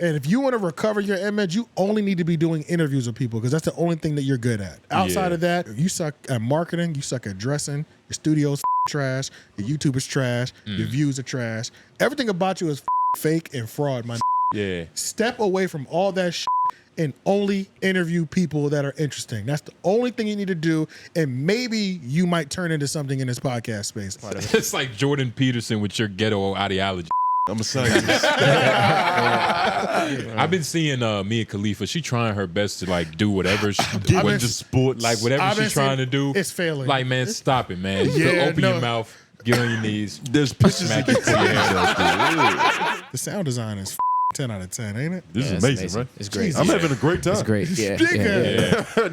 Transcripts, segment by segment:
And if you want to recover your image, you only need to be doing interviews with people because that's the only thing that you're good at. Outside of that, you suck at marketing, you suck at dressing, your studio's trash, your YouTube is trash, your views are trash. Everything about you is fake and fraud, my Yeah. Step away from all that shit and only interview people that are interesting. That's the only thing you need to do, and maybe you might turn into something in this podcast space. It's like Jordan Peterson with your ghetto ideology. I'm a scientist. I've been seeing Mia Khalifa. She trying her best to like do whatever she sports. Like whatever she's trying to do. It's failing. Like, man, stop it, man. Yeah, Open your mouth, get on your knees. There's pictures smack of it to your head. The sound design is 10 out of 10, ain't it? This is amazing, right? It's great. I'm having a great time. It's great. Yeah.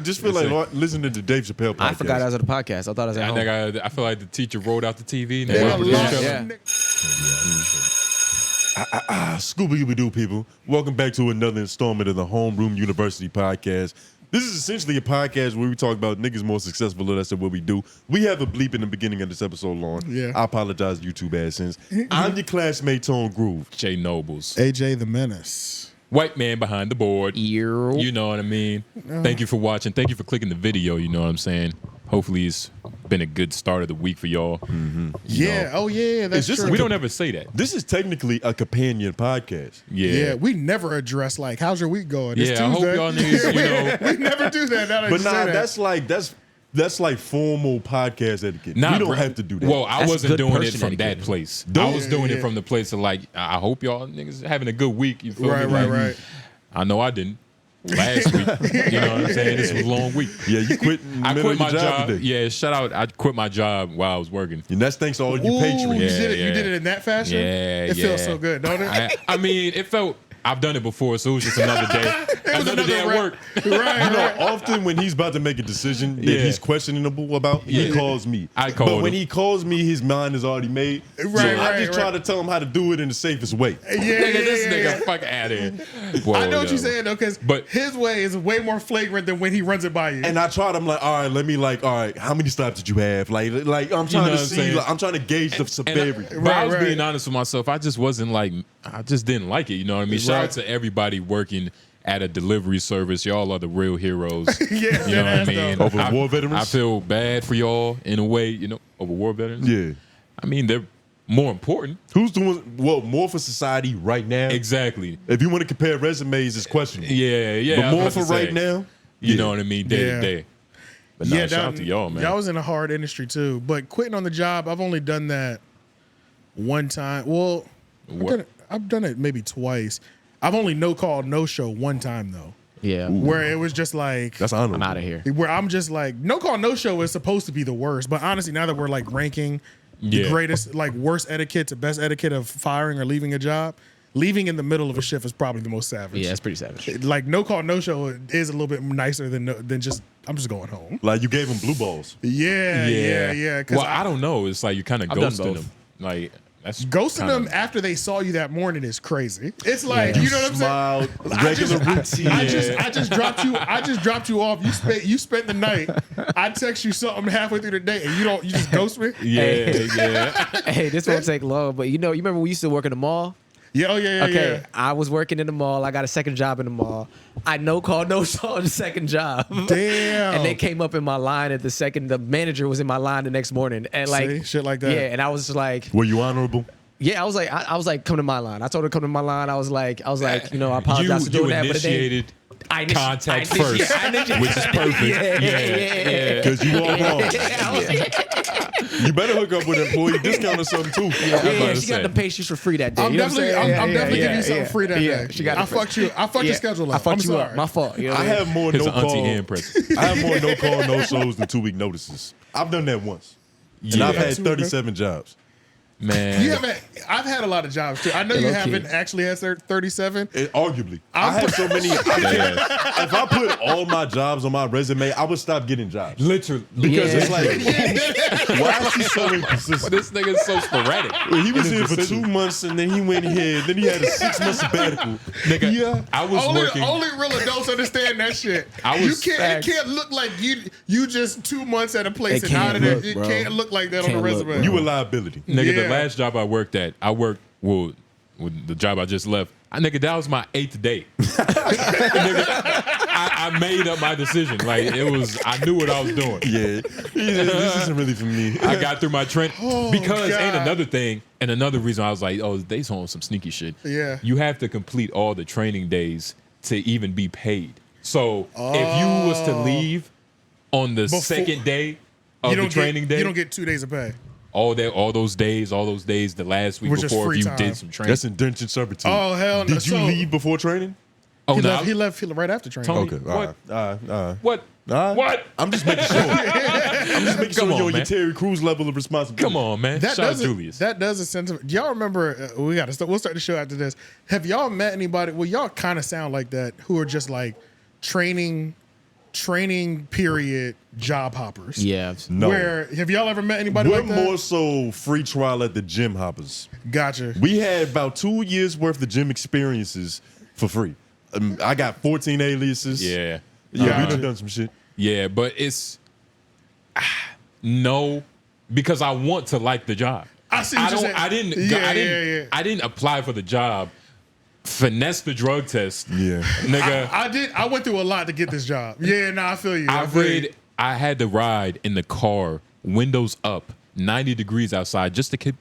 Just feel like listening to Dave Chappelle podcast. I forgot I was at a podcast. I thought I was at home. I feel like the teacher rolled out the TV. And Scooby-Doo people, welcome back to another installment of the Homeroom University podcast. This is essentially a podcast where we talk about niggas more successful than us and what we do. We have a bleep in the beginning of this episode, Lauren. Yeah. I apologize, YouTube AdSense. I'm your classmate, Tone Groove. Jay Noblez. AJ the Menace. White man behind the board. You know what I mean? Thank you for watching. Thank you for clicking the video, you know what I'm saying? Hopefully it's been a good start of the week for y'all. Yeah. Oh, yeah. That's true. We don't ever say that. This is technically a companion podcast. Yeah. We never address, like, how's your week going? It's I hope Tuesday. y'all niggas, We never do that. Now that But you say nah, that's like formal podcast etiquette. Nah, we don't bro. have to do that. Well, I That's wasn't good doing it person from etiquette. that place. I was doing it from the place of like, I hope y'all niggas having a good week. You feel me? Like, Right. I know I didn't. Last week, you know what I'm saying? This was a long week. Yeah, you quit. I quit my job. today. Yeah, shout out. I quit my job while I was working. And that's thanks to all you Ooh, patrons. you did it in that fashion? Yeah, It feels so good, don't it? I mean, it felt. I've done it before, so it was just another day. Another day at work. Right. Often when he's about to make a decision that he's questionable about, he calls me. I called But when him. he calls me, his mind is already made. I just try to tell him how to do it in the safest way. This nigga, fuck out of here. I know what you're saying though, because his way is way more flagrant than when he runs it by you. And I tried. I'm like, all right, how many stops did you have? Like I'm trying to see. I'm trying to gauge the severity. But I was being honest with myself. I just wasn't like. I just didn't like it. You know what I mean? Shout out to everybody working at a delivery service. Y'all are the real heroes. You know what I mean? Over war veterans? I feel bad for y'all in a way, you know, over war veterans. Yeah. I mean, they're more important. Who's doing more for society right now? Exactly. If you want to compare resumes, it's questionable. Yeah. But more for right now, you know what I mean? Day to day. But no, shout out to y'all, man. Y'all was in a hard industry too. But quitting on the job, I've only done that one time. Well, I've done it maybe twice. I've only no call, no show one time though. Yeah. Where it was just like, that's honorable. I'm out of here. Where I'm just like, no call, no show is supposed to be the worst. But honestly, now that we're like ranking the greatest, like worst etiquette to best etiquette of firing or leaving a job, leaving in the middle of a shift is probably the most savage. Yeah, it's pretty savage. Like no call, no show is a little bit nicer than just, I'm just going home. Like you gave him blue balls. Yeah. Well, I don't know. It's like you kind of ghosting them. Like, that's ghosting them after they saw you that morning is crazy. It's like you know what I'm saying. Regular routine. I just dropped you. I just dropped you off. You spent the night. I text you something halfway through the day, and you just ghost me. Yeah. Hey, this won't take long, but you remember we used to work in the mall? Yeah, Okay, I was working in the mall. I got a second job in the mall. I no call, no show on the second job. Damn. And they came up in my line at the second. The manager was in my line the next morning, and like see? Shit like that. Yeah, and I was just like, were you honorable? Yeah, I was like, come to my line. I told her to come to my line. I was like, I apologize for doing that, but initiated contact first, which is perfect. Yeah. Because you walk off. You better hook up with an employee discount or something too. Yeah, she got the pastries for free that day. I'm definitely giving you something free that day. She got I fucked your schedule up. I fucked I'm you sorry. up. My fault. You know I have more no call. I have more no call, no shows than 2 week notices. I've done that once, and I've had 37 jobs. Man, I've had a lot of jobs too. I know you haven't actually had 37. Arguably, I have so many. If I put all my jobs on my resume, I would stop getting jobs. Literally, because it's like, why is he so inconsistent? This nigga's so sporadic. He was here for 2 months, and then he went here. Then he had a 6 month sabbatical. Nigga, I was working. Only real adults understand that shit. It can't look like you just 2 months at a place and out of there. It can't look like that on the resume. You a liability, nigga. The last job I worked at, with the job I just left. Nigga, that was my 8th day. Nigga, I made up my decision. Like it was, I knew what I was doing. Yeah, this isn't really for me. I got through my training because God. ain't another thing, and another reason I was like, oh, they on some sneaky shit. Yeah. You have to complete all the training days to even be paid. So if you was to leave on the second day of the training day, you don't get 2 days of pay. all those days, the last week Which is before free if you time. did some training. That's indentured servitude. Oh hell no! Did you leave before training? oh, He left right after training. Tony, Okay, what? What? What? I'm just making sure. I'm just making Come sure on, you're on man. your Terry Crews level of responsibility. Come on, man. That Shout out does Julius. That does a sense of. Do y'all remember? We got to start. We'll start the show after this. Have y'all met anybody? Well, y'all kind of sound like that. Who are just like training period job hoppers. Yeah. No. Where have y'all ever met anybody We're like that? more so free trial at the gym hoppers. Gotcha. We had about 2 years worth of gym experiences for free. I got 14 aliases. Yeah. Yeah, we done some shit. Yeah, but it's no, because I want to like the job. I see what you're saying. I didn't apply for the job. Finesse the drug test. Yeah. Nigga. I went through a lot to get this job. Yeah, no, I feel you. I had to ride in the car, windows up, 90 degrees outside, just to keep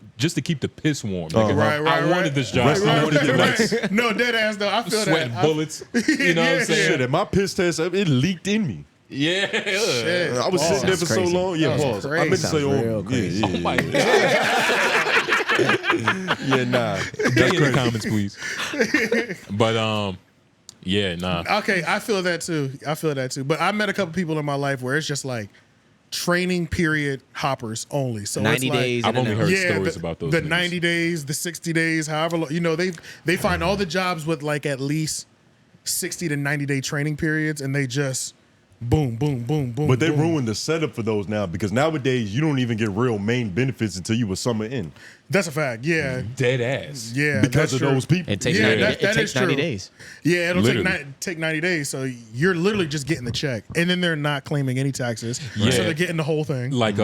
the piss warm. Nigga. Right. I wanted this job. I wanted the nice No, dead ass though. I feel sweating that. bullets. You know what I'm saying? Shit, at my piss test, it leaked in me. Yeah. Shit. I was sitting there for Sounds crazy. so long. Yeah, That pause. sounds I meant to say, crazy. Real crazy. yeah. Oh my God. Yeah, nah. Get in the comments, please. But yeah, nah. Okay, I feel that too. But I met a couple people in my life where it's just like training period hoppers only. So 90 it's like, days. I've in only and heard out. stories about those. The niggas. 90 days, the 60 days, however long, they find all the jobs with like at least 60 to 90 day training periods, and they just boom. But they boom. ruined the setup for those now because nowadays you don't even get real main benefits until you a summer in That's a fact. Yeah, Dead ass. yeah. because that's of true. those people. It takes Yeah, 90, that it takes is 90 true. days. Yeah, it'll Literally. take 90 days. So you're literally just getting the check, and then they're not claiming any taxes. Yeah. So they're getting the whole thing. Like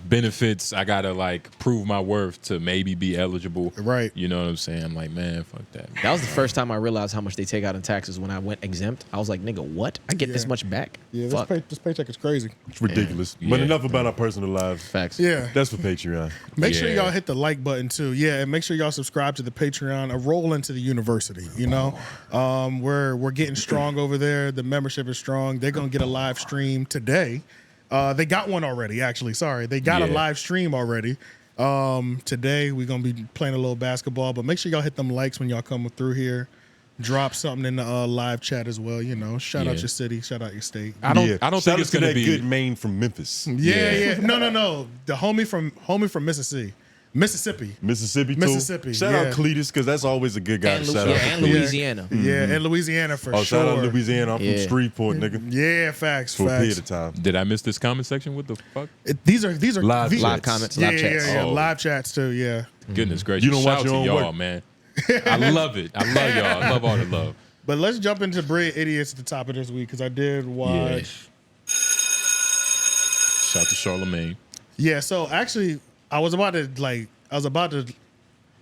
benefits, I gotta like prove my worth to maybe be eligible. Right. You know what I'm saying? I'm like, man, fuck that. That was the first time I realized how much they take out in taxes when I went exempt. I was like, nigga, what? I get this Yeah. much back? Yeah, Fuck. this paycheck is crazy. It's ridiculous. But Yeah. enough about our personal lives. Facts. Yeah. That's for Patreon. Make sure Yeah. y'all hit the like button too. Yeah, and make sure y'all subscribe to the Patreon. A roll into the university. You know, we're getting strong over there. The membership is strong. They're gonna get a live stream today. They got one already. Actually, sorry, they got a Yeah. live stream already. Today we're gonna be playing a little basketball. But make sure y'all hit them likes when y'all come through here. Drop something in the live chat as well. You know, shout out Yeah. your city, shout out your state. I don't Shout think out it's to gonna that be good main from Memphis. Yeah. No. The homie from Mississippi. Mississippi too. Shout yeah. out Cletus because that's always a good guy And, to shout out. and to. Louisiana. Yeah, and Louisiana for Oh, sure. shout out Louisiana. I'm Yeah. from Shreveport, nigga. Yeah, facts. For a period facts. of time. Did I miss this comment section? What the fuck? These are Live these- Live comments, Yeah, live chats. yeah. Oh. Live chats too. Yeah. Goodness gracious. You don't Shout watch out your to own y'all, work. man. I love it. I love y'all. I love all the love. But let's jump into Brilliant Idiots at the top of this week because I did watch. Shout out to Charlamagne. Yeah. So actually, I was about to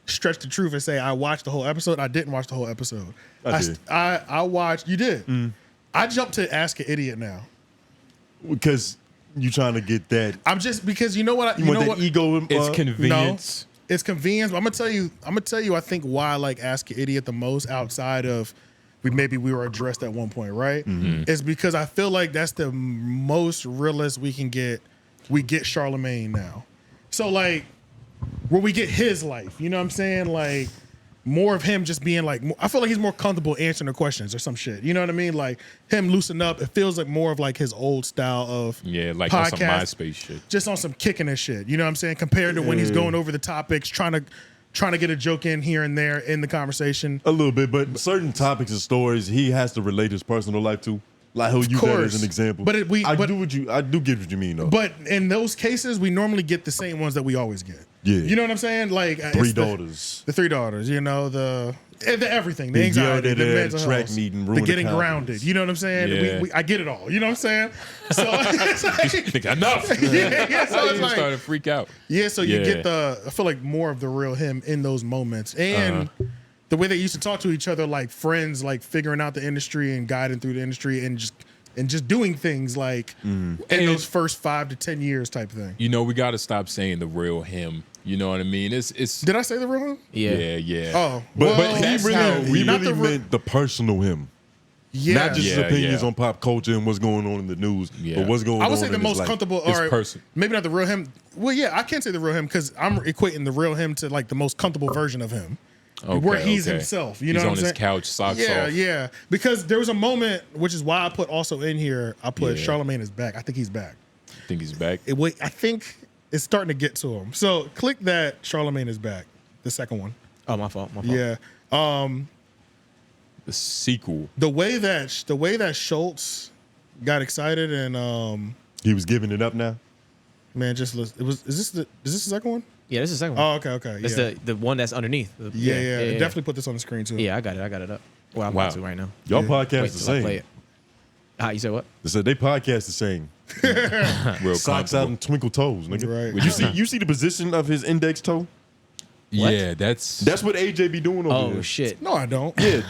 stretch the truth and say I watched the whole episode. I didn't watch the whole episode. I did. I watched. You did. I jumped to Ask an Idiot now. Because you trying to get that. I'm just because you know what? You You want know that what? ego. It's convenience. It's convenience. But I'm gonna tell you. I think why I like Ask an Idiot the most outside of we were addressed at one point, right? Is because I feel like that's the most realist we can get. We get Charlamagne now, so like where we get his life. You know what I'm saying? Like more of him just being like. I feel like he's more comfortable answering the questions or some shit. You know what I mean? Like him loosen up. It feels like more of like his old style of Yeah, like on some podcast. MySpace shit. Just on some kicking and shit. You know what I'm saying? Compared to when he's going over the topics, trying to get a joke in here and there in the conversation. A little bit, but certain topics and stories he has to relate his personal life to. Like he'll use that course. as an example. But I do get what you mean though. But in those cases, we normally get the same ones that we always get. Yeah. You know what I'm saying? Like Three it's daughters. The 3 daughters. You know the everything, the The anxiety, yelled the at her at mental a track health, meeting, the ruined getting the grounded. confidence. You know what I'm saying? Yeah. I get it all. You know what I'm saying? So it's like, Enough. yeah, so it's You like, started to freak out. yeah, so you Yeah. get I feel like more of the real him in those moments. And the way they used to talk to each other like friends, like figuring out the industry and guiding through the industry and just doing things like in those first 5 to 10 years type thing. You know, we got to stop saying the real him. You know what I mean? It's. Did I say the real him? Yeah. Oh, But well, he really meant the personal him. Yeah. Not just his opinions on pop culture and what's going on in the news, but what's going on. I would say the most comfortable. All right, person. Maybe not the real him. Well, yeah, I can't say the real him because I'm equating the real him to like the most comfortable version of him. Where he's himself, you know what I'm saying? He's on his couch, socks off. Yeah. Because there was a moment, which is why I put also in here. I put Charlamagne is back. I think he's back. Think he's back? I think it's starting to get to him. So click that Charlamagne is back. The second one. Oh, my fault. Yeah. The sequel. The way that 𝔓𝔦𝔑 got excited and he was giving it up now. Man, just listen. Is this the second one? Yeah, this is the second one. Oh, okay. It's the one that's underneath. Yeah. Definitely put this on the screen too. Yeah, I got it up. Well, I'm about to right now. Y'all podcast Wait the till I play same. it. You said what? They said they podcast the same. Real Socks out and twinkle toes, nigga. Right. You see the position of his index toe? Yeah, that's what AJ be doing over there. Oh shit. No, I don't. Yeah,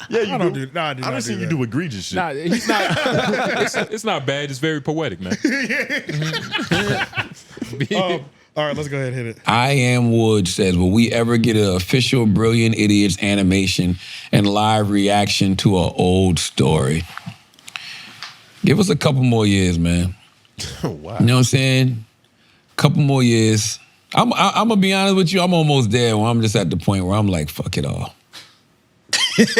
you I don't do. No, I do I not done seen do you that. do egregious shit. Nah, he's not. it's not bad. It's very poetic, man. All right, let's go ahead and hit it. I Am Wood says, will we ever get an official Brilliant Idiots animation and live reaction to an old story? Give us a couple more years, man. Oh, wow. You know what I'm saying? Couple more years. I'm gonna be honest with you, I'm almost there where I'm just at the point where I'm like, fuck it all. Just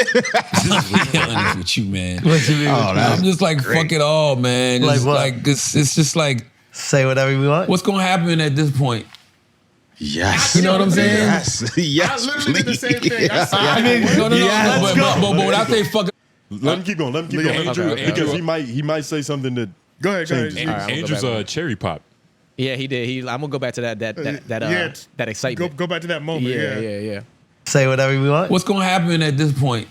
be honest with you, man. What you mean? I'm just like, fuck it all, man. Like It's what? like it's just like, Say whatever we want. what's gonna happen at this point? Yes. You know what I'm saying? Yes. Yes. I literally did the same thing. I said, I mean, No, yes, let's but go. when I say fuck it, Let him keep going. Andrew- because Andrew- he might say something that Go ahead. changes. All right, I'm gonna go Andrew's back. cherry pop. Yeah, he did. I'm gonna go back to that excitement. Go back to that moment. Yeah. Say whatever we want. what's gonna happen at this point?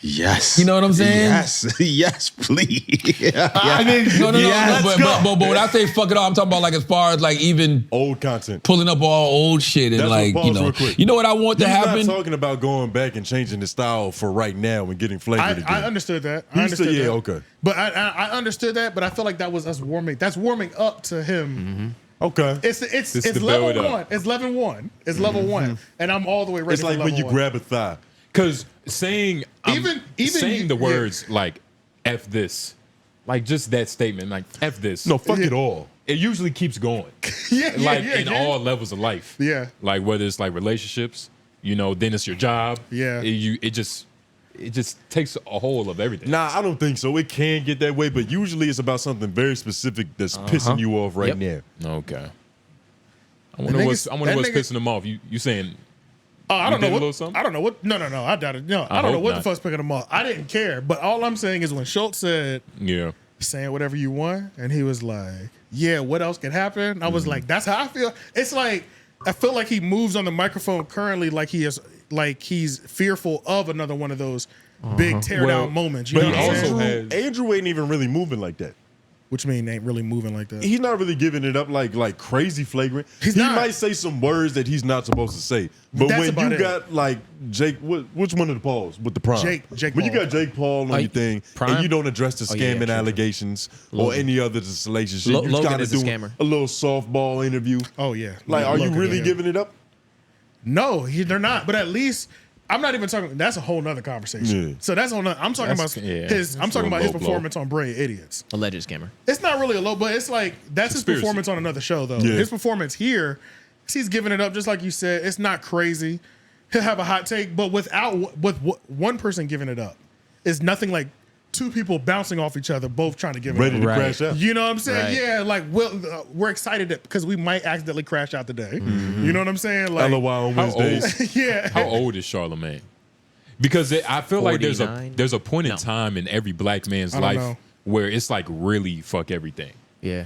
Yes. You know what I'm saying? Yes. Yes, please. I mean, no, Yes, let's go. but when I say fuck it all, I'm talking about like as far as like even Old content. pulling up all old shit and That's like, what, you pause know, real quick. you know what I want to He's happen? not talking about going back and changing the style for right now and getting flavored again. I understood that. He I said, understood yeah, that. okay. But I understood that. But I feel like that was us warming. That's warming up to him. Okay. It's the level build up. one. It's level one. It's level one, and I'm all the way ready. It's like for when level you one. grab a thigh. Because saying Even saying you- the yeah. words like "f this," like just that statement, like "f this." No, fuck it all. It usually keeps going. yeah, In all levels of life. Yeah. Like whether it's like relationships, you know, then it's your job. Yeah. It just takes a whole of everything. Nah, I don't think so. It can get that way, but usually it's about something very specific that's pissing you off right now. Okay. I wonder what's that nigga- pissing them off. You saying Oh, I don't did know a little what. something? I don't know what. No. I doubt it. No, I don't know hope what the not. fuck's picking them off. I didn't care. But all I'm saying is when Schultz said, yeah. saying whatever you want, and he was like, yeah, what else could happen? I was like, that's how I feel. It's like I feel like he moves on the microphone currently like he's fearful of another one of those big tear Well, down moments. You but know he what I'm also saying? has- Andrew ain't even really moving like that. Which mean ain't really moving like that. He's not really giving it up like crazy flagrant. He's he not. might say some words that he's not supposed to say. But That's when about you it. got like Jake, which one of the Pauls with the prime? Jake When you Paul. got Jake Paul on your thing Prime? and you don't address the Oh, yeah, scamming true. allegations or any other salacious shit, you Logan kind of is a doing scammer. a little softball interview. Oh yeah. Like, are you Logan, really yeah. giving it up? No, they're not. But at least I'm not even talking. That's a whole nother conversation. Yeah. So that's on. I'm talking That's- about yeah, his. I'm that's talking a about his low blow. performance on Brilliant Idiots. Alleged scammer. It's not really a low, but it's like that's his Conspiracy. performance on another show though. Yeah. His performance here, he's giving it up just like you said. It's not crazy. He'll have a hot take, but with one person giving it up, it's nothing like two people bouncing off each other, both trying to give it Ready up. to Right. crash out? You know what I'm saying? Right. Yeah, like we're excited because we might accidentally crash out today. You know what I'm saying? Like, LOL on How old? Wednesdays. yeah. How old is Charlamagne? Because I feel like there's 49? a point in No. time in every black man's I don't life know. where it's like really fuck everything. Yeah.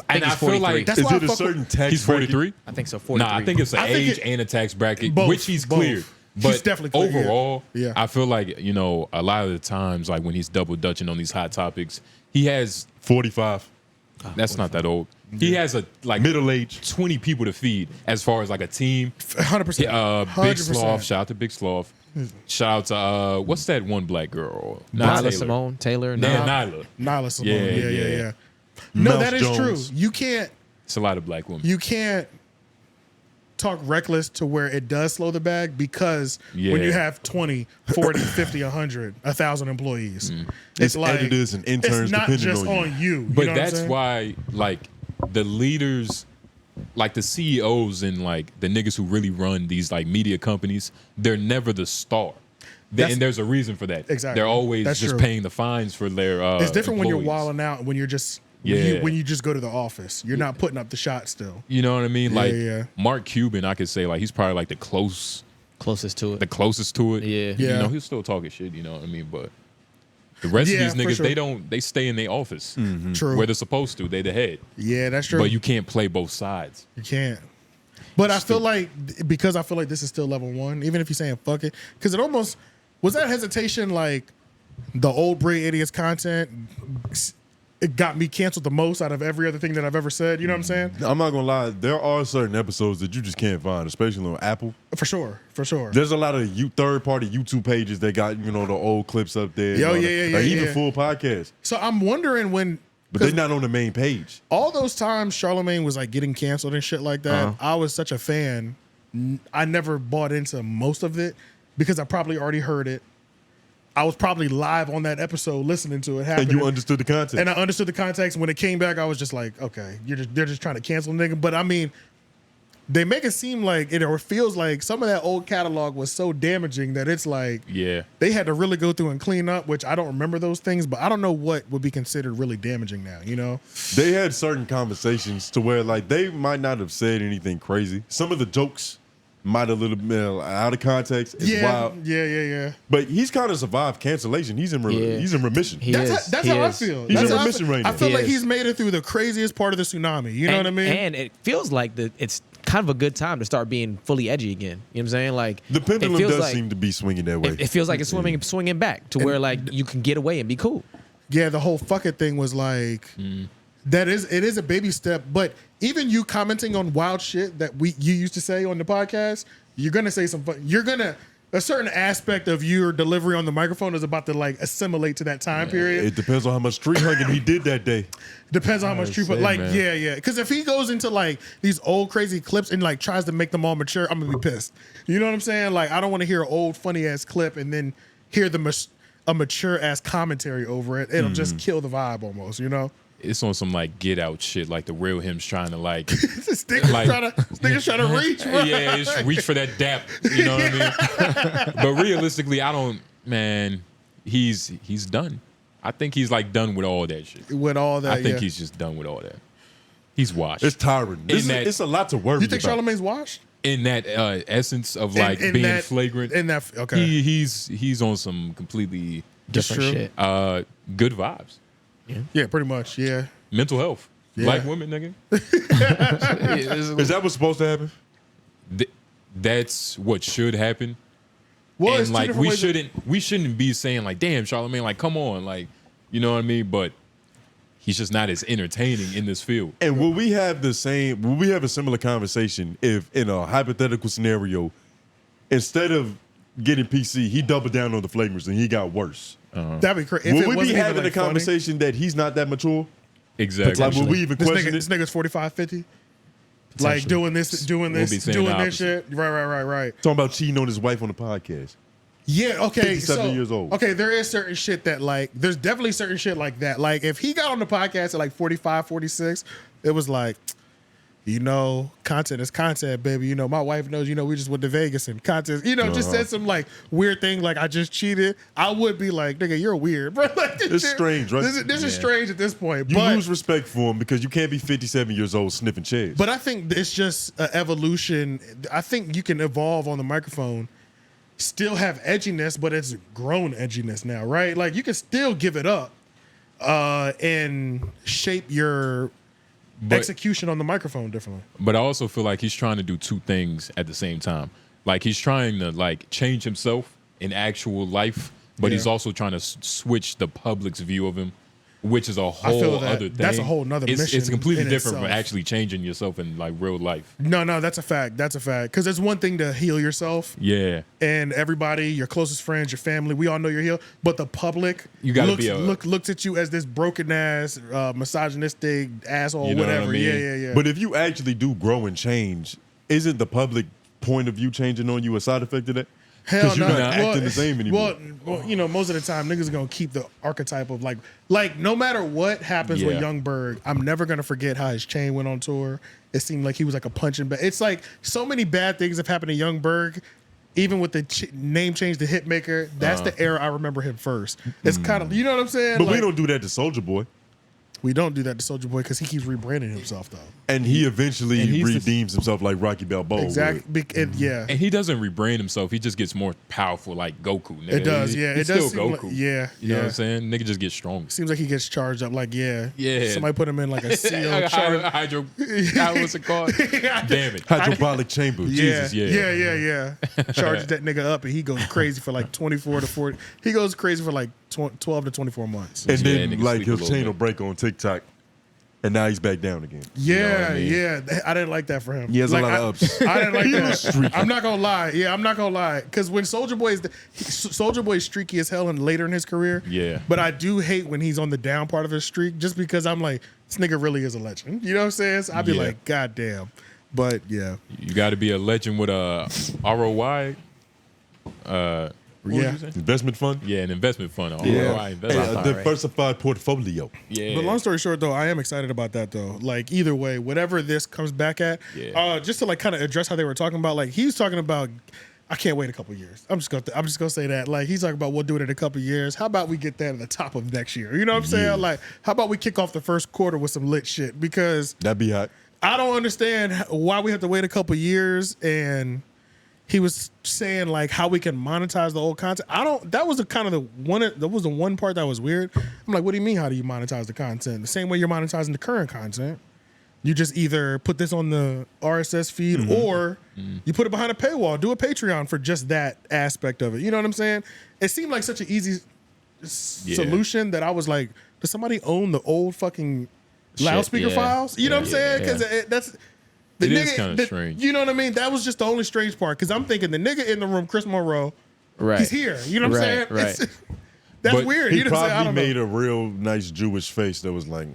And he's I feel 43. like That's Is why it I a fuck with- certain tax he's bracket? 43. I think so. 43. Nah, I think it's an I think age it- and a tax bracket, both, which he's both. cleared. He's But definitely cleared, yeah. overall, Yeah. I feel like, you know, a lot of the times, like when he's double dutching on these hot topics, he has 45. that's not that old. He has a like middle-aged 20 people to feed as far as like a team. 100%. Big Sloth. Shout out to Big Sloth. Shout out to what's that one black girl? Not 𝙿𝙾𝚃𝚃, Taylor. Nyla. Nyla Simone. Yeah. No, Mouse that is Jones. true. You can't. It's a lot of black women. You can't talk reckless to where it does slow the bag because when you have 20, 40, 50, 100, 1,000 employees, It's editors and interns it's not depending just on you. you. But know that's why, like, the leaders, like the CEOs and like the niggas who really run these like media companies, they're never the star. And there's a reason for that. Exactly. They're always That's just true. paying the fines for their. It's different when you're employees. wilding out and when you're just when you just go to the office. You're not putting up the shot still. You know what I mean? Like yeah. Mark Cuban, I could say like he's probably like the closest to it. Yeah. You know, he's still talking shit. You know what I mean? But the rest of these for niggas, sure. they stay in their office True. where they're supposed to. They the head. Yeah, that's true. But you can't play both sides. You can't. But I feel like because I feel like this is still level 1, even if you're saying fuck it, because it almost was that hesitation like the old Bray Idiots content. It got me canceled the most out of every other thing that I've ever said. You know what I'm saying? I'm not gonna lie, there are certain episodes that you just can't find, especially on Apple. For sure. There's a lot of third-party YouTube pages that got the old clips up there. Yo, and all that. yeah, Like, even yeah. full podcasts, So I'm wondering when. but they're not on the main page. All those times Charlamagne was like getting canceled and shit like that, I was such a fan. I never bought into most of it because I probably already heard it. I was probably live on that episode listening to it happen. And you understood the context. And I understood the context. When it came back, I was just like, okay, they're just trying to cancel nigga. But I mean, they make it seem like it or feels like some of that old catalog was so damaging that it's like they had to really go through and clean up, which I don't remember those things, but I don't know what would be considered really damaging now, you know? They had certain conversations to where like they might not have said anything crazy. Some of the jokes might a little bit out of context. It's wild. Yeah. But he's kind of survived cancellation. He's in remission. That's how I feel. He's That's in how remission right now. I feel like he's made it through the craziest part of the tsunami. You know what I mean? And it feels like it's kind of a good time to start being fully edgy again. You know what I'm saying? Like The pendulum it feels does like, seem to be swinging that way. It feels like it's swinging back to where like you can get away and be cool. Yeah, the whole fuck it thing was like it is a baby step, but even you commenting on wild shit that you used to say on the podcast, you're gonna say a certain aspect of your delivery on the microphone is about to like assimilate to that time period. It depends on how much tree hugging he did that day. Depends on how much tree, but like, yeah. Because if he goes into like these old crazy clips and like tries to make them all mature, I'm gonna be pissed. You know what I'm saying? Like, I don't want to hear an old funny ass clip and then hear a mature ass commentary over it. It'll just kill the vibe almost. You know? It's on some like get out shit, like the real him's trying to like Niggas trying to reach, bro. yeah, just reach for that dap. You know what I mean? But realistically, he's done. I think he's like done with all that shit. With all that, I think he's just done with all that. He's washed. It's tiring. It's a lot to worry about. You think Charlamagne's washed? In that essence of like being flagrant. In that, okay. He's on some completely Different shit. Good vibes. Yeah, pretty much. Yeah. Mental health. Yeah. Black women, nigga. Is that what's supposed to happen? That's what should happen. Well, and like we shouldn't be saying like, damn, Charlamagne, like, come on, like, you know what I mean? But he's just not as entertaining in this field. And will we have a similar conversation if in a hypothetical scenario, instead of getting PC, he doubled down on the flagrants and he got worse? That'd be crazy. Will we be having a conversation that he's not that mature? Exactly. Like, will we even question this it? Nigga's 45, 50? Like doing this shit. Right. Talking about cheating on his wife on the podcast. Yeah, okay. 57 years old. Okay, there is certain shit that like, there's definitely certain shit like that. Like if he got on the podcast at like 45, 46, it was like, content is content, baby. My wife knows, we just went to Vegas and content, just said some like weird thing like I just cheated. I would be like, nigga, you're weird, bro. Like, It's strange, right? This is strange at this point. You lose respect for him because you can't be 57 years old sniffing chairs. But I think it's just an evolution. I think you can evolve on the microphone, still have edginess, but it's grown edginess now, right? Like you can still give it up and shape your execution on the microphone differently. But I also feel like he's trying to do two things at the same time. Like he's trying to like change himself in actual life, but he's also trying to switch the public's view of him. which is a feel whole that other thing. that's a whole nother mission It's completely in different from itself. actually changing yourself in like real life. No, that's a fact. That's a fact. Because it's one thing to heal yourself. Yeah. And everybody, your closest friends, your family, we all know you're healed. But the public looks at you as this broken ass, misogynistic asshole, You know what I whatever. mean? Yeah. But if you actually do grow and change, isn't the public point of view changing on you a side effect of that? Hell Because you're no. not acting the same anymore. Well, you know, most of the time niggas are gonna keep the archetype of like no matter what happens with Yeah. Young Berg, I'm never gonna forget how his chain went on tour. It seemed like he was like a punching bag. It's like so many bad things have happened to Young Berg. Even with the name change to Hitmaker, that's the era I remember him first. It's kind of, you know what I'm saying? But we Like, don't do that to Soulja Boy. We don't do that to Soulja Boy because he keeps rebranding himself though. And he eventually and he's the- redeems himself like Rocky Balboa would. Exactly. Yeah. And he doesn't rebrand himself. He just gets more powerful, like Goku. Nigga. It does, He- yeah. He's It does still seem Goku. like- yeah, You know what yeah. I'm saying? Nigga just gets stronger. Seems like he gets charged up. Like, yeah. Yeah. Somebody put him in like a CO charge. Hydro. What's it called? Damn it. Hydraulic chamber. Jesus, yeah. Yeah. Charges that nigga up and he goes crazy for like 24 to 40. He goes crazy for like 12 to 24 months. And Yeah, then nigga like sleep a his little chain bit. will break on TikTok. And now he's back down again. Yeah, I mean? yeah. I didn't like that for him. He has a Like, lot of ups. I didn't like that. I'm not gonna lie. Yeah, I'm not gonna lie. Because when Soulja Boy Soulja Boy is streaky as hell and later in his career. Yeah. But I do hate when he's on the down part of his streak, just because I'm like, this nigga really is a legend. You know what I'm saying? So I'd be Yeah. like, God damn. But yeah. You got to be a legend with a ROI. What Yeah. you say? Investment fund? Yeah, an investment fund. ROI Hey, investment a fund. diversified portfolio. Yeah. But long story short, though, I am excited about that, though. Like, either way, whatever this comes back at, Yeah. just to like kind of address how they were talking about, like, he was talking about, I can't wait a couple years. I'm just gonna say that. Like, he's talking about we'll do it in a couple years. How about we get that at the top of next year? You know what I'm saying? Like, how about we kick off the first quarter with some lit shit? Because That'd be hot. I don't understand why we have to wait a couple years. And he was saying like how we can monetize the old content. That was the one part that was weird. I'm like, what do you mean? How do you monetize the content? The same way you're monetizing the current content. You just either put this on the RSS feed or you put it behind a paywall. Do a Patreon for just that aspect of it. You know what I'm saying? It seemed like such an easy solution that I was like, does somebody own the old fucking loudspeaker yeah. files? You know what I'm saying? Because that's the It is nigga. kinda strange. You know what I mean? That was just the only strange part. Because I'm thinking the nigga in the room, Chris Monroe, Right. he's here. You know what I'm saying? Right. It's- that's But weird. He You know what I'm saying? I probably don't made know. a real nice Jewish face that was like,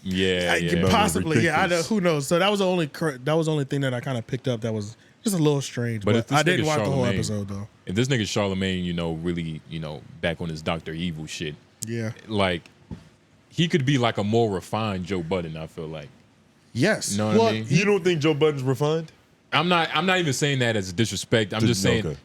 Yeah, yeah. Possibly, yeah. I know. Ridiculous. Who knows? So that was the only thing that I kind of picked up that was just a little strange. But But if this I didn't nigga watch the whole Charlamagne- episode though. If this nigga Charlamagne, really, back on his Dr. Evil shit, Yeah. like, he could be like a more refined Joe Budden, I feel like. Yes. You know what I mean? you don't think Joe Budden's refined? I'm not even saying that as a disrespect. I'm just saying Okay.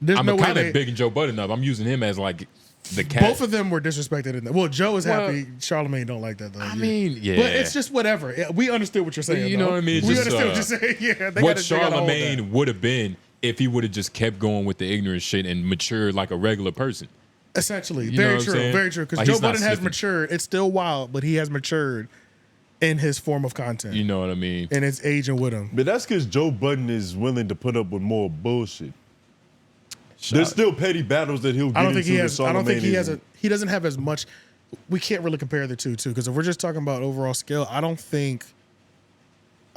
There's I'm no way kind they- of bigging Joe Budden up. I'm using him as like the cat. Both of them were disrespected in that. Well, Joe is Well, happy. Charlamagne don't like that though. I mean, yeah. But it's just whatever. Yeah, we understood what you're saying. You know though. what I mean? It's We just, understood what you're saying. Yeah. They what gotta hold Charlamagne that. would have been if he would have just kept going with the ignorant shit and matured like a regular person. Essentially, You know very what I'm true, saying? very true. Because Like, Joe he's not Budden has slipping. matured. It's still wild, but he has matured in his form of content, You know what I mean? and it's aging with him. But that's because Joe Budden is willing to put up with more bullshit. There's still petty battles that he'll get I don't think into he that has. I don't think he Charlamagne has. isn't. He doesn't have as much. We can't really compare the two, too, because if we're just talking about overall scale, I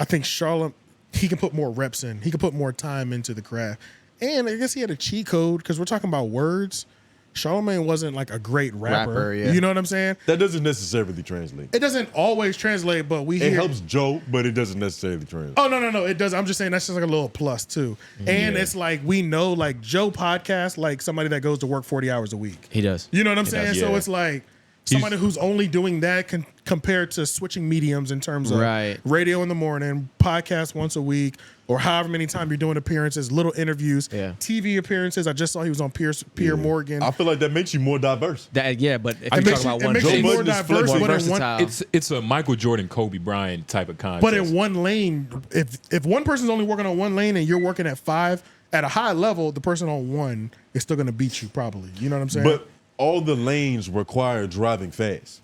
think Charlamagne, he can put more reps in. He can put more time into the craft, and I guess he had a cheat code because we're talking about words. Charlamagne wasn't like a great rapper. Yeah. You know what I'm saying? That doesn't necessarily translate. It doesn't always translate, but we It hear. helps Joe, but it doesn't necessarily translate. Oh no, it does. I'm just saying that's just like a little plus too. And Yeah. it's like we know like Joe podcast like somebody that goes to work 40 hours a week. He does. You know what I'm saying? does, So yeah. it's like somebody who's only doing that compared to switching mediums in terms of Right. radio in the morning, podcast once a week, or however many times you're doing appearances, little interviews, Yeah. TV appearances. I just saw he was on Pierre Morgan. I feel like that makes you more diverse. Yeah, but if It you makes talk about you- it one makes you thing, more Budden is diverse, flexible. but more in one, versatile. It's a Michael Jordan, Kobe Bryant type of contest. but in one lane, if one person's only working on one lane and you're working at 5, at a high level, the person on 1 is still going to beat you probably. You know what I'm saying? But all the lanes require driving fast.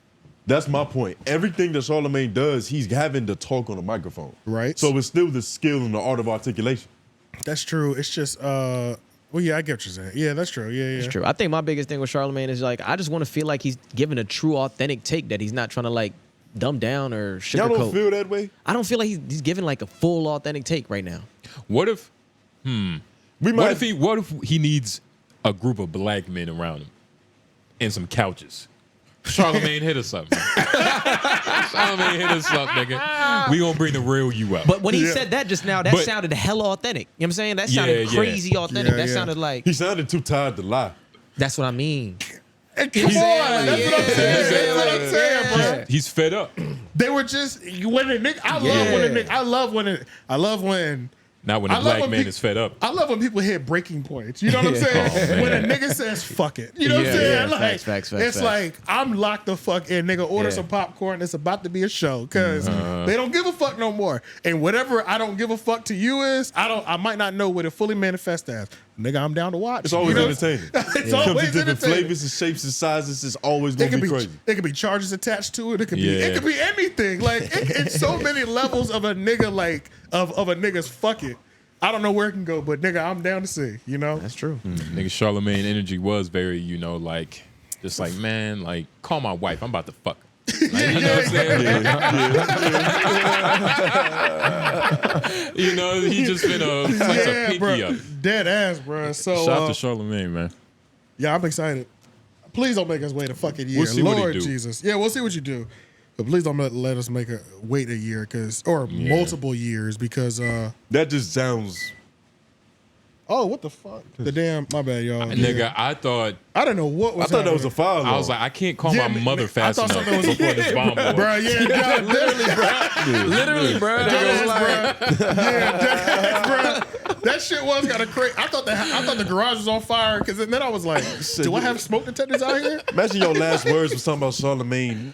That's my point. Everything that Charlamagne does, he's having to talk on a microphone. Right. So it's still the skill and the art of articulation. That's true. It's just Well, yeah, I get what you're saying. Yeah, that's true. Yeah. It's true. I think my biggest thing with Charlamagne is like I just want to feel like he's giving a true, authentic take that he's not trying to like dumb down or sugarcoat. Y'all don't feel that way? I don't feel like he's giving like a full, authentic take right now. What if? What if he needs a group of black men around him and some couches? Charlamagne, hit us up. Man. Charlamagne, hit us up, nigga. We gonna bring the real you out. But when he said that just now, that sounded hella authentic. You know what I'm saying? That sounded crazy authentic. That sounded like he sounded too tired to lie. That's what I mean. Come on, that's what I'm saying, bro. He's fed up. They were just when a nigga. I love when. Not when a black man is fed up. I love when people hit breaking points. You know what I'm saying? When a nigga says "fuck it," you know what I'm saying? Like facts. like I'm locked the fuck in, nigga. Order some popcorn. It's about to be a show because they don't give a fuck no more. And whatever I don't give a fuck to you is, I might not know what it fully manifests as. Nigga, I'm down to watch. It's always entertaining. It's It always comes in different entertaining. flavors and shapes and sizes. It's always gonna be crazy. It could be charges attached to it. It could be anything. Like it's so many levels of a nigga like of a nigga's fuck it. I don't know where it can go, but nigga, I'm down to see, you know? That's true. Nigga, Charlamagne energy was very, you know, like, just like, man, like, call my wife. I'm about to fuck her. Like, you know what I'm saying? You know, he just been a pinky up. Dead ass, bro. So, Shout out to Charlamagne, man. Yeah, I'm excited. Please don't make us wait a fucking year. We'll see Lord what he do. Jesus. Yeah, we'll see what you do. But please don't let us wait a year or multiple years because that just sounds. Oh, what the fuck? The damn, my bad, y'all. Nigga, I thought. I don't know what was. I thought that was a fire alarm. I was like, I can't call my mother fast I thought enough something was before this bomb blows. Bro, yeah, literally, bro. That shit was kind of crazy. I thought the garage was on fire because then I was like, do I have smoke detectors out here? Imagine your last words was something about Charlamagne.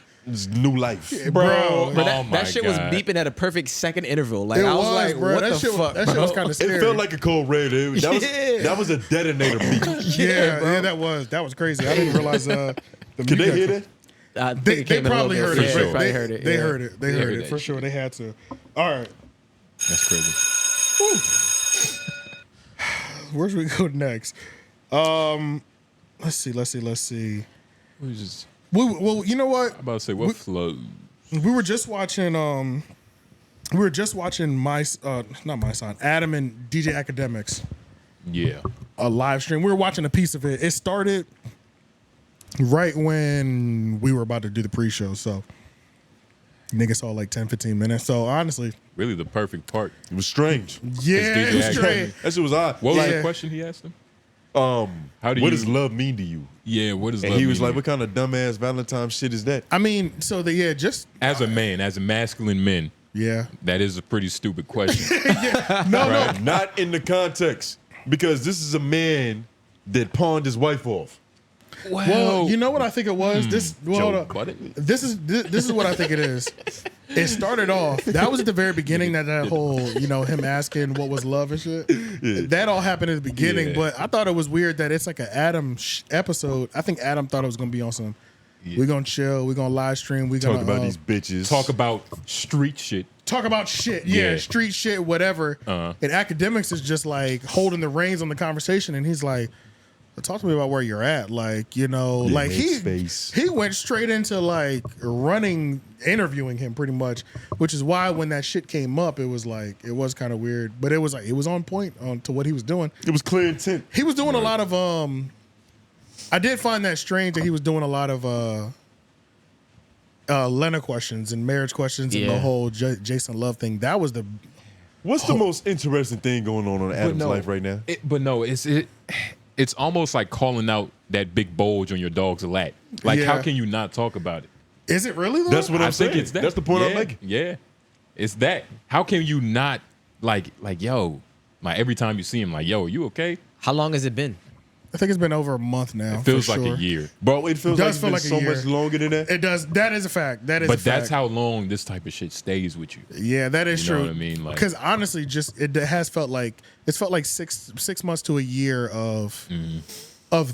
New life, bro. That shit was beeping at a perfect second interval. Like I was like, bro, what the fuck? That shit was kind of scary. It felt like a cold red. That was a detonator beat. Yeah, that was crazy. I didn't realize. Could they hear that? They probably heard it. Sure. They heard it. They heard it. They heard it for sure. They had to. All right. That's crazy. Where should we go next? Let's see. Well, you know what? I'm about to say what flows. We were just watching. We were just watching not Mysonne, Adam and DJ Akademiks. Yeah. A live stream. We were watching a piece of it. It started right when we were about to do the pre-show, so niggas saw like 10, 15 minutes. So honestly, really the perfect part. It was strange. Yeah, it was strange. That shit was odd. What was the question he asked him? What does love mean to you? Yeah, what does love mean? And he was mean like, what kind of dumbass Valentine shit is that? I mean, so just as a man, as a masculine man. Yeah. That is a pretty stupid question. No. Not in the context. Because this is a man that pawned his wife off. Well, you know what I think it was? This is what I think it is. It started off. That was at the very beginning. That whole him asking what was love and shit. Yeah. That all happened at the beginning. Yeah. But I thought it was weird that it's like an Adam episode. I think Adam thought it was gonna be on some. Yeah. We're gonna chill. We're gonna live stream. We're gonna talk about these bitches. Talk about street shit. Talk about shit. Yeah, street shit. Whatever. And Akademiks is just like holding the reins on the conversation, and he's like, talk to me about where you're at. Like, he went straight into like interviewing him pretty much, which is why when that shit came up, it was kind of weird, but it was on point to what he was doing. It was clear intent. He was doing a lot of, I did find that strange that he was doing a lot of, Lena questions and marriage questions and the whole Jason Love thing. That was what's the most interesting thing going on Adam's life right now? It's almost like calling out that big bulge on your dog's lat. Like, how can you not talk about it? Is it really though? That's what I'm saying. Think it's that. That's the point I'm making. Yeah, it's that. How can you not like yo? Like every time you see him, like yo, are you okay? How long has it been? I think it's been over a month now. It feels like a year. Bro, it feels like it's been so much longer than that. It does. That is a fact. But that's how long this type of shit stays with you. Yeah, that is true. You know what I mean? Because honestly, it has felt like 6 months to a year of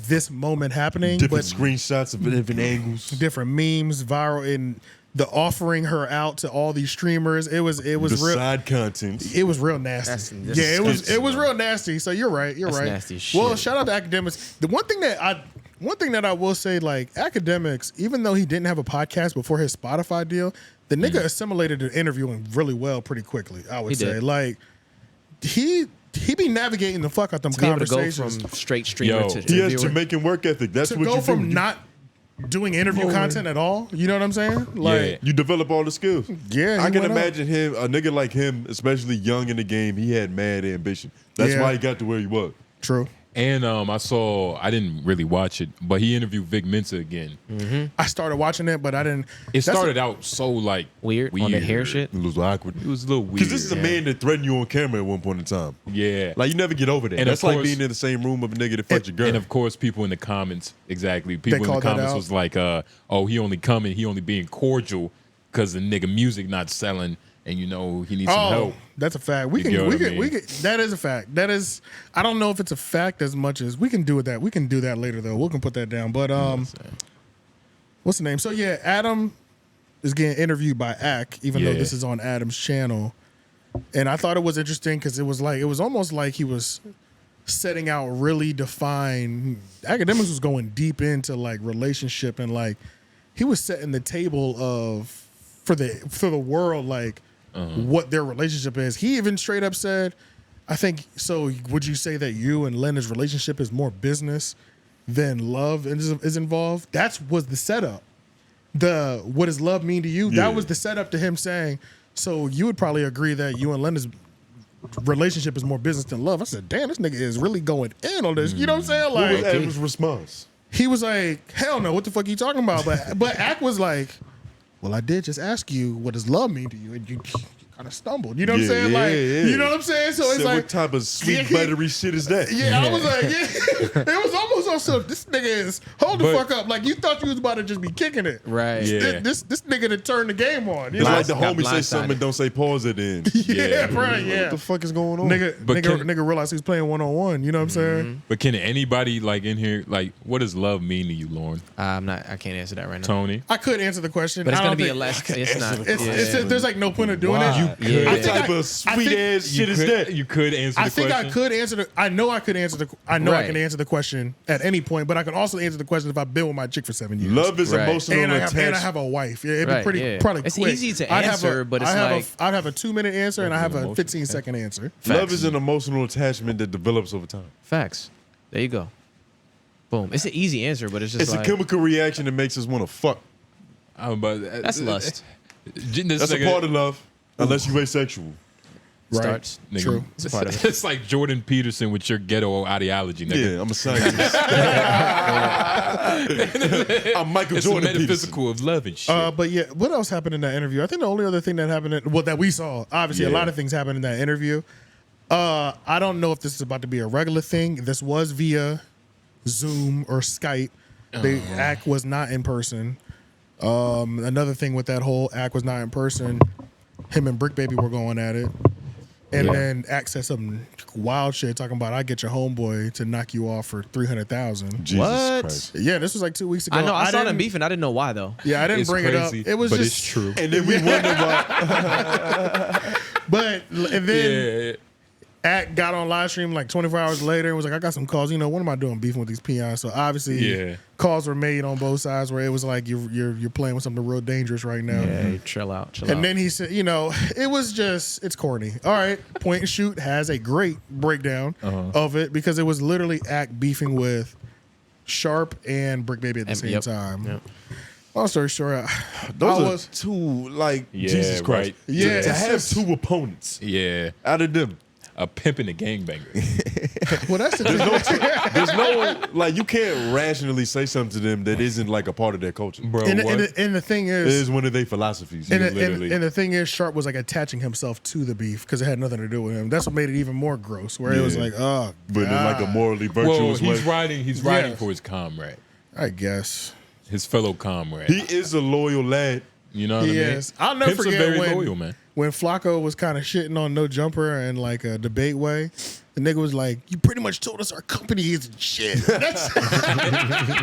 this moment happening. Different screenshots of different angles. Different memes, viral, and the offering her out to all these streamers. It was the real side content. It was real nasty. That's It was real nasty. So you're right. You're That's right. nasty as shit. Well, shout out to Akademiks. The one thing that I will say, like Akademiks, even though he didn't have a podcast before his Spotify deal, the nigga assimilated the interviewing really well pretty quickly. I would say, did. like he be navigating the fuck out them To be able to go conversations. from straight streamer Yo. to He has reviewer. Jamaican work ethic. That's To what go you from do. not doing interview content at all, you know what I'm saying? Like, You develop all the skills. Yeah, I he can went up. imagine him, a nigga like him, especially young in the game. He had mad ambition. That's Yeah. why he got to where he was. true. And I didn't really watch it, but he interviewed 𝙃𝚘𝚃 again. I started watching it, but I didn't. It that's started out so like weird on the hair shit. It was awkward. It was a little weird. Because this is a man that threatened you on camera at one point in time. Yeah. Like, you never get over that. And of That's like course- being in the same room of a nigga that fucked your girl. And of course, people in the comments, exactly. People in the called that comments out? was like, "Oh, he only being cordial because the nigga music not selling, and you know he needs some help." That's a fact. We You get can. what I mean? That is a fact. That is. I don't know if it's a fact as much as we can do with that. We can do that later though. We can put that down. But what's the name? So yeah, Adam is getting interviewed by Ak, even though Yeah. this is on Adam's channel. And I thought it was interesting because it was almost like he was setting out really defined. Akademiks was going deep into like relationship and like he was setting the table of for the world like what their relationship is. He even straight up said, I think so. Would you say that you and Lena's relationship is more business than love is involved? That was the setup. What does love mean to you? Yeah. That was the setup to him saying, so you would probably agree that you and Lena's relationship is more business than love. I said, damn, this nigga is really going in on this. You know what I'm saying? What was Like, Adam's response? he was like, hell no, what the fuck are you talking about? But Ak was like, well, I did just ask you, what does love mean to you? And you kind of stumbled. You know what I'm saying? Like, you know what I'm saying? So it's Said, like, what type of sweet buttery shit is that? yeah, I was like, yeah. It was almost also, this nigga is, hold the But- fuck up. Like, you thought you was about to just be kicking it. Right. Yeah. This nigga to turn the game on. You It's know? like the Got homie say blindsided. something and don't say pause at the end. yeah, right, yeah. What the fuck is going on? Nigga realized he was playing one-on-one. You know what I'm saying? But can anybody like in here like what does love mean to you, Lauren? I can't answer that right now. Tony? I could answer the question. But it's I gonna don't be a think- less. It's not. There's like no point of doing it. You could. I What think type I- of sweet ass shit is could, that? You could answer I the think question. I could answer the. I know I could answer the. I know I Right. can answer the question at any point, but I can also answer the question if I've been with my chick for 7 years. Love is Right. emotional and I attachment. have a wife. Yeah, it'd Right, be pretty yeah. probably It's quick. easy to I'd answer, but it's like- I'd have a 2-minute answer and I have a emotional 15-second answer. Love is an emotional attachment that develops over time. Facts. There you go. Boom. It's an easy answer, but it's just It's like a chemical reaction that makes us want to fuck. that's lust. That's a part of love, unless you asexual. Right. Starts. Nigga, True. It's a part of it. It's like Jordan Peterson with your ghetto ideology, nigga. Yeah, I'm a scientist. I'm Michael It's the Jordan Peterson. metaphysical of love and shit. But yeah, what else happened in that interview? I think the only other thing that happened, that we saw, obviously a Yeah. lot of things happened in that interview. I don't know if this is about to be a regular thing. This was via Zoom or Skype. The Ak was not in person. Another thing with that whole Ak was not in person. Him and Brick Baby were going at it. And then Ak said some wild shit talking about I get your homeboy to knock you off for 300,000. Jesus What? Christ. Yeah, this was like 2 weeks ago. I know. I saw them didn't- beefing. I didn't know why though. Yeah, I didn't It's bring crazy, it up. It was but just it's true. And then we wonder why. and then Yeah. Ak got on live stream like 24 hours later and was like, I got some calls. You know, what am I doing beefing with these peons? So obviously, Yeah. calls were made on both sides where it was like you're playing with something real dangerous right now. Yeah, chill out. Chill And out. then he said, you know, it was just, it's corny. All right, Point and Shoot has a great breakdown of it because it was literally Ak beefing with Sharp and Brick Baby at the same yep. time. Yep. Long story short, Those I are was, two, like, Yeah, Jesus Christ. right. Yeah, To it's have just- two opponents Yeah. out of them. A pimp and a gangbanger. well, that's the thing. There's no, like, you can't rationally say something to them that isn't, like, a part of their culture. Bro, And, what? and the thing It is, is one of their philosophies. literally. and the thing is, Sharp was like attaching himself to the beef because it had nothing to do with him. That's what made it even more gross. Where it was Yeah. like, oh, But in, like, a God. morally well, virtuous way. he's riding Yeah. for his comrade. I guess His fellow comrade. He is a loyal lad. You know what he I mean? is. I'll never Pimps are forget very when loyal, man. when Flacco was kind of shitting on No Jumper in like a debate way. The nigga was like, "You pretty much told us our company isn't shit." That's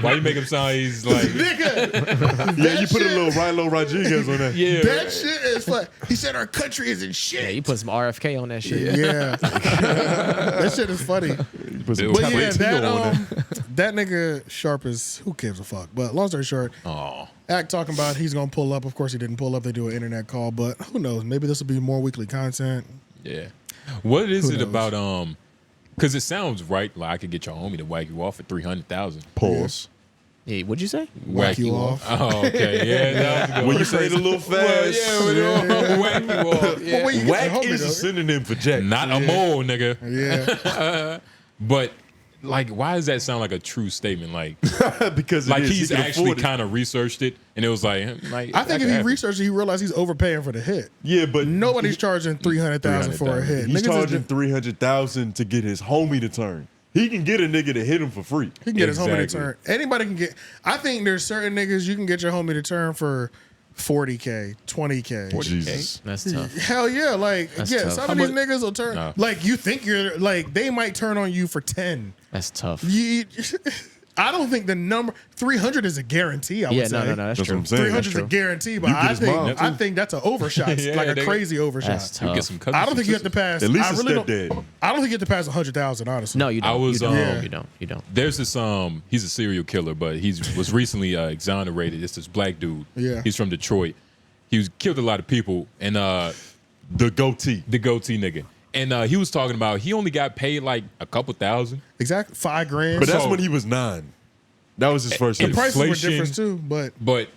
Why you make him sound he's like nigga. Yeah, you put a little Rilo Rodriguez on that. yeah. That shit is fun. He said our country isn't shit. Yeah, you put some RFK on that shit. Yeah. That shit is funny. You put some But But yeah, Tapatio on that nigga Sharp is, who gives a fuck? But long story short, Oh. Act talking about he's gonna pull up. Of course he didn't pull up. They do an internet call, but who knows? Maybe this will be more weekly content. Yeah. What is Who it knows? about because it sounds right, like I could get your homie to whack you off for 300,000. Pause. Yeah, what'd you say? Whack you off. Oh, okay. Yeah, that was a good When one. you say it a little fast, yeah, whack you off. Yeah. Well, when you get your whack homie, is a though. synonym for jack. Not a mole, nigga. Yeah. But like, why does that sound like a true statement? Like, Because it like is. He he's can actually afford it. kind of researched it, and it was like I think if he researched it, he realized he's overpaying for the hit. Yeah, but Nobody's charging 300,000 for a hit. He's Niggas charging is, 300,000 to get his homie to turn. He can get a nigga to hit him for free. he can get his homie to Exactly. turn. Anybody can get. I think there's certain niggas you can get your homie to turn for 40K, 20K. Jesus. That's tough. Hell yeah, like That's yeah, tough. some How of these much- niggas will turn. No. Like you think you're like they might turn on you for 10. That's tough. You, I don't think the number 300 is a guarantee. I would Yeah, say. no, that's That's true. what I'm saying. 300 is a true. guarantee, but You get I his mom, think too. that's an overshot, Yeah, like a they- crazy overshot. That's You tough. get some cousins. I don't think you have to pass. At least I a really stepdad. don't. I don't think you have to pass 100,000. Honestly, No, you don't. I was, you don't. Yeah. You don't. You don't. There's this he's a serial killer, but was recently exonerated. It's this black dude. Yeah. He's from Detroit. Killed a lot of people, and The goatee. the goatee nigga. And he was talking about he only got paid like a couple thousand. exactly $5,000. But that's So- when he was 9. That was his first the hit. prices were inflation- different too, But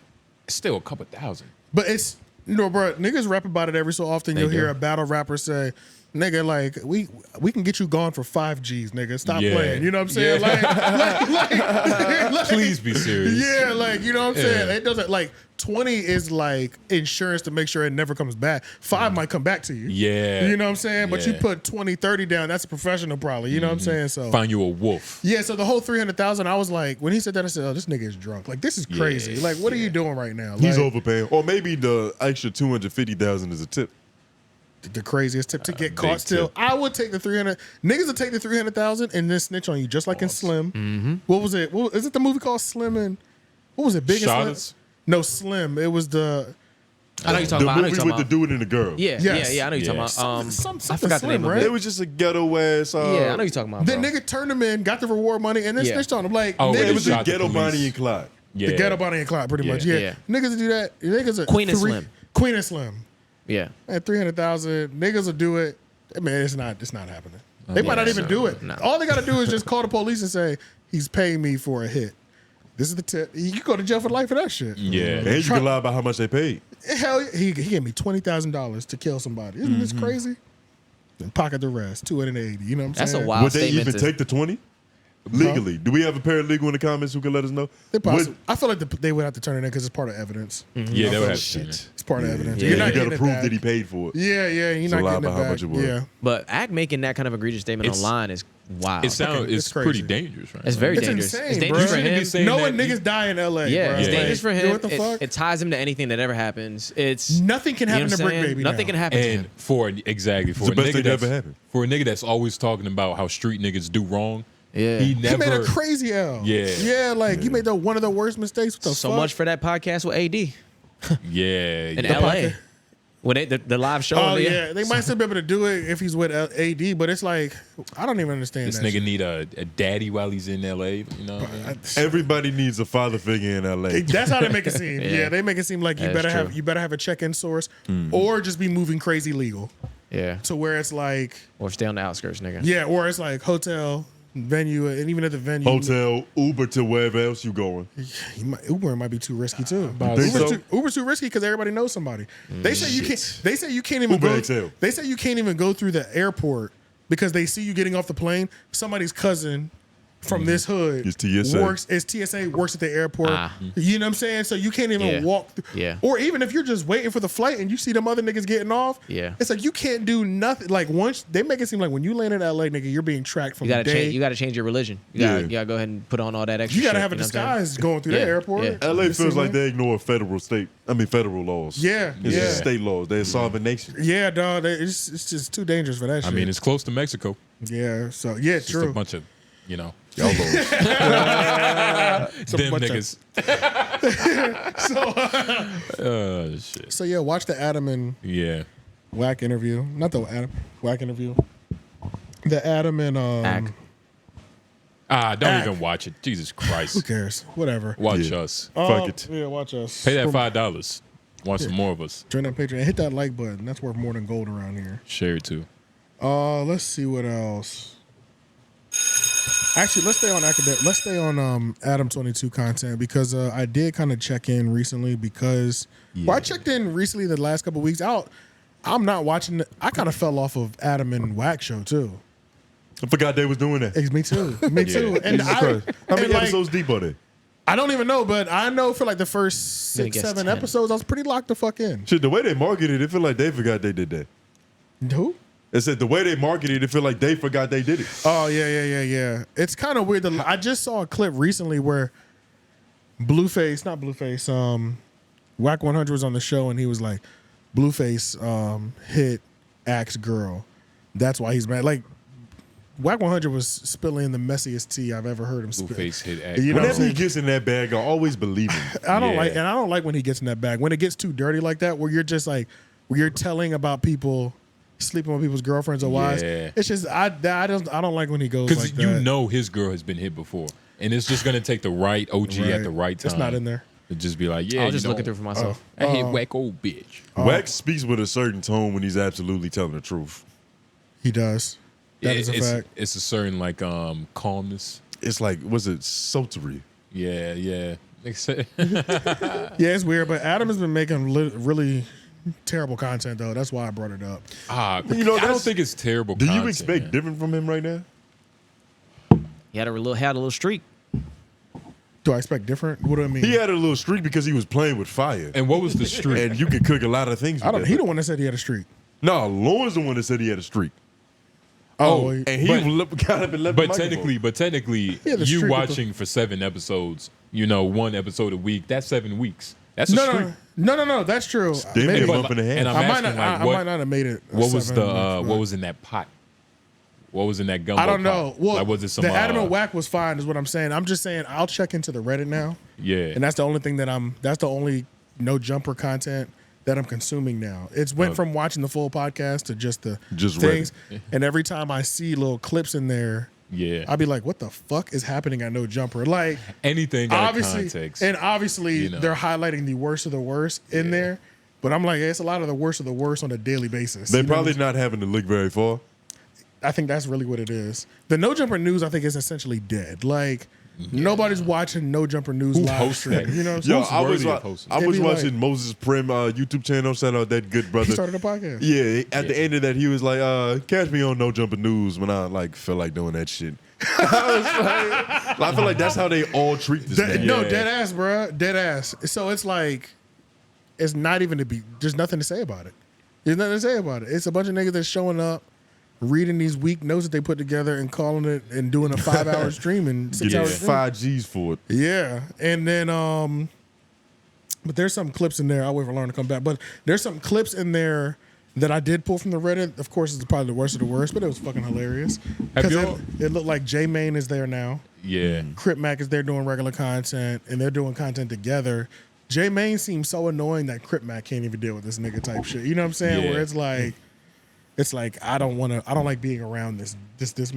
still a couple thousand. but it's bro. Niggas rap about it every so often. You'll hear a battle rapper say, "Nigga, like we can get you gone for 5 G's, nigga. Stop Yeah. playing." You know what I'm saying? Yeah. Like, Please be serious. Yeah, like you know what I'm saying. Yeah. It doesn't like 20 is like insurance to make sure it never comes back. 5 might come back to you. Yeah. You know what I'm saying? But you Yeah. put 20, 30 down, that's a professional probably. You know what I'm saying? So Find you a wolf. yeah, so the whole 300,000, I was like, when he said that, I said, "Oh, this nigga is drunk. Like this is crazy. Yeah. Like what are you doing right now?" He's Like, overpaying. Or maybe the extra 250,000 is a tip. the craziest tip to get big caught. Still, tip. I would take the 300. Niggas would take the 300,000 and then snitch on you, just like in Slim. What was it? Is it the movie called Slim and what was it? Big and Shawtas? Slim? No, Slim. It was the. I know you're The talking about. I know movie you're talking with the about. dude and the girl. Yeah, Yes. yeah. I know you're Yeah. talking about. Something I forgot the Slim, name right? of It it. was just a ghetto ass. Yeah, I know you're talking about. The bro. nigga turned him in, got the reward money, and then Yeah. snitched on him. Like Oh, niggas, yeah, It was the Shot the ghetto police. Bonnie and Clyde. Yeah. the ghetto Bonnie and Clyde, pretty Yeah. much. Yeah. Yeah. Niggas do that. Niggas are Queen and Slim. Queen and Slim. Yeah. At 300,000, niggas will do it. I mean, it's not happening. They might not Yeah, even so, do it. no. All they got to do is just call the police and say he's paying me for a hit. This is the tip. You can go to jail for life for that shit. Yeah. And you can lie about how much they paid. Hell, he gave me $20,000 to kill somebody. Isn't this crazy? Then pocket the rest, 280. You know what I'm That's a saying? wild Would they statement. even take the 20? Legally. Do we have a paralegal in the comments who can let us know? They Would- I feel like they would have to turn it in because it's part of evidence. Yeah, they would have Shit. to. It's part of evidence. Yeah. You're You not got getting to it prove back. that he paid for it. Yeah, you're So not lie getting it about how back. much it was. Yeah. But Act making that kind of egregious statement It's- online is wild. It sounds it's it's pretty crazy. dangerous, right? It's very It's dangerous. insane, It's bro. dangerous for You him. niggas saying Knowing that niggas die in LA. Yeah, bro. it's Yeah. dangerous for Yo, him. what the fuck? It ties him to anything that ever happens. It's Nothing can you know happen what to I'm Brick saying? Baby Nothing now. can happen to And him. for a the nigga best thing that that's ever happened. for a nigga that's always talking about how street niggas do wrong. Yeah. He He never made a crazy L. Yeah. Yeah, like you made one of the worst mistakes. What the So fuck? much for that podcast with AD Yeah. in yeah. LA. When the live show. Oh in the- yeah, they might still be able to do it if he's with AD, but it's like I don't even understand This that. nigga need a daddy while he's in LA. You know what I mean? Everybody needs a father figure in LA. That's how they make it seem. Yeah. Yeah, they make it seem like you That's better true. have a check-in source, Mm-hmm. or just be moving crazy legal Yeah. to where it's like Or stay on the outskirts, nigga. yeah, or it's like hotel, venue, and even at the venue, Hotel, Uber to wherever else you going. Uber might be too risky too. You think so? Uber's too risky because everybody knows somebody. They say you can't. They say you can't even Uber go. XL. They say you can't even go through the airport because they see you getting off the plane. Somebody's cousin from this hood It's TSA. works at the airport. Ah. You know what I'm saying? So you can't even Yeah. walk. Yeah. Or even if you're just waiting for the flight and you see them other niggas getting off. Yeah. It's like you can't do nothing. Like once they make it seem like when you land in LA, nigga, you're being tracked from You gotta day. change. You gotta change your religion. You Yeah. gotta go ahead and put on all that extra. You gotta shit, have a you know what I'm saying? disguise going through the Yeah, airport. yeah. LA You feels see like what? they ignore federal laws. Yeah, It's yeah. just state laws. They're a sovereign nation. Yeah, dog. It's just too dangerous for that I shit. mean, it's close to Mexico. Yeah. So yeah, Just a true. bunch of, YOLOs. Some Them bunch of- niggas. Shit. So yeah, watch the Adam and Yeah. Wack interview. Not the Adam Wack interview. The Adam and Don't even watch it. Jesus who Christ. cares? Whatever. Watch us. Fuck it. Yeah, watch us. Pay that $5. Want some more of us. Join that Patreon. Hit that like button. That's worth more than gold around here. Share it too. Let's see what else. Actually, let's stay on academic. Let's stay on Adam22 content because I did kind of check in recently because I checked in recently the last couple of weeks. I'm not watching. I kind of fell off of Adam and Wack show too. I forgot they was doing that. Me too. Me too. And Jesus Christ. How many and, like, episodes deep are they? I don't even know, but I know for like the first gonna 6, guess 7 10. episodes, I was pretty locked the fuck in. Shit, the way they marketed it feel like they forgot they did that. Who? It said the way they marketed it feel like they forgot they did it. Oh yeah. It's kind of weird. I just saw a clip recently where Wack 100 was on the show and he was like, Blueface hit Axe girl. That's why he's mad. Like Wack 100 was spilling the messiest tea I've ever heard him spill. Blueface hit Axe. You know what I'm Whenever he saying? gets in that bag, I always believe him. I don't Yeah. like when he gets in that bag. When it gets too dirty like that, where you're just like, where you're telling about people sleeping with people's girlfriends or wives. Yeah. It's just I don't like when he goes Because like that. you know his girl has been hit before. And it's just going to take the right OG Right. at the right time. It's not in there. To just be like, yeah, I'll you just know, look it through for myself. I hit Wack old bitch. Wax speaks with a certain tone when he's absolutely telling the truth. He does. That is a fact. It's a certain like calmness. It's like, was it sultry? Yeah. Yeah, it's weird, but Adam has been making really terrible content though. That's why I brought it up. You know, I don't think it's terrible. Do you content, expect man. different from him right now? He had a little streak. Do I expect different? What do I mean? He had a little streak because he was playing with fire. And what was the streak? And you can cook a lot of things with that. He the one that said he had a streak. No, Loon's the one that said he had a streak. Oh, And he got up and left But the microphone. technically, Yeah, the you streak with watching for 7 episodes, 1 episode a week, that's 7 weeks. That's a no, streak. no, that's true. Gave me Maybe- a month and a half. And I'm I might asking, not. like, I what, might not have made it. what was 7 the weeks, what but- was in that pot? What was in that gumbo I don't know. pot? Well, like, was it some the Adam and Wack was fine, is what I'm saying. I'm just saying I'll check into the Reddit now, Yeah. and that's the only thing that's the only no jumper content that I'm consuming now. It's went from watching the full podcast to just the Just things, and every time I see little clips in there, Yeah. I'll be like, "What the fuck is happening at No Jumper?" Like Anything got a obviously, context. and obviously you know. they're highlighting the worst of the worst in there, but I'm like, it's a lot of the worst of the worst on a daily basis. They You know what probably I'm not having to look very far. I think that's really what it is. The No Jumper news, I think, is essentially dead. Like nobody's watching No Jumper news live hosts stream. that? You know what I'm Yo, saying? worthy of hosting? I They was be like- watching Moses Prim YouTube channel. Shout out that good brother. He started a podcast. Yeah, at the end of that, he was like, catch me on No Jumper News when I like feel like doing that shit. I was like, I feel like that's how they all treat this man. No, Yeah. dead ass, bro. Dead ass. So it's like, it's not even to be, there's nothing to say about it. There's nothing to say about it. It's a bunch of niggas that's showing up, reading these weak notes that they put together and calling it and doing a 5-hour stream and 6 Getting hours stream. 5 G's for it. Yeah. And then, but there's some clips in there. I'll wait for Lauren to come back. But there's some clips in there that I did pull from the Reddit. Of course, it's probably the worst of the worst, but it was fucking hilarious. Have Because y'all- it looked like 𝔓𝔏𝚃 is there now. Yeah. Crip Mac is there doing regular content, and they're doing content together. 𝔓𝔏𝚃 seems so annoying that Crip Mac can't even deal with this nigga type shit. You know what I'm saying? Yeah. Where it's like I don't like being around this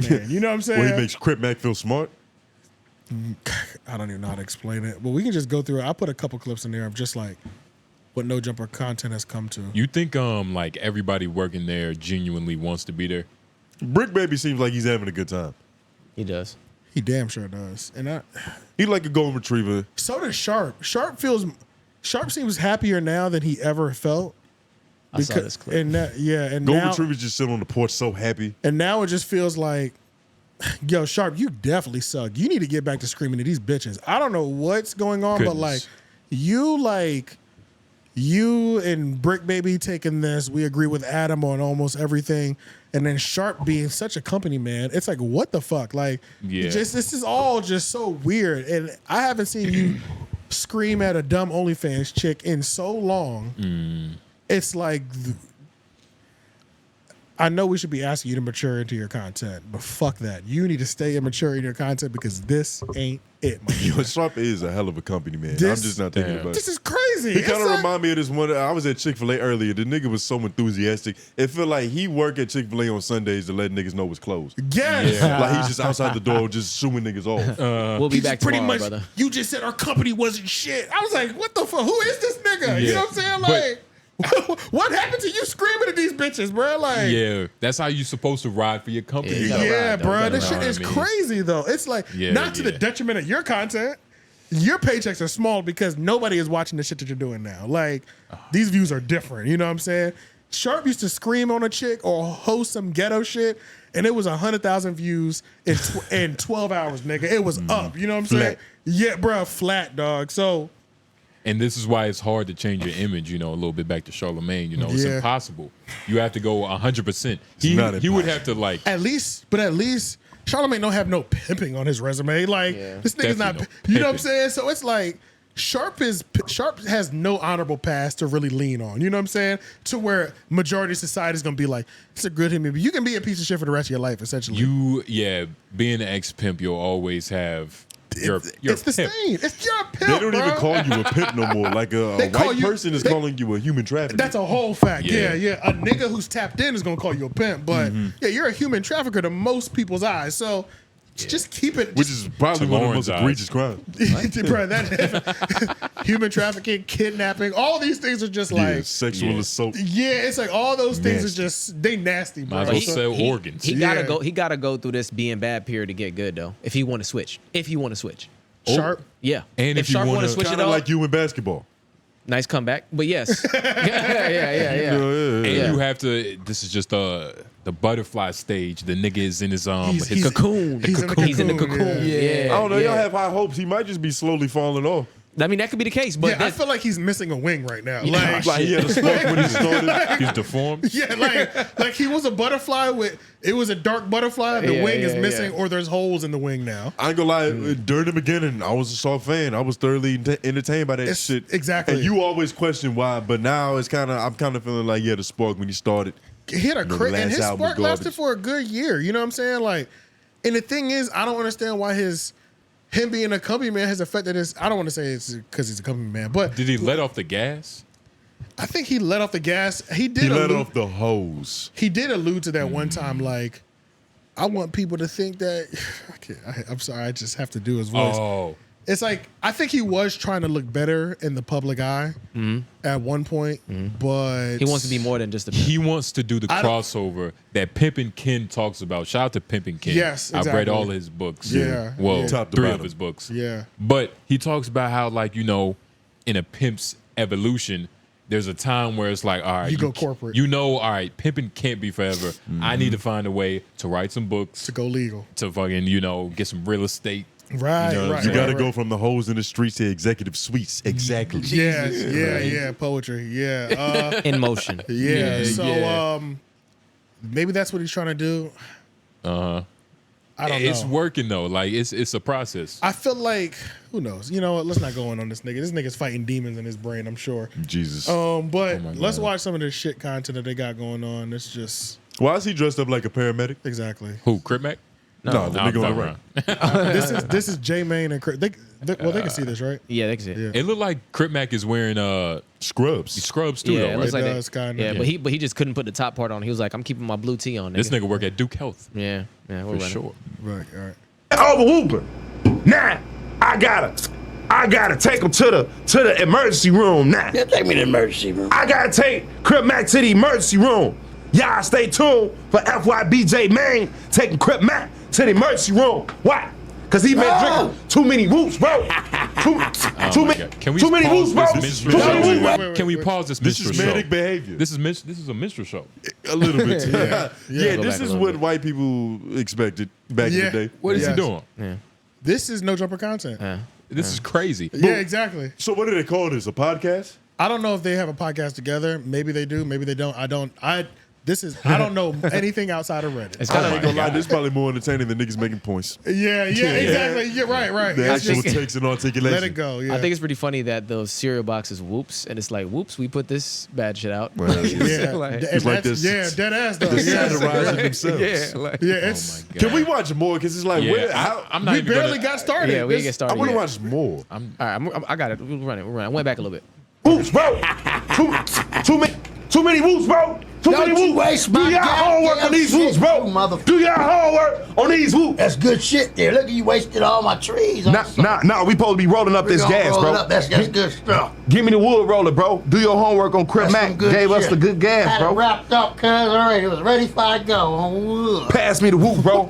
man. You know what I'm saying? Where he makes Crip Mac feel smart. I don't even know how to explain it, but we can just go through it. I put a couple clips in there of just like what No Jumper content has come to. You think like everybody working there genuinely wants to be there? Brick Baby seems like he's having a good time. He does. He damn sure does, and He like a golden retriever. so does Sharp. Sharp seems happier now than he ever felt. I saw this clip. And and Golden now, retrievers just sit on the porch so happy. and now it just feels like, yo, Sharp, you definitely suck. You need to get back to screaming at these bitches. I don't know what's going on, but Goodness. you and Brick Baby taking this. We agree with Adam on almost everything, and then Sharp being such a company man. It's like, what the fuck? Like, Yeah. this is all just so weird. And I haven't seen you scream at a dumb OnlyFans chick in so long. It's like, I know we should be asking you to mature into your content, but fuck that. You need to stay immature in your content because this ain't it, my Yo, nigga. Sharp is a hell of a company, man. I'm This- just not thinking about it. This is crazy. He kind It's of like- remind me of this one. I was at Chick-fil-A earlier. The nigga was so enthusiastic. It felt like he worked at Chick-fil-A on Sundays to let niggas know it's closed. Yes. Like he's just outside the door just shooing niggas off. We'll be He's back pretty tomorrow, much, brother. you just said our company wasn't shit. I was like, what the fuck? Who is this nigga? You know what I'm saying? Like, what happened to you screaming at these bitches, bro? Like, Yeah, that's how you supposed to ride for your company. Yeah, you gotta yeah, ride, though. bro. You This gotta shit ride, is I mean. crazy, though. It's like, Yeah, not to the yeah. detriment of your content. Your paychecks are small because nobody is watching the shit that you're doing now. Like, these views are different. You know what I'm saying? Sharp used to scream on a chick or host some ghetto shit, and it was 100,000 views in 12 hours, nigga. It was up. You know what I'm saying? Flat. Yeah, bro, flat, dog. So, And this is why it's hard to change your image, you know, a little bit back to Charlamagne, you know, it's Yeah. impossible. You have to go 100%. not He would have to like, at least Charlamagne don't have no pimping on his resume. Like, Yeah. this nigga's not, Definitely no you know what I'm pimping. saying? So it's like, Sharp has no honorable past to really lean on. You know what I'm saying? To where majority of society is gonna be like, it's a good human being. You can be a piece of shit for the rest of your life, essentially. being an ex-pimp, you'll always have your it's the pimp. same. It's your pimp. They don't bro. even call you a pimp no more. Like a They call white you- person is they- calling you a human trafficker. That's a whole fact. Yeah. Yeah. A nigga who's tapped in is gonna call you a pimp, but yeah, you're a human trafficker to most people's eyes. So just keep it. Which is probably To one of the Lauren's most eyes. egregious crimes. bro, that human trafficking, kidnapping, all these things are just Yeah, like, sexual assault. yeah, it's like all those things Nasty. are just they nasty, bro. Might as well So- sell organs. He Yeah. gotta go through this being bad period to get good though. If he want to switch, Sharp. yeah. And if you Sharp want wanna- to switch it Kind of up, like you in basketball. nice comeback. But yes, yeah. And Yeah. you have to. This is just the butterfly stage. The nigga is in his He's- his he's- Cocoon. He's in the He's in the cocoon, cocoon. yeah. Yeah. I don't know. Y'all yeah. have high hopes. He might just be slowly falling off. I mean, that could be the case, but Yeah, I feel like he's missing a wing right now. Yeah. Like he had a spark when he started. he's deformed. Yeah, like he was a butterfly it was a dark butterfly. The Yeah, wing is yeah, missing, yeah. or there's holes in the wing now. I ain't gonna lie. During the beginning, I was a soft fan. I was thoroughly entertained by that It's- shit. exactly. And you always question why, but now it's kind of I'm kind of feeling like the spark when he started. He had a The crit, and last his album spark garbage. lasted for a good year. You know what I'm saying? Like, and the thing is, I don't understand why him being a company man has affected his. I don't want to say it's because he's a company man, but Did he let off the gas? I think he let off the gas. He did. He let allude, off the hose. He did allude to that one time. Like, I want people to think that. I'm sorry. I just have to do his voice. Oh, It's like I think he was trying to look better in the public eye at one point, but he wants to be more than just a. he wants to do the I don't- crossover that Pimpin' Ken talks about. Shout out to Pimpin' Ken. Yes, I've read exactly. all his books. Yeah, Well, yeah. Top to 3 of bottom. his books. Yeah. But he talks about how, like, you know, in a pimp's evolution, there's a time where it's like, all right, You go corporate. You know, all right, pimping can't be forever. I need to find a way to write some books, to go legal. to fucking, you know, get some real estate. Right, You know what I'm right. You got to right, go right. from the hose in the streets to executive suites. Exactly. Yeah, poetry. Yeah. in motion. Yeah. Yeah, So yeah. maybe that's what he's trying to do. I don't know. It's working though. Like it's a process. I feel like who knows? You know what? Let's not go in on this nigga. This nigga's fighting demons in his brain, I'm sure. Jesus. But my let's God. watch some of this shit content that they got going on. It's just Why is he dressed up like a paramedic? exactly. Who? Crip Mac? No, the I'm nigga on the fucking right. around. This is J Main and Chris. They can see this, right? Yeah, they can see it. Yeah. It looked like Crip Mac is wearing Scrubs. scrubs too, Yeah, though, it right? looks like It that. does, kinda. Yeah, Yeah. but he just couldn't put the top part on. He was like, I'm keeping my blue tee on. This nigga. nigga work at Duke Health Yeah, we're for running. sure. Right, all right. Over Hooper. Now I gotta take him to the emergency room now. Yeah, take me to the emergency room. I gotta take Crip Mac to the emergency room. Y'all stay tuned for FYBJ Main taking Crip Mac to the emergency room. Why? Cause he been drinking too many roots, bro. Too Oh my many, God. Can we too many pause roots, bro. this Too minstrel many show? roots. Can we pause this This minstrel is show? manic behavior. This is a minstrel show. A little bit. Yeah, Go this back a is little what bit. white people expected back Yeah. in the day. What is Yes. he doing? This is no jumper content. This is crazy. Yeah, exactly. So what do they call this? A podcast? I don't know if they have a podcast together. Maybe they do. Maybe they don't. I This is I don't know anything outside of Reddit. It's I kind ain't of gonna lie, this is probably more entertaining than niggas making points. Yeah, exactly. Yeah, right. The It's actual just- takes and articulation. let it go. Yeah. I think it's pretty funny that those cereal boxes whoops, and it's like whoops, we put this bad shit out. Well, yeah, like- and It's like that's- this- dead ass though. They're Yeah, satirizing themselves. yeah, like, yeah, it's Can we watch more? Because it's like, where, Yeah, I'm not we even barely gonna, got started. yeah, we didn't get This- started. I want to yet. watch more. All right, I got it. We're running. I went back a little bit. Whoops, bro. Too many whoops, bro. Too Don't many you whoops. waste Do my y'all homework on goddamn these shit, whoops, bro. you motherfucker. Do y'all homework on these whoops. That's good shit there. Look, you wasted all my trees. Nah, we supposed to be rolling up We this gonna gas, roll bro. it up. That's good stuff. Give me the wood roller, bro. Do your homework on Crip That's Mac. some good Gave us shit. the good gas, Had it bro. wrapped up, cuz already. It was ready for I go on wood. Pass me the whoop, bro.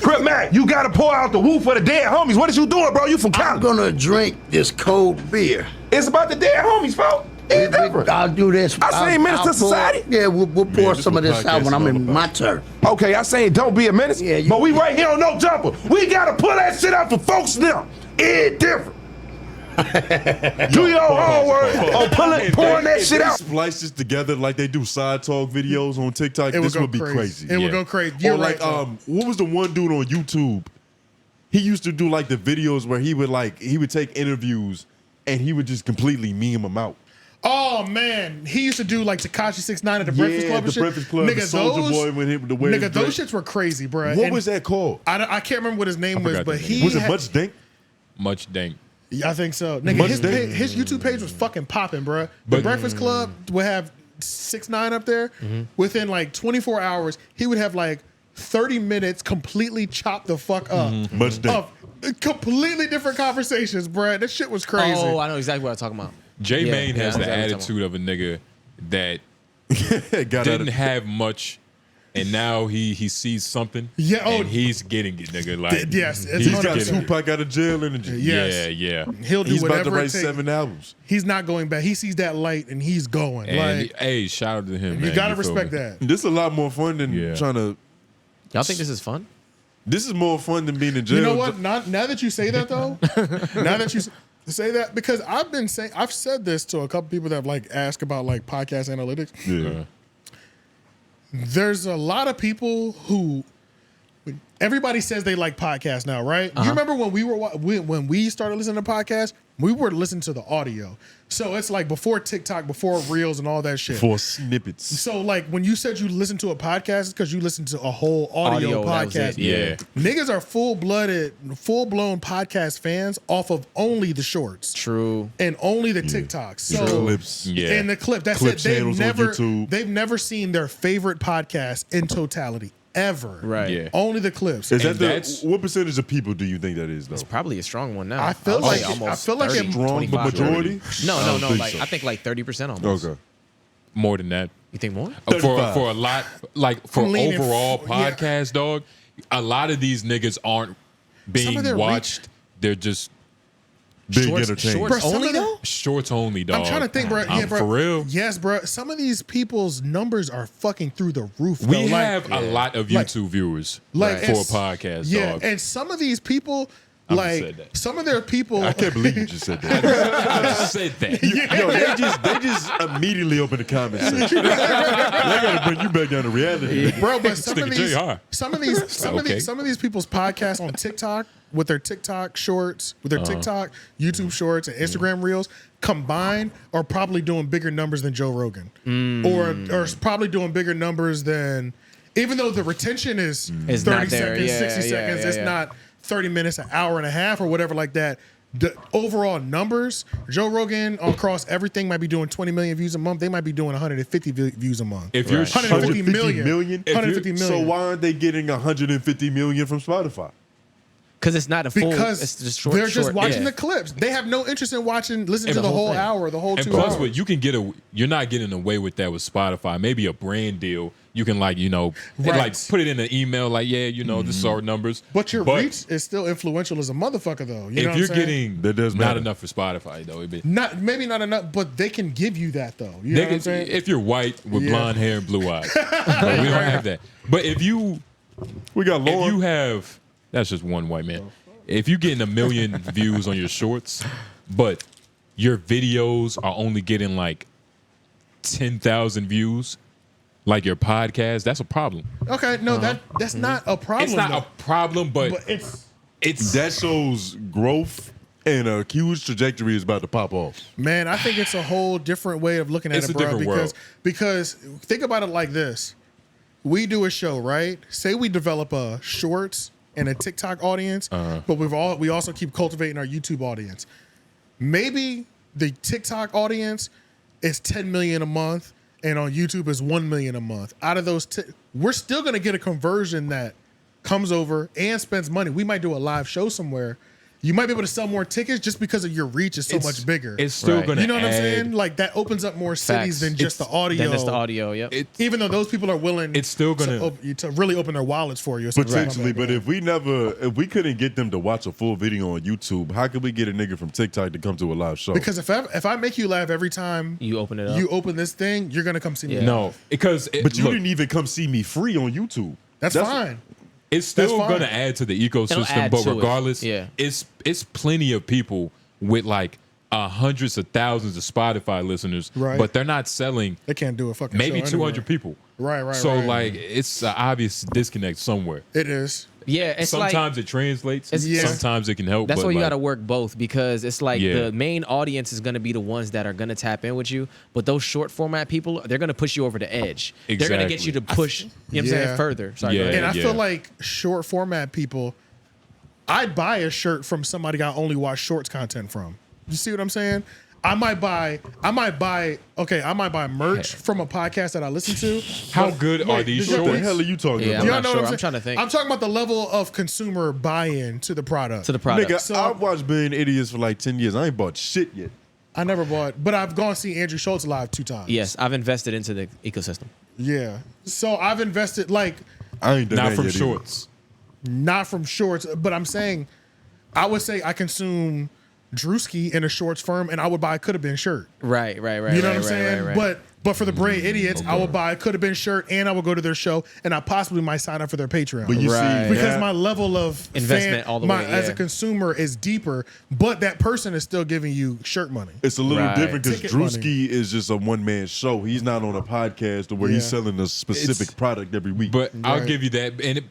Crip Mac, you gotta pour out the whoop for the dead homies. What is you doing, bro? You from I'm Cali. gonna drink this cold beer. It's about the dead homies, bro. It's different. I'll do this. I seen Menace to I'll pour- Society. Yeah, we'll pour this some of what this out when I'm podcasting in all my about. turn. Okay, I saying don't be a menace, Yeah, you- but we right here on No Jumper. We gotta pull that shit out for folks now. It's different. Do your homework on pouring that If shit they out. Splice this together like they do side talk videos on TikTok. It This would would go be crazy. crazy. It would Yeah. go crazy. You're Or like, right. what was the one dude on YouTube? He used to do like the videos where he would take interviews and he would just completely meme them out. Oh man, he used to do like Tekashi 6ix9ine at the Breakfast Club and the shit. Breakfast Club, Nigga, the Soulja those, Boy when he the way nigga, those shits were crazy, bro. What was that called? I can't remember what his name was, forgot but the he name. Was it had- Much Dink? much dank. Yeah, I think so. Nigga, Much his, Dink? his YouTube page was fucking popping, bro. The But- Breakfast Club would have 6ix9ine up there. Within like 24 hours, he would have like 30 minutes completely chopped the fuck up. Much Dink. Of completely different conversations, bro. That shit was crazy. Oh, I know exactly what I'm talking about. J Yeah, Mane yeah, has I know the exactly what you're attitude of a nigga that Got out didn't of- have much, and now he sees something. Yeah, oh. and he's getting it, nigga. Like yes, it's he's He's got getting it. Tupac out of jail energy. Yes. Yeah. He'll do He's about to whatever it write takes. 7 albums. He's not going back. He sees that light and he's going. And like hey, shout out to him. you man, gotta feel respect me? that. This is a lot more fun than Yeah. trying to. Y'all think this is fun? This is more fun than being in jail. You know what? Now that you say that though, now that you say that, because I've said this to a couple people that have like asked about like podcast analytics. Yeah. There's a lot of people who everybody says they like podcasts now, right? You remember when when we started listening to podcasts, we were listening to the audio. So it's like before TikTok, before Reels and all that shit. For snippets. So like when you said you listen to a podcast, it's because you listen to a whole audio that was podcast. it, Yeah. Niggas are full-blown podcast fans off of only the shorts. True. And only the TikToks. So Clips. Yeah. and the clip. That's Clip it. channels on YouTube. They've never seen their favorite podcast in totality. Ever. Right. Yeah. Only the clips. Is And that that's- what percentage of people do you think that is though? It's probably a strong one now. I feel would like say it- I almost feel like 30, it- Strong, the 25. majority? No, I don't think like so. I think like 30% almost. Okay. More than that. You think more? For 35. a lot, like for I'm leaning overall yeah. podcast, dog, a lot of these niggas aren't being their watched. They're just Big Shorts- entertainment. shorts Bro, some only of the- though? shorts only, dog. I'm trying to think, bro. Yeah, bro. For real. Yes, bro. Some of these people's numbers are fucking through the roof. We though. Like- have a lot of Like- YouTube viewers like for a and- podcast, Yeah, dog. and some of these people, just like said that. some of their people, I can't believe you just said that. I just said that. Yo, they just immediately open the comment section. They gotta bring you back down to reality. bro. But some This of nigga these, JR. some of these people's podcasts on TikTok with their TikTok shorts, with their TikTok, YouTube shorts, and Instagram reels combined are probably doing bigger numbers than Joe Rogan, or probably doing bigger numbers than. Even though the retention is It's 30 not there. seconds, Yeah, 60 yeah, seconds, yeah, it's yeah. not 30 minutes, an hour and a half, or whatever like that. The overall numbers, Joe Rogan across everything might be doing 20 million views a month. They might be doing 150 views a month. If you're 150 short, million. 150 So million. why aren't they getting 150 million from Spotify? Because it's not a full. Because it's just short. they're just short, watching yeah. the clips. They have no interest in listening to the the whole whole thing. hour, the whole and 2 plus, hours. what you can you're not getting away with that with Spotify. Maybe a brand deal. You can Right. like put it in an email, like this is our numbers. But your reach is still influential as a motherfucker, though. You know if what you're I'm saying? getting That does not matter. enough for Spotify, though, maybe not enough, but they can give you that though. You know what I'm saying? if you're white with Yeah. blonde hair and blue eyes, but we don't have that. But if you have, that's just one white man. If you're getting 1 million views on your shorts, but your videos are only getting like 10,000 views, like your podcast, that's a problem. Okay, no, that's not a problem. It's not though. a problem, but it's That shows growth and a huge trajectory is about to pop off. Man, I think it's a whole different way of looking at It's it, a bro. different world. Because think about it like this: we do a show, right? Say we develop a shorts and a TikTok audience, but we also keep cultivating our YouTube audience. Maybe the TikTok audience is 10 million a month, and on YouTube is 1 million a month. Out of those, we're still gonna get a conversion that comes over and spends money. We might do a live show somewhere. You might be able to sell more tickets just because of your reach is so much bigger. It's still going to You know what I'm saying? Like that opens up more cities than just the audio. Then it's the audio, yep. Even though those people are willing It's still going to really open their wallets for you. or something. Potentially, but if we couldn't get them to watch a full video on YouTube, how could we get a nigga from TikTok to come to a live show? Because if I make you laugh every time You open it up. you open this thing, you're gonna come see me. Yeah. No, because but you didn't even come see me free on YouTube. That's fine. It's still That's going to fine. add to the ecosystem, add but to it. regardless, Yeah. it's plenty of people with like hundreds of thousands of Spotify listeners, Right. but they're not selling They can't do a fucking maybe show 200 anywhere. people. Right. So right. like it's an obvious disconnect somewhere. It is. Yeah, it's Sometimes like it translates. Yeah. Sometimes it can help. that's but why you like, got to work both, because it's like Yeah. the main audience is going to be the ones that are going to tap in with you, but those short format people, they're going to push you over the edge. They're going to get you to push, you know what I'm Yeah. saying, further. Sorry, Yeah. go ahead. And I Yeah. feel like short format people, I'd buy a shirt from somebody I only watch shorts content from. You see what I'm saying? I might buy merch from a podcast that I listen to. How but- good are these did y'all- What the shorts? hell are you talking Yeah, about? Y'all I'm know not what sure. I'm I'm trying to saying? think. I'm talking about the level of consumer buy-in to the product. To the product. Nigga, So- I've watched Billion Idiots for like 10 years. I ain't bought shit yet. I never bought, but I've gone to see Andrew Schultz live 2 times. Yes, I've invested into the ecosystem. Yeah. So I've invested I I ain't done Not that from yet shorts. not from shorts, but I'm saying I would say I consume Drewski in a shorts firm, and I would buy a Could Have Been shirt. Right. You know what I'm saying? Right. But for the Brain Idiots, I would buy a Could Have Been shirt, and I would go to their show, and I possibly might sign up for their Patreon. But you Right. see, because that- my level of Investment all the way, as a yeah. consumer is deeper, but that person is still giving you shirt money. it's a little Right. different because Ticket money. Drewski is just a one-man show. He's not on a podcast where he's Yeah. selling a specific It's- product every week. But I'll Right. give you that, and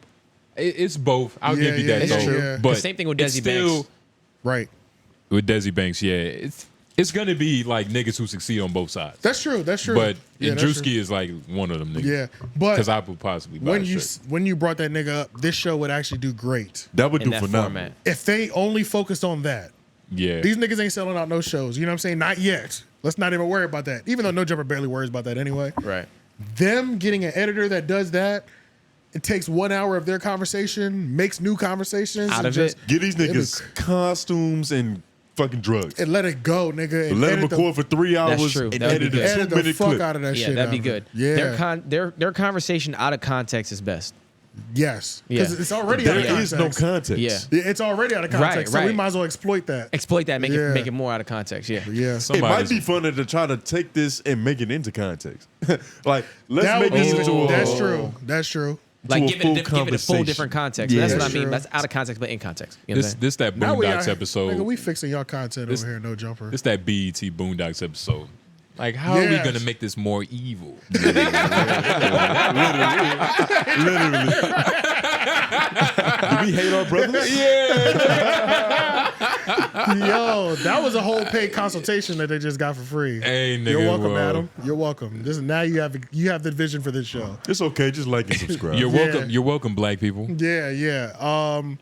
it's both. I'll Yeah, give you yeah, that. yeah, though. yeah. But The same thing with it's Desi still- Banks. Right. With Desi Banks, yeah, it's gonna be like niggas who succeed on both sides. That's true. That's true. But Yeah, that's Drewski true. is like one of them niggas. Yeah, but because I would possibly buy when a you shirt. when you brought that nigga up, this show would actually do great that would In do that phenomenal. format. if they only focused on that. Yeah, These niggas ain't selling out no shows. You know what I'm saying? Not yet. Let's not even worry about that. Even though No Jumper barely worries about that anyway. Right. Them getting an editor that does that, it takes 1 hour of their conversation, makes new conversations Out and of just, it. Get these It'd be niggas costumes and fucking drugs. and let it go, nigga. And Let them edit the- record for 3 hours true. and That would be edit good. a edit the 2-minute fuck clip. out of that Yeah, shit. that'd be out of good. it. Yeah. Their conversation out of context is best. Yes. Because Yeah. it's already out of There context. is no context. Yeah. Yeah, it's already out of context. Right, So we right. might as well exploit that. Exploit that, make Yeah. it more out of context. Yeah. Yeah. It might Somebody's- be funner to try to take this and make it into context. Like, let's That make would this be, into a... that's true. That's true. Like a give it, full give it a full conversation. different context. Yeah. That's what I That's mean. true. That's out of context, but in context. You know what I'm saying? this that Now we Boondocks out, episode. Nigga, we fixing y'all content This- over here, No Jumper. This that BET Boondocks episode. Like, how are we Yes. gonna make this more evil? Literally. Do we hate our brothers? Yo, that was a whole paid consultation that they just got for free. Hey, nigga, You're welcome, well. Adam. You're welcome. This is now you have the vision for this show. It's okay. Just like and subscribe. You're Yeah. welcome. You're welcome, black people. Yeah, yeah.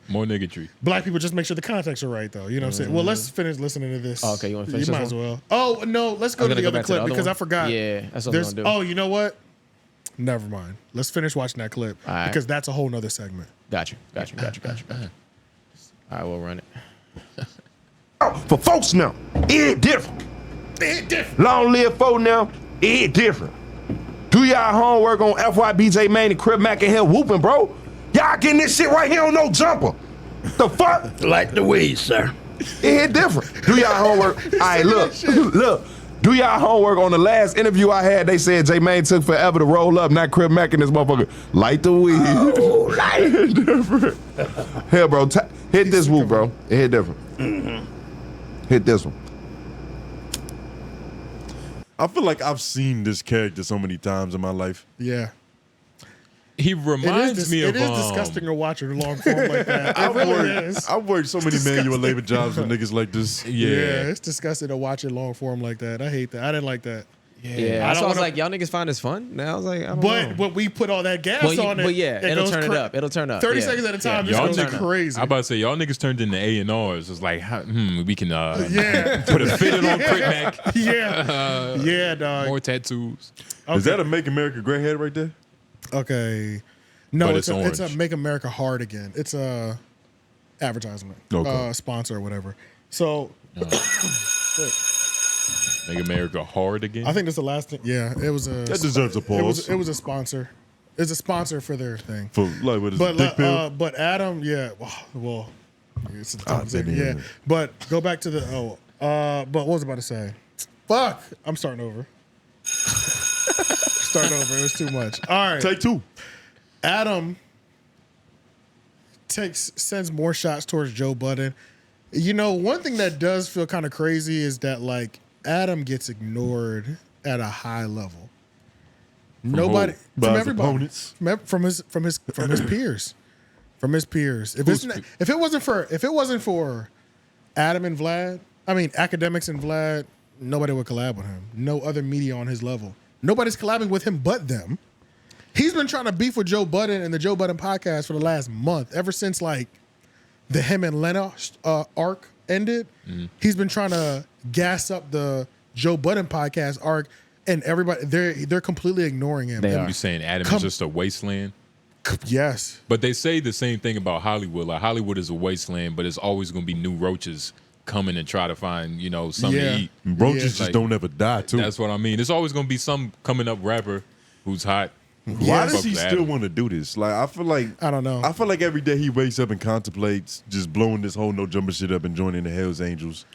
More niggatry. Black people just make sure the context are right, though. You know what I'm saying? Well, let's finish listening to this. Oh, okay, you wanna finish You this might as one? well. Oh no, let's go I'm to gonna the go other back to the clip other because one. I forgot. Yeah, that's what There's- I'm gonna do. Oh, you know what? Never mind. Let's finish watching that clip All right. because that's a whole nother segment. Got you. All right, we'll run it. For folks now, it ain't different. It different. Long live folk now, it ain't different. Do y'all homework on 𝐹�YBJ and Crip Mac in here whooping, bro. Y'all getting this shit right here on No Jumper. The fuck? Like the weed, sir. It hit different. Do y'all homework? All right, look. Do y'all homework on the last interview I had? They said J-Mane took forever to roll up, not Crip Mac and this motherfucker. Light the weed. Oh, light. Different. Here, bro. Hit this whoop, bro. It hit different. Hit this one. I feel like I've seen this character so many times in my life. Yeah. He reminds me of. It is disgusting to watch a long form like that. It really is. I've worked so many manual labor jobs with niggas like this. Yeah, it's disgusting to watch it long form like that. I hate that. I didn't like that. Yeah, so I was like, y'all niggas find this fun? Now I was like, I don't know. When we put all that gas on it, but yeah, it'll turn it up. It'll turn up. 30 seconds at a time, y'all this goes crazy. I'm about to say, y'all niggas turned into A&Rs. It's like, we can put a fitted on Crit Mac. Yeah, dog. More tattoos. Okay. Is that a Make America Great Head right there? Okay. No, But it's a Make America Hard Again. It's a advertisement, sponsor or whatever. So, Make America Hard Again? I think that's the last thing. Yeah, it was a. That deserves a pause. It was a sponsor. It's a sponsor for their thing. For like what is it, dick pill? But Adam, well, it's a tough thing. yeah. But go back to the but what was I about to say? Fuck, I'm starting over. It was too much. All right, Take 2. Adam sends more shots towards Joe Budden. You know, one thing that does feel kind of crazy is that like Adam gets ignored at a high level. Nobody from everybody, opponents. from his peers, If it wasn't for Adam and Vlad, I mean Akademiks and Vlad, nobody would collab with him. No other media on his level. Nobody's collabing with him but them. He's been trying to beef with Joe Budden and the Joe Budden podcast for the last month, ever since like the him and Lena arc ended. He's been trying to gas up the Joe Budden podcast arc, and everybody they're completely ignoring him. You saying Adam is just a wasteland? Yes, but they say the same thing about Hollywood. Like Hollywood is a wasteland, but it's always going to be new roaches coming and try to find something to eat. Roaches just don't ever die too. That's what I mean. There's always going to be some coming up rapper who's hot. Why does he still want to do this? Like, I feel like I don't know. I feel like every day he wakes up and contemplates just blowing this whole no jumper shit up and joining the Hell's Angels.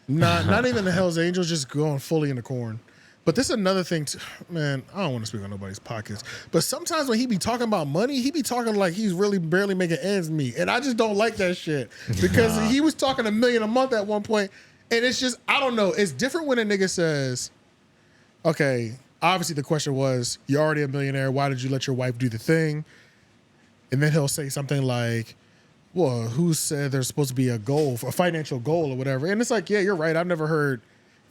Not even the Hell's Angels, just going fully in the corn. But this is another thing, man. I don't want to speak on nobody's pockets, but sometimes when he be talking about money, he be talking like he's really barely making ends meet, and I just don't like that shit because he was talking $1 million a month at one point, and it's just I don't know. It's different when a nigga says, "Okay." Obviously, the question was, you're already a millionaire. Why did you let your wife do the thing? And then he'll say something like, well, who said there's supposed to be a goal, a financial goal or whatever? And it's like, yeah, you're right. I've never heard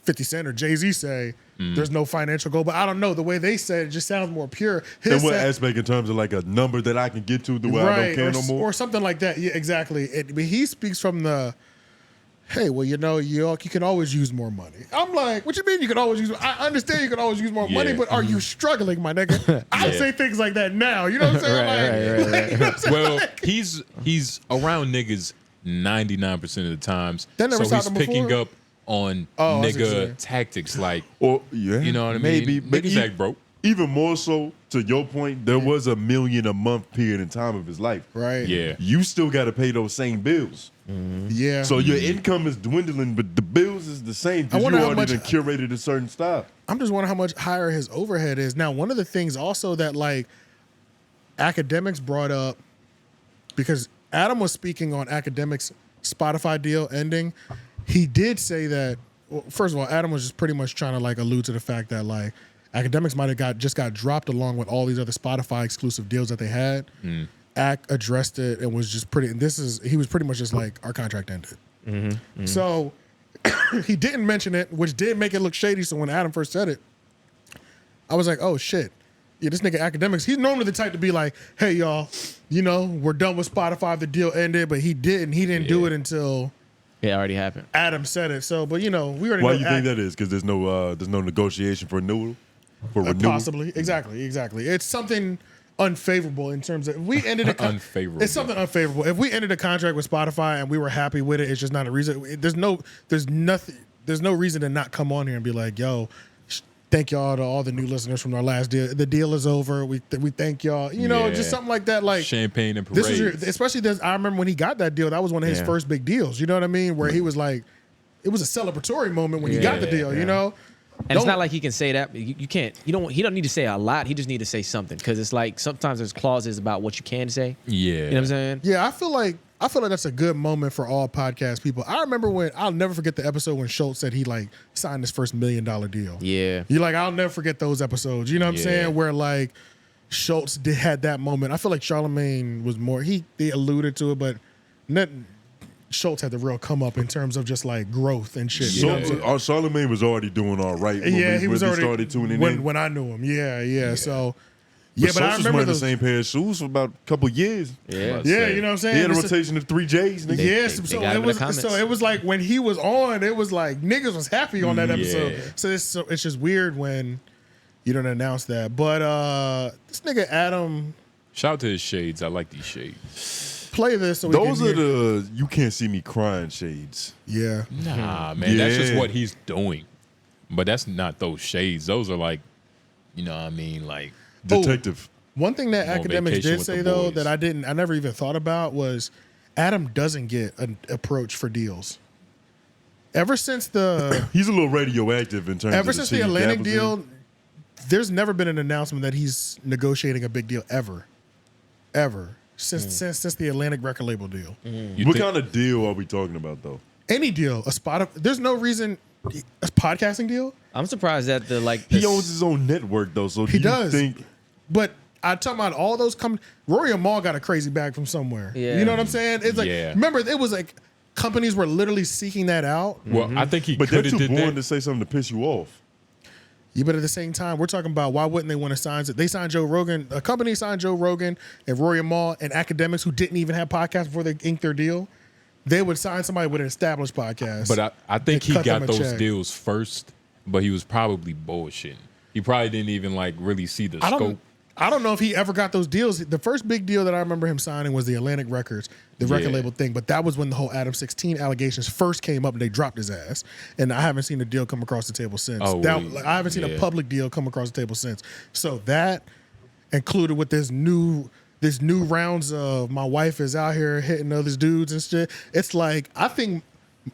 50 Cent or Jay-Z say there's no financial goal. But I don't know. The way they said it just sounds more pure. In what aspect? In terms of like a number that I can get to the way I don't care no more? Or something like that. Yeah, exactly. But he speaks from the, hey, well, you can always use more money. I'm like, what you mean you can always use? I understand you can always use more money, but are you struggling, my nigga? I say things like that now. You know what I'm saying? Right. You know what I'm saying? Well, he's around niggas 99% of the times, so he's picking up on nigga tactics, like, you know what I mean? Maybe, but niggas act broke. Even more so, to your point, there was $1 million a month period in time of his life. Right. Yeah. You still got to pay those same bills. Yeah. So your income is dwindling, but the bills is the same because you already curated a certain style. I'm just wondering how much higher his overhead is. Now, one of the things also that like Akademiks brought up, because Adam was speaking on Akademiks' Spotify deal ending, he did say that, well, first of all, Adam was just pretty much trying to like allude to the fact that like Akademiks might have just got dropped along with all these other Spotify exclusive deals that they had. Ak addressed it and was just he was pretty much just like, our contract ended. So he didn't mention it, which did make it look shady. So when Adam first said it, I was like, oh shit. Yeah, this nigga Akademiks, he's normally the type to be like, hey y'all, we're done with Spotify, the deal ended, but he didn't do it until it already happened. Adam said it. So, but we already know. Why do you think that is? Because there's no negotiation for renewal? Possibly. Exactly. It's something unfavorable in terms of if we ended unfavorable. It's something unfavorable. If we ended a contract with Spotify and we were happy with it, it's just not a reason. There's no reason to not come on here and be like, yo, thank y'all to all the new listeners from our last deal. The deal is over. We thank y'all. Just something like that. Like champagne and parades. Especially this. I remember when he got that deal. That was one of his first big deals. You know what I mean? Where he was like, it was a celebratory moment when he got the deal. You know. And it's not like he can say that. You can't. He don't need to say a lot. He just need to say something because it's like sometimes there's clauses about what you can say. Yeah. You know what I'm saying? Yeah, I feel like I feel like that's a good moment for all podcast people. I remember I'll never forget the episode when Schultz said he like signed his first $1 million deal. Yeah. You like, I'll never forget those episodes. You know what I'm saying? Where like Schultz had that moment. I feel like Charlamagne was more, they alluded to it, but Schultz had the real come up in terms of just like growth and shit. Charlamagne was already doing all right when he was already started tuning in. When I knew him. Yeah. So, but I remember the same pair of shoes for about a couple years. Yeah, you know what I'm saying? He had a rotation of 3 J's. Nigga. So it was like when he was on, it was like niggas was happy on that episode. So it's just weird when you don't announce that. But this nigga Adam, shout out to his shades. I like these shades. Play this. So those are the you can't see me crying shades. Yeah. Nah, man, that's just what he's doing. But that's not those shades. Those are like, you know what I mean, like. Detective. One thing that Akademiks did say though that I never even thought about was Adam doesn't get an approach for deals. Ever since he's a little radioactive in terms of since the Atlantic deal, there's never been an announcement that he's negotiating a big deal ever. Since the Atlantic record label deal. What kind of deal are we talking about though? Any deal, there's no reason a podcasting deal. I'm surprised that he owns his own network though, so he does. But I'm talking about all those Rory and Mal got a crazy bag from somewhere. Yeah. You know what I'm saying? It's like remember it was like companies were literally seeking that out. Well, I think but they're too born to say something to piss you off. Yeah, but at the same time, we're talking about why wouldn't they want to sign it? They signed Joe Rogan. A company signed Joe Rogan and Rory and Mal and Akademiks who didn't even have podcasts before they inked their deal. They would sign somebody with an established podcast. But I think he got those deals first, but he was probably bullshitting. He probably didn't even like really see the scope. I don't know if he ever got those deals. The first big deal that I remember him signing was the Atlantic Records, the record label thing. But that was when the whole Adam16 allegations first came up and they dropped his ass. And I haven't seen a deal come across the table since. I haven't seen a public deal come across the table since. So that included with this new rounds of my wife is out here hitting other dudes and shit. It's like I think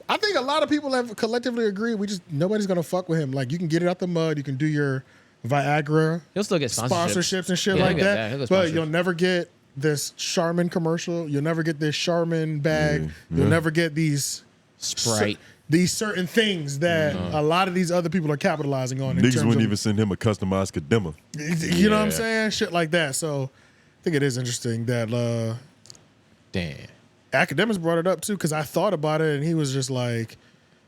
a lot of people have collectively agreed nobody's gonna fuck with him. Like you can get it out the mud, you can do your Viagra. He'll still get sponsorships and shit like that. But you'll never get this Charmin commercial. You'll never get this Charmin bag. You'll never get these Sprite. These certain things that a lot of these other people are capitalizing on. Niggas wouldn't even send him a customized Kadema. You know what I'm saying? Shit like that. So I think it is interesting that Akademiks brought it up too, because I thought about it and he was just like,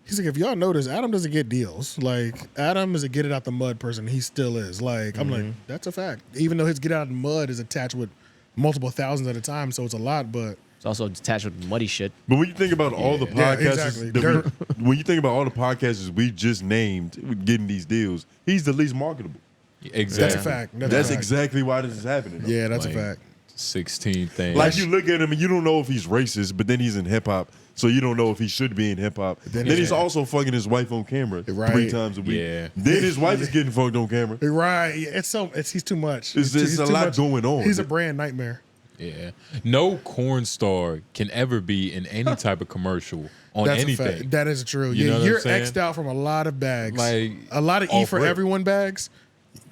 he's like, if y'all notice, Adam doesn't get deals. Like, Adam is a get it out the mud person. He still is. Like, I'm like, that's a fact. Even though his get out the mud is attached with multiple thousands at a time, so it's a lot, but it's also attached with muddy shit. But when you think about all the podcasts, when you think about all the podcasters we just named getting these deals, he's the least marketable. Exactly. That's a fact. That's exactly why this is happening. Though. Yeah, that's a fact. 16 things. Like you look at him and you don't know if he's racist, but then he's in hip hop, so you don't know if he should be in hip hop. Then he's also fucking his wife on camera 3 times a week. Yeah. Then his wife is getting fucked on camera. Right. He's too much. It's a lot going on. He's a brand nightmare. Yeah. No corn star can ever be in any type of commercial on anything. That is true. You're X'd out from a lot of bags. Like a lot of E for everyone bags.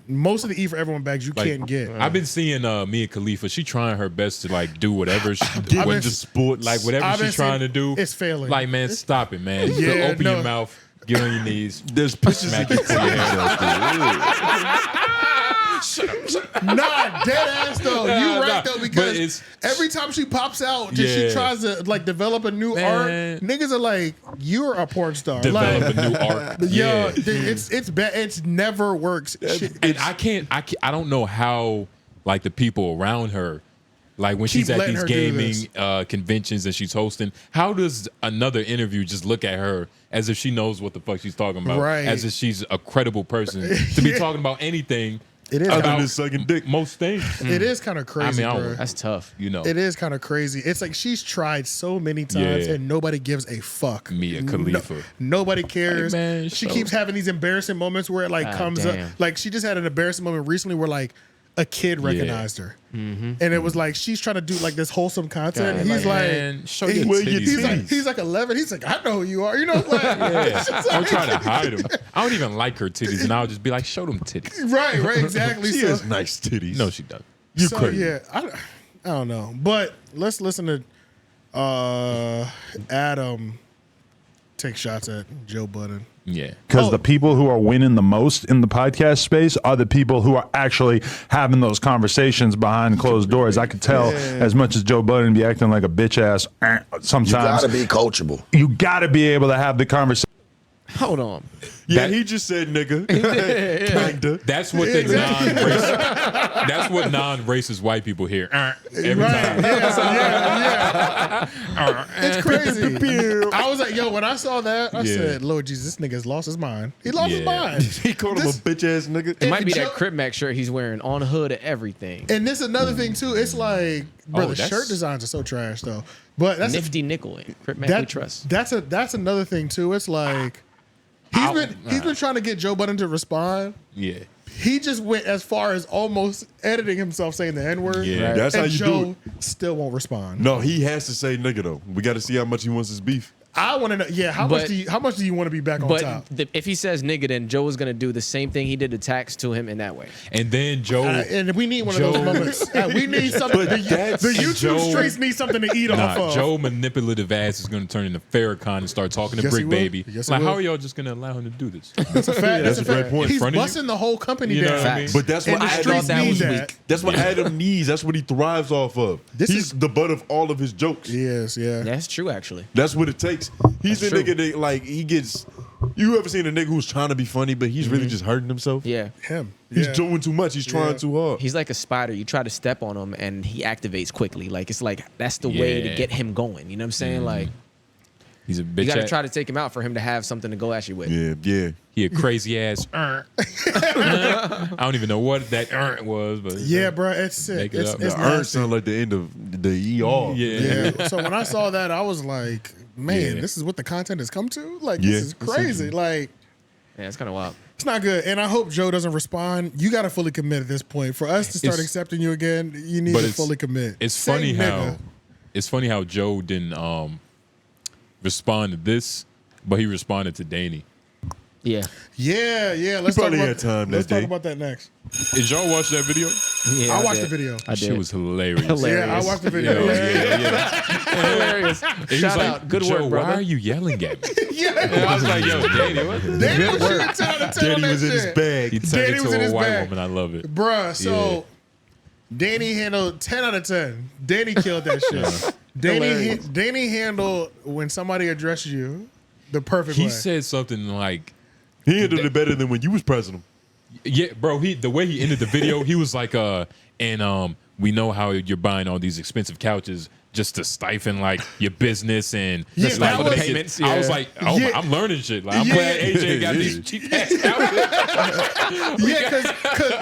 Most of the E for everyone bags you can't get. I've been seeing Mia Khalifa. She trying her best to like do whatever whatever she's trying to do. It's failing. Like, man, stop it, man. Open your mouth, get on your knees. There's pictures smack it to your head. Nah, dead ass though. You right though, because every time she pops out, she tries to like develop a new art. Niggas are like, you're a porn star. Develop a new art. It's bad. It's never works. And I don't know how like the people around her, like when she's at these gaming conventions and she's hosting, how does another interview just look at her as if she knows what the fuck she's talking about, as if she's a credible person to be talking about anything? It is other than sucking dick. Most things. It is kind of crazy. Bro. That's tough. You know, it is kind of crazy. It's like she's tried so many times and nobody gives a fuck. Mia Khalifa. Nobody cares. Hey man, she keeps having these embarrassing moments where it like comes up. Like she just had an embarrassing moment recently where like a kid recognized her, and it was like she's trying to do like this wholesome content. And he's like, man, show your titties. He's like 11. He's like, I know who you are. You know, like, I'm trying to hide them. I don't even like her titties, and I'll just be like, show them titties. Right, exactly. She has nice titties. No, she doesn't. You crazy. Yeah, I don't know. But let's listen to Adam takes shots at Joe Budden. Yeah. Because the people who are winning the most in the podcast space are the people who are actually having those conversations behind closed doors. I could tell as much as Joe Budden be acting like a bitch ass sometimes. You gotta be coachable. You gotta be able to have the conversation. Hold on. Yeah, he just said nigga. Kinda. That's what the non-racist. That's what non-racist white people hear every time. It's crazy. I was like, yo, when I saw that, I said, Lord Jesus, this nigga's lost his mind. He lost his mind. He called him a bitch ass nigga. It might be that Crip Mac shirt he's wearing on the hood of everything. And this is another thing too. It's like, bro, the shirt designs are so trash though. But that's Nifty nickel. Crip Mac we trust. That's another thing too. It's like he's been trying to get Joe Budden to respond. Yeah. He just went as far as almost editing himself saying the N-word. Yeah, that's and how you Joe do it. Still won't respond. No, he has to say nigga though. We got to see how much he wants his beef. I want to know. How much do you want to be back on top? But if he says nigga, then Joe is gonna do the same thing he did to Tax to him in that way. And then Joe, and we need one of those moments. We need something. The YouTube streets need something to eat off of. Joe manipulative ass is going to turn into Farrakhan and start talking to Brick Baby. Like, how are y'all just going to allow him to do this? That's a fact. That's a great point. He's busting the whole company down. What I mean? But that's what Adam needs. That's what Adam needs. That's what he thrives off of. He's the butt of all of his jokes. Yes, yeah. That's true, actually. That's what it takes. He's a nigga that, like, he gets. You ever seen a nigga who's trying to be funny, but he's really just hurting himself? Yeah. Him. He's doing too much. He's trying too hard. He's like a spider. You try to step on him and he activates quickly. Like, it's like, that's the way to get him going. You know what I'm saying? Like, he's a bitch. You got to try to take him out for him to have something to go at you with. Yeah. He a crazy ass. I don't even know what that was, but yeah, bro, it's sick. It's the sound like the end of the ER. Yeah. So when I saw that, I was like, man, this is what the content has come to. Like, this is crazy. Like, yeah, it's kind of wild. It's not good. And I hope Joe doesn't respond. You got to fully commit at this point. For us to start accepting you again, you need to fully commit. It's funny how Joe didn't respond to this, but he responded to Danny. Yeah. Let's talk about that next. Did y'all watch that video? Yeah, I watched the video. That shit was hilarious. Yeah, I watched the video. Hilarious. Shout out. Good Joe, work, brother. why are you yelling at me? And I was like, yo, Danny, what? Danny was shooting 10 out of 10 Danny was in his bag. He turned into a white woman. I love it. Bruh, so Danny handled 10 out of 10. Danny killed that shit. Danny handled when somebody addressed you the perfect way. He said something like, he handled it better than when you was pressing him. Yeah, bro. The way he ended the video, he was like, we know how you're buying all these expensive couches just to stifle like your business and just like the payments. I was like, I'm learning shit. Like I'm glad AJ got these cheap ass couches.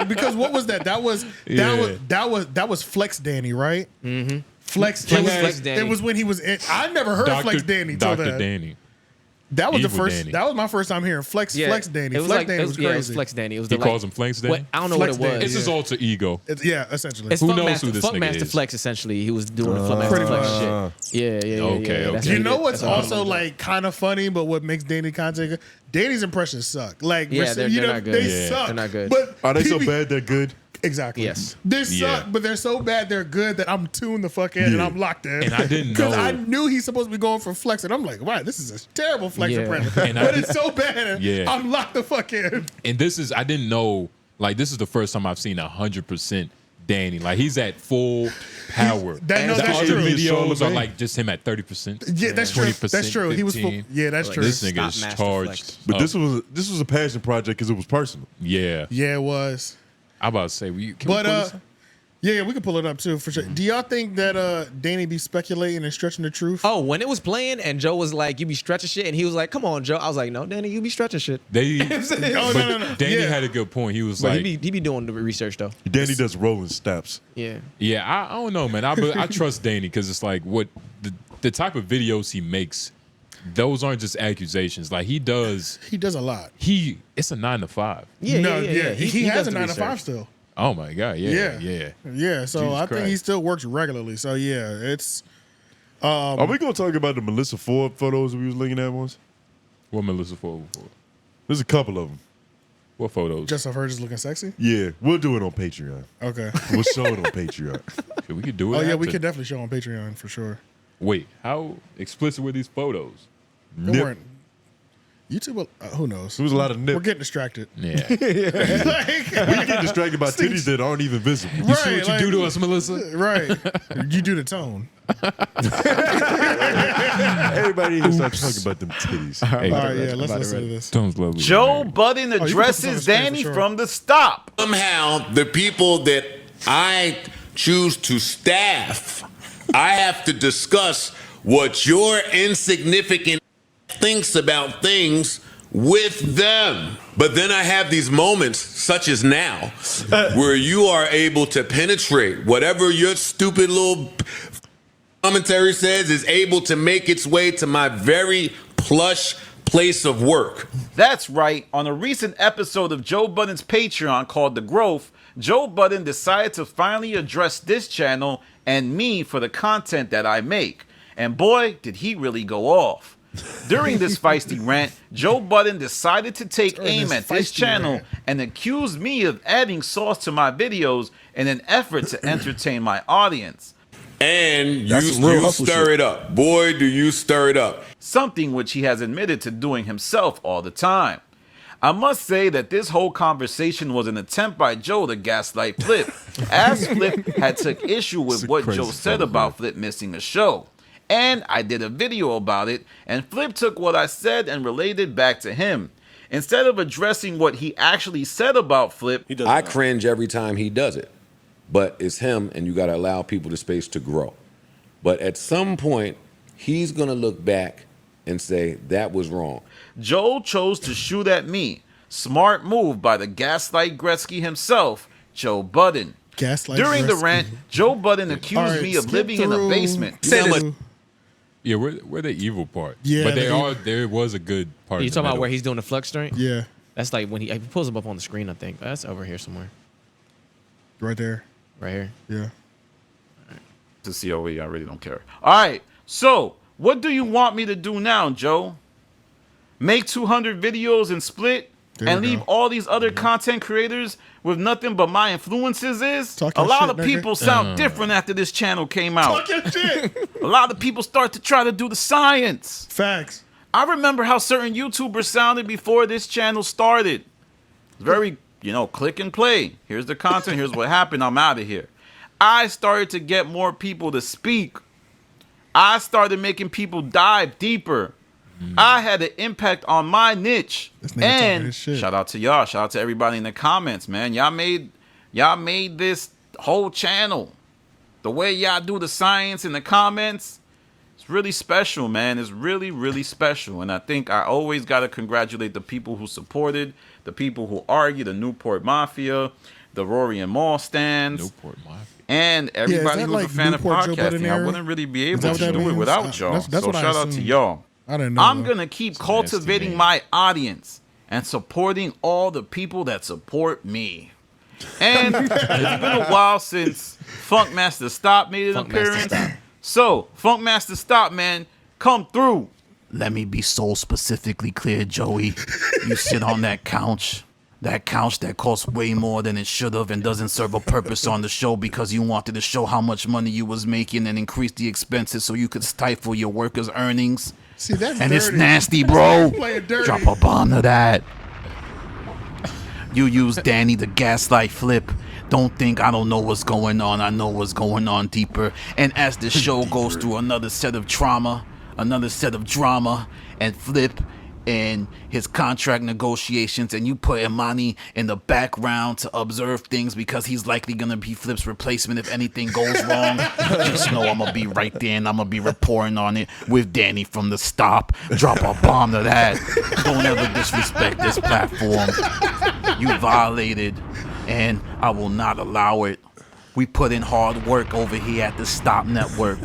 because what was that? That was Flex Danny, right? Mm-hmm. Flex Danny. It was when he was in. I never heard Flex Danny till Dr. that. Danny. That was Evil the first. Danny. That was my first time hearing Flex Danny. Flex Danny was crazy. It was Flex Danny. It was he calls him Flex Danny. I don't know what it was. It's his alter ego. Essentially. It's who knows who this Funk nigga Master is? Flex. Essentially, he was doing the Funk Master Flex shit. Yeah. Okay. You know what's also like kind of funny, but what makes Danny content? Danny's impressions suck. Like, they're not good. They suck. They're not good. But are they so bad they're good? Exactly. Yes. They suck, but they're so bad they're good that I'm tuned the fuck in and I'm locked in. And I didn't know. Because I knew he's supposed to be going for Flex, and I'm like, wow, this is a terrible Flex impression. But it's so bad, I'm locked the fuck in. And I didn't know, like, this is the first time I've seen 100% Danny. Like, he's at full power. That's other true. videos are like just him at 30%. Yeah, that's true. 20%, That's true. 15. He was full. Yeah, that's true. This nigga is charged. But this was a passion project because it was personal. Yeah. Yeah, it was. I'm about to say, we can we can pull it up too for sure. Do y'all think that Danny be speculating and stretching the truth? Oh, when it was playing and Joe was like, "You be stretching shit," and he was like, "Come on, Joe." I was like, "No, Danny, you be stretching shit." No. Danny had a good point. He was like, he be doing the research though. Danny does rolling steps. Yeah. Yeah, I don't know, man. I trust Danny because it's like what the type of videos he makes. Those aren't just accusations. Like he does a lot. It's a 9 to 5. Yeah. He has a 9 to 5 still. Oh my god, yeah. So I think he still works regularly. So yeah, it's. Are we gonna talk about the Melissa Ford photos we was looking at once? What Melissa Ford? There's a couple of them. What photos? Just of her just looking sexy? Yeah, we'll do it on Patreon. Okay. We'll show it on Patreon. We could do it. Oh yeah, we could definitely show on Patreon for sure. Wait, how explicit were these photos? They weren't. YouTube, who knows? There was a lot of nip. We're getting distracted. Yeah. We get distracted by titties that aren't even visible. You see what you do to us, Melissa? Right. You do the tone. Everybody here start talking about them titties. Hey, All right, yeah, let's listen to this. Tone's lovely. Joe Budden put this on the addresses screen Danny for sure. from the stop. Somehow, the people that I choose to staff, I have to discuss what your insignificant thinks about things with them. But then I have these moments, such as now, where you are able to penetrate whatever your stupid little commentary says is able to make its way to my very plush place of work. That's right. On a recent episode of Joe Budden's Patreon called The Growth, Joe Budden decided to finally address this channel and me for the content that I make. And boy, did he really go off. During this feisty rant, Joe Budden decided to take aim at this channel and accused me of adding sauce to my videos in an effort to entertain my audience. And you stir it up. Boy, do you stir it up. Something which he has admitted to doing himself all the time. I must say that this whole conversation was an attempt by Joe to gaslight Flip, as Flip had took issue with what Joe said about Flip missing a show. And I did a video about it, and Flip took what I said and related back to him. Instead of addressing what he actually said about Flip, I cringe every time he does it. But it's him, and you got to allow people the space to grow. But at some point, he's going to look back and say, that was wrong. Joe chose to shoot at me. Smart move by the gaslight Gretzky himself, Joe Budden. Gaslight During the Gretzky. rant, Joe Budden accused me of living in a basement. Yeah, we're the evil part. Yeah, but there was a good part. You talking about where he's doing the flux joint? Yeah. That's like when he pulls him up on the screen, I think. That's over here somewhere. Right there. Right here. Yeah. To COE, I really don't care. All right, so what do you want me to do now, Joe? Make 200 videos and split? And leave all these other content creators with nothing but my influences is? Talk A your lot shit, of nigga. people sound different after this channel came out. Talk your shit. A lot of people start to try to do the science. Facts. I remember how certain YouTubers sounded before this channel started. It's very, click and play. Here's the content. Here's what happened. I'm out of here. I started to get more people to speak. I started making people dive deeper. I had an impact on my niche. And shout out to y'all. Shout out to everybody in the comments, man. Y'all made this whole channel. The way y'all do the science in the comments, it's really special, man. It's really, really special. And I think I always got to congratulate the people who supported, the people who argued, the Newport Mafia, the Rory and Maul stands. Newport Mafia. And everybody who's a fan Newport of Joe Budden podcasting. I era? wouldn't really be able Is that to what that do it means? without y'all. That's So what I shout out to assumed. y'all. I didn't know. I'm going to keep cultivating my audience and supporting all the people that support me. And it's been a while since Funkmaster Stop made an appearance. So, Funkmaster Stop, man, come through. Let me be so specifically clear, Joey. You sit on that couch that costs way more than it should have and doesn't serve a purpose on the show because you wanted to show how much money you was making and increase the expenses so you could stifle your workers' earnings. See, that's And dirty. it's nasty, bro. Playing dirty. Drop a bomb to that. You use Danny to gaslight Flip. Don't think I don't know what's going on. I know what's going on deeper. And as the show goes through another set of trauma, another set of drama, and Flip and his contract negotiations, and you put Imani in the background to observe things because he's likely gonna be Flip's replacement if anything goes wrong. Just know I'm gonna be right there and I'm gonna be reporting on it with Danny from the stop. Drop a bomb to that. Don't ever disrespect this platform. You violated, and I will not allow it. We put in hard work over here at the Stop Network,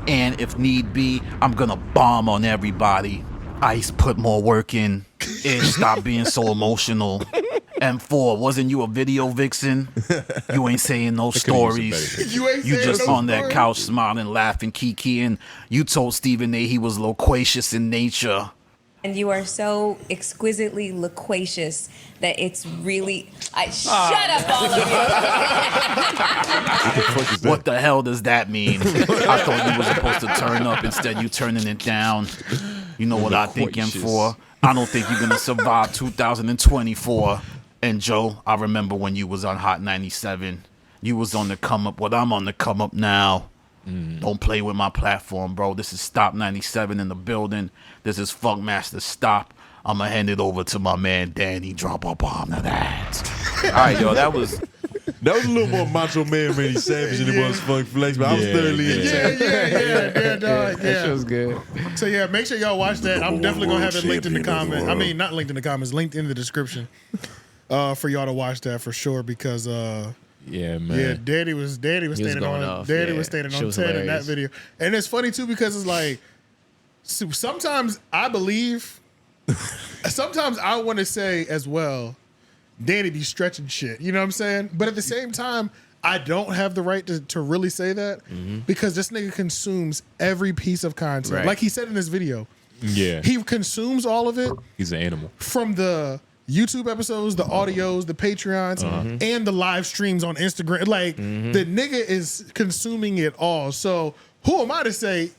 and if need be, I'm gonna bomb on everybody. Ice put more work in. Ish, stop being so emotional. M4, wasn't you a video vixen? You ain't saying no stories. You just on that couch smiling, laughing, kikiing. You told Stephen A he was loquacious in nature. And you are so exquisitely loquacious that it's really. Shut up, all of you. What the hell does that mean? I thought you were supposed to turn up. Instead, you turning it down. You know what I think in for? I don't think you're gonna survive 2024. And Joe, I remember when you was on Hot 97. You was on the come up. Well, I'm on the come up now. Don't play with my platform, bro. This is Stop 97 in the building. This is Funkmaster Stop. I'm going to hand it over to my man, Danny. Drop a bomb to that. All right, yo, that was a little more Macho Man, Randy Savage than it was Funk Flex, but I was thoroughly entertained. Dog. That show's good. So yeah, make sure y'all watch that. I'm definitely gonna have it linked in the comments. I mean, not linked in the comments, linked in the description for y'all to watch that for sure because yeah, man. yeah, Daddy was standing on off. Daddy Yeah. was standing She on was 10 in that hilarious. video, and it's funny too because it's like sometimes I believe, sometimes I want to say as well, Danny be stretching shit. You know what I'm saying? But at the same time, I don't have the right to really say that because this nigga consumes every piece of content. Right. Like he said in this video, Yeah. he consumes all of it He's an animal. from the YouTube episodes, the audios, the Patreons, and the live streams on Instagram. Like the nigga is consuming it all. So who am I to say?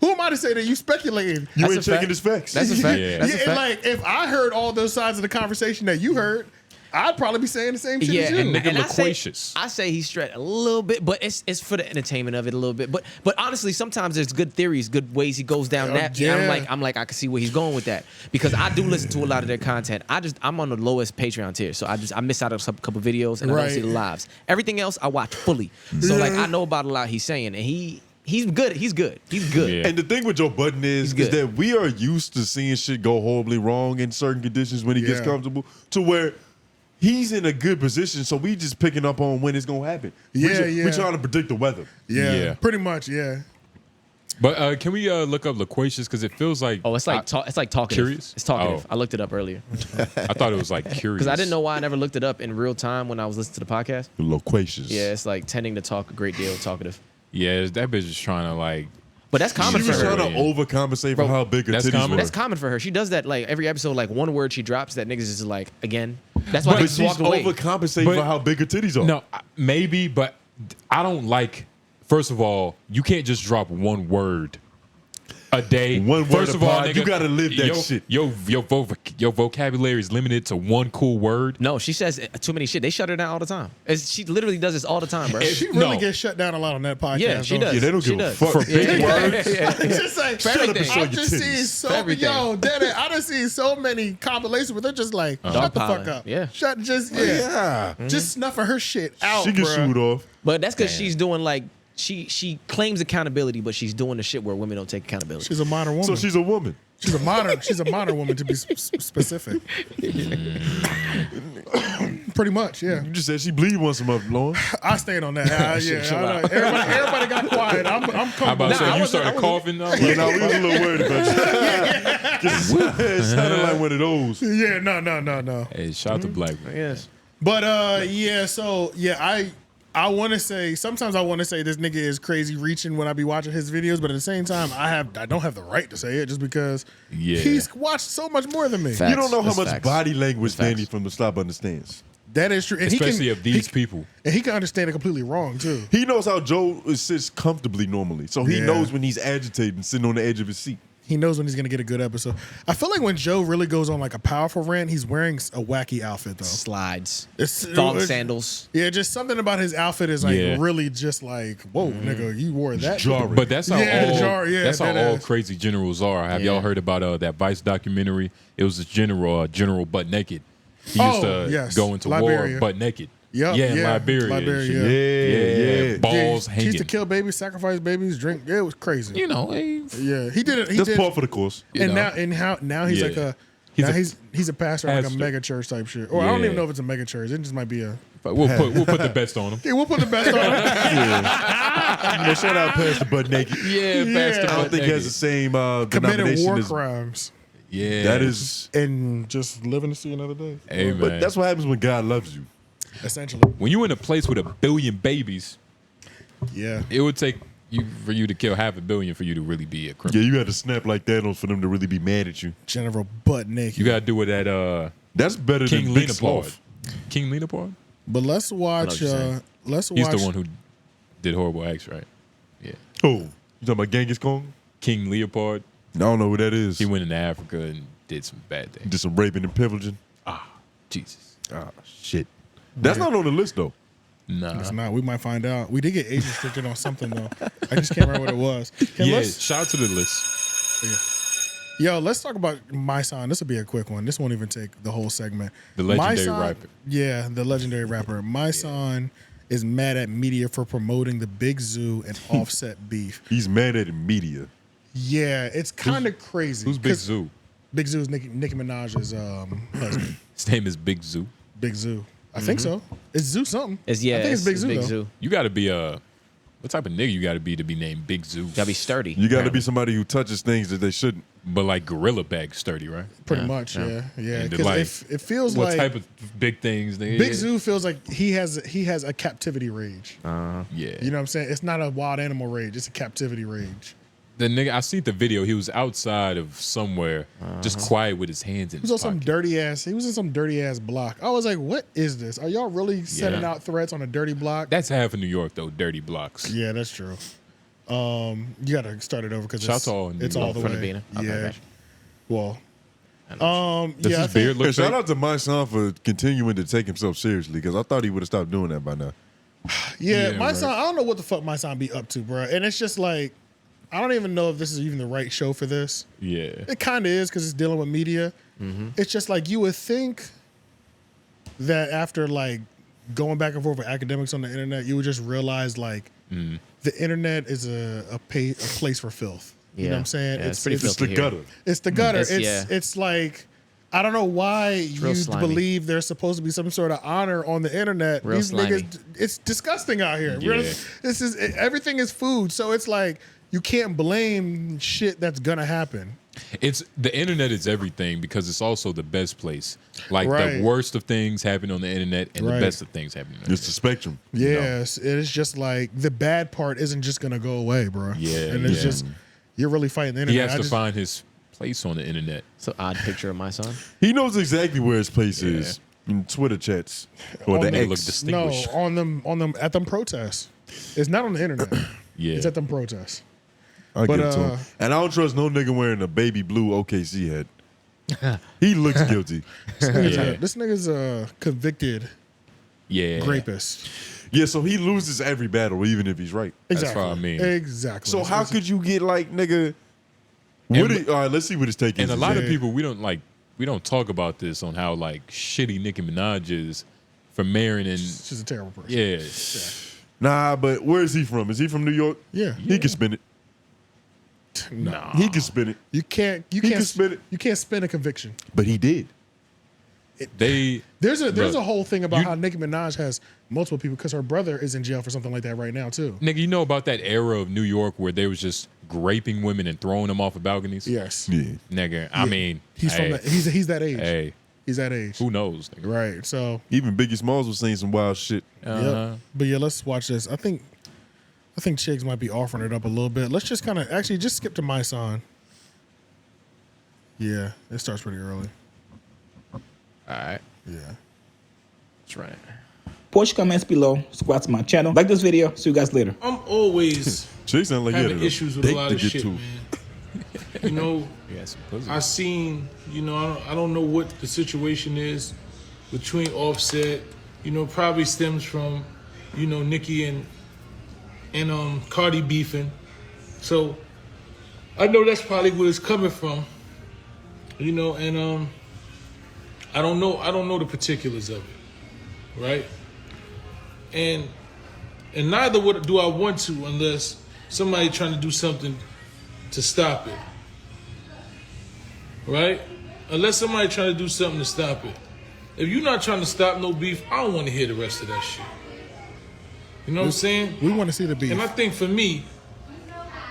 Who am I to say that you speculating? You ain't checking his facts. That's a fact. Yeah. That's a And fact. like if I heard all those sides of the conversation that you heard, I'd probably be saying the same shit as you. and nigga And loquacious. I say he's stretched a little bit, but it's for the entertainment of it a little bit. But honestly, sometimes there's good theories, good ways he goes down that. yeah. I'm like I can see where he's going with that because I do listen to a lot of their content. I'm on the lowest Patreon tier, so I miss out on a couple videos and I don't Right. see the lives. Everything else I watch fully, so like I know about a lot he's saying, and he's good. He's good. He's good. Yeah. And the thing with Joe Budden is good. that we are used to seeing shit go horribly wrong in certain conditions when he gets Yeah. comfortable to where he's in a good position, so we just picking up on when it's gonna happen. Yeah, We're trying to predict the weather. Yeah, pretty much. Yeah. But can we look up loquacious because it feels like Oh, it's like talkative. Curious? It's talkative. Oh. I looked it up earlier I thought it was like curious because I didn't know why I never looked it up in real time when I was listening to the podcast. Loquacious. Yeah, it's like tending to talk a great deal, talkative. Yeah, that bitch is trying to like. But that's common She for was her. trying to overcompensate for Bro, how big her that's titties common. were. That's common for her. She does that like every episode, like one word she drops that niggas is like again. That's why But they she's just walked away. overcompensating But- for how big her titties are. No, maybe, but I don't like. First of all, you can't just drop one word a day. One word First a of all, pod, nigga, you gotta live that shit. Your vocabulary is limited to one cool word. No, she says too many shit. They shut her down all the time. She literally does this all the time, bro. She really gets shut down a lot on that podcast. Yeah, she don't does. Yeah, they don't She give a does. fuck. For big words. It's just like, For everything. show I've your just titties. seen so For everything. yo, Daddy, I done seen so many compilations where they're just like, shut the fuck Dogpiling. up. Yeah. Yeah. Just snuffing her shit out, She can bruh. shoot off. But that's because she's doing like she claims accountability, but she's doing the shit where women don't take accountability. She's a modern woman. So she's a woman. She's a modern woman to be specific. Pretty much, yeah. You just said she bleed once a month, Lauren. I stand on that. Shit, chill I know. out. Everybody got quiet. I'm How about comfortable. say you started coughing? I was Yeah, like, no, we was a little worried about you. It sounded like one of those. Yeah, no. Hey, shout out to Black man. Yes. But yeah, so yeah, I want to say sometimes I want to say this nigga is crazy reaching when I be watching his videos, but at the same time I don't have the right to say it just because he's watched so much more than me. Facts. You don't know how That's much facts. body language That's Danny facts. from the Stop understands. That is true, and Especially of these he, people. and he can understand it completely wrong too. He knows how Joe sits comfortably normally. So he Yeah. knows when he's agitated, sitting on the edge of his seat. He knows when he's gonna get a good episode. I feel like when Joe really goes on like a powerful rant, he's wearing a wacky outfit though. Slides. It's Thong sandals. Yeah, just something about his outfit is like Yeah. really just like, whoa, nigga, you wore that. jarring. But that's how that's how that all is. crazy generals are. Have Yeah. y'all heard about that Vice documentary? It was a general butt naked. He used to yes. go into Liberia. war butt naked. Yep, yeah, in yeah. Liberia. and Liberia, shit. Yeah. Balls He hanging. used to kill babies, sacrifice babies, drink. Yeah, it was crazy. You know, hey, Yeah, he did it. He That's did. part for the course. And know. now he's Yeah. like a He's he's a pastor of like a pastor. mega church type shit. Or I don't Yeah. even know if it's a mega church. It just might be a. but we'll put the best on him. Yeah, we'll put the best on him. Shout out Pastor Butt Naked. Yeah, Pastor I don't Butt think he has Naked. the same Committed denomination war as crimes Yeah, that is. and just living to see another day. Hey, But man. that's what happens when God loves you. Essentially, When you in a place with 1 billion babies, yeah. it would take For you to kill 500 million for you to really be a criminal. Yeah, you had to snap like that for them to really be mad at you. General butt naked. You gotta do what that That's better King than Big Leonard. Sloth. King Leonard? But let's watch. He's the one who did horrible acts, right? Yeah. Oh, you talking about Genghis Khan? King Leopold. I don't know who that is. He went into Africa and did some bad things. Did some raping and pillaging. Jesus. Shit. That's not on the list though. Nah. It's not. We might find out. We did get age restricted on something though. I just can't remember what it was. Shout out to the list. Yo, let's talk about Mysonne. This will be a quick one. This won't even take the whole segment. The legendary rapper. Yeah, the legendary rapper. Mysonne is mad at media for promoting the Big Zoo and Offset beef. He's mad at media. Yeah, it's kind of crazy. Who's Big Zoo? Big Zoo is Nicki Minaj's husband. His name is Big Zoo. Big Zoo. I think so. It's Zoo something. I think it's Big Zoo. Though. You got to be what type of nigga you got to be named Big Zoo? Gotta be sturdy. You got to be somebody who touches things that they shouldn't. But like gorilla bag sturdy, right? Pretty much, yeah. And Because like, it feels what like type of big things? Big Zoo feels like he has a captivity rage. Yeah. You know what I'm saying? It's not a wild animal rage. It's a captivity rage. The nigga, I see the video. He was outside of somewhere, just quiet with his hands in He was his on some pocket. dirty ass. He was in some dirty ass block. I was like, "What is this? Are y'all really setting out threats on a dirty block?" That's half of New York though. Dirty blocks. Yeah, that's true. You got to start it over because Shout to all New it's York. all the Front of way. Bina. Okay, Yeah. gotcha. Well, Does his beard look Shout fake? out to Mysonne for continuing to take himself seriously because I thought he would have stopped doing that by now. Yeah, Yeah, my right. son. I don't know what the fuck my son be up to, bro. And it's just like, I don't even know if this is even the right show for this. Yeah. It kind of is because it's dealing with media. It's just like you would think that after like going back and forth with academics on the internet, you would just realize like the internet is a place for filth. You know what I'm saying? Yeah, it's pretty filthy the here. gutter. It's the gutter. It's- It's like, I don't know why you real slimy. believe there's supposed to be some sort of honor on the internet. Real These slimy. niggas, it's disgusting out here. Yeah. Everything is food, so it's like you can't blame shit that's gonna happen. It's the internet is everything because it's also the best place. Like Right. the worst of things happen on the internet, and Right. the best of things happen on the It's the spectrum. Yes, it's just like the bad part isn't just gonna go away, bro. Yeah, and it's yeah. just you're really fighting the He internet. has to find his place on the internet. It's an odd picture of my son. He knows exactly where his place is in Twitter chats or the They look X. no distinguished. on them at them protests. It's not on the internet. Yeah. It's at them protests. I But, give it to him. And I don't trust no nigga wearing a baby blue OKC hat. He looks guilty. This nigga's a convicted Yeah. rapist. Yeah, so he loses every battle, even if he's right. Exactly. what I mean. Exactly. So how could you get like nigga? And- All right, let's see what his take is. And a lot of people we don't talk about this on how like shitty Nicki Minaj is for marrying and She's a terrible person. yeah. Nah, but where is he from? Is he from New York? Yeah. He can spin it. No. He can spin it. You can't. You He can't can spin it. You can't spin a conviction. But he did. There's a Bro, whole thing about you- how Nicki Minaj has multiple people because her brother is in jail for something like that right now too. Nigga, you know about that era of New York where they was just raping women and throwing them off of balconies? Yes. Yeah. Nigga, I mean, He's hey, from that. He's that age. Hey, He's that age. who knows? Nigga? Right. So. Even Biggie Smalls was saying some wild shit. Yep. But yeah, let's watch this. I think Chiggs might be offering it up a little bit. Let's just kind of actually just skip to Mysonne. Yeah, it starts pretty early. All right. Yeah. That's right. Post your comments below, subscribe to my channel, like this video, see you guys later. I'm always Chiggs sound like he had having a issues with a date lot to of get shit, to. man. You know, Yeah, some pussy. I seen, you know, I don't know what the situation is between Offset. You know, probably stems from, you know, Nicki and Cardi beefing. So I know that's probably where it's coming from. You know, and I don't know the particulars of it, right? And neither do I want to unless somebody trying to do something to stop it. Right? Unless somebody trying to do something to stop it. If you're not trying to stop no beef, I don't want to hear the rest of that shit. You know what I'm saying? We want to see the beef. And I think for me,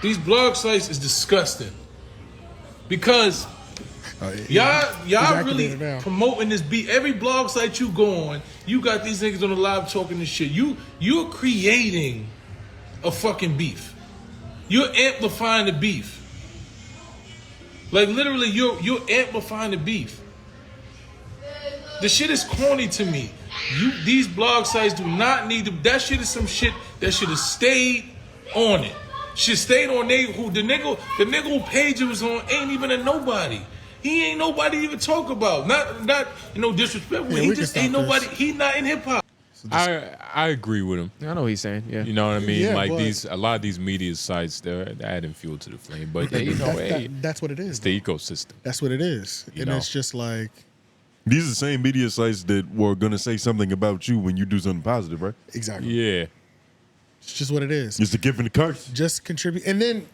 these blog sites is disgusting. Because y'all really promoting this beef. Every blog site you go on, you got these niggas on the live talking this shit. You're creating a fucking beef. you're amplifying the beef. Like literally, you're amplifying the beef. The shit is corny to me. These blog sites do not need to. That shit is some shit that should have stayed on it. Should stayed on the nigga who page it was on ain't even a nobody. He ain't nobody to even talk about. Not disrespectful. Yeah, He just ain't nobody. He not in hip hop. I agree with him. I know what he's saying. Yeah. You know what I mean? Yeah, like but- a lot of these media sites, they're adding fuel to the flame. But you know, that's what it is. It's the ecosystem. That's what it is. You And know? it's just like, These are the same media sites that were gonna say something about you when you do something positive, right? exactly. Yeah. It's just what it is. It's the gift and the curse. Just contribute. And then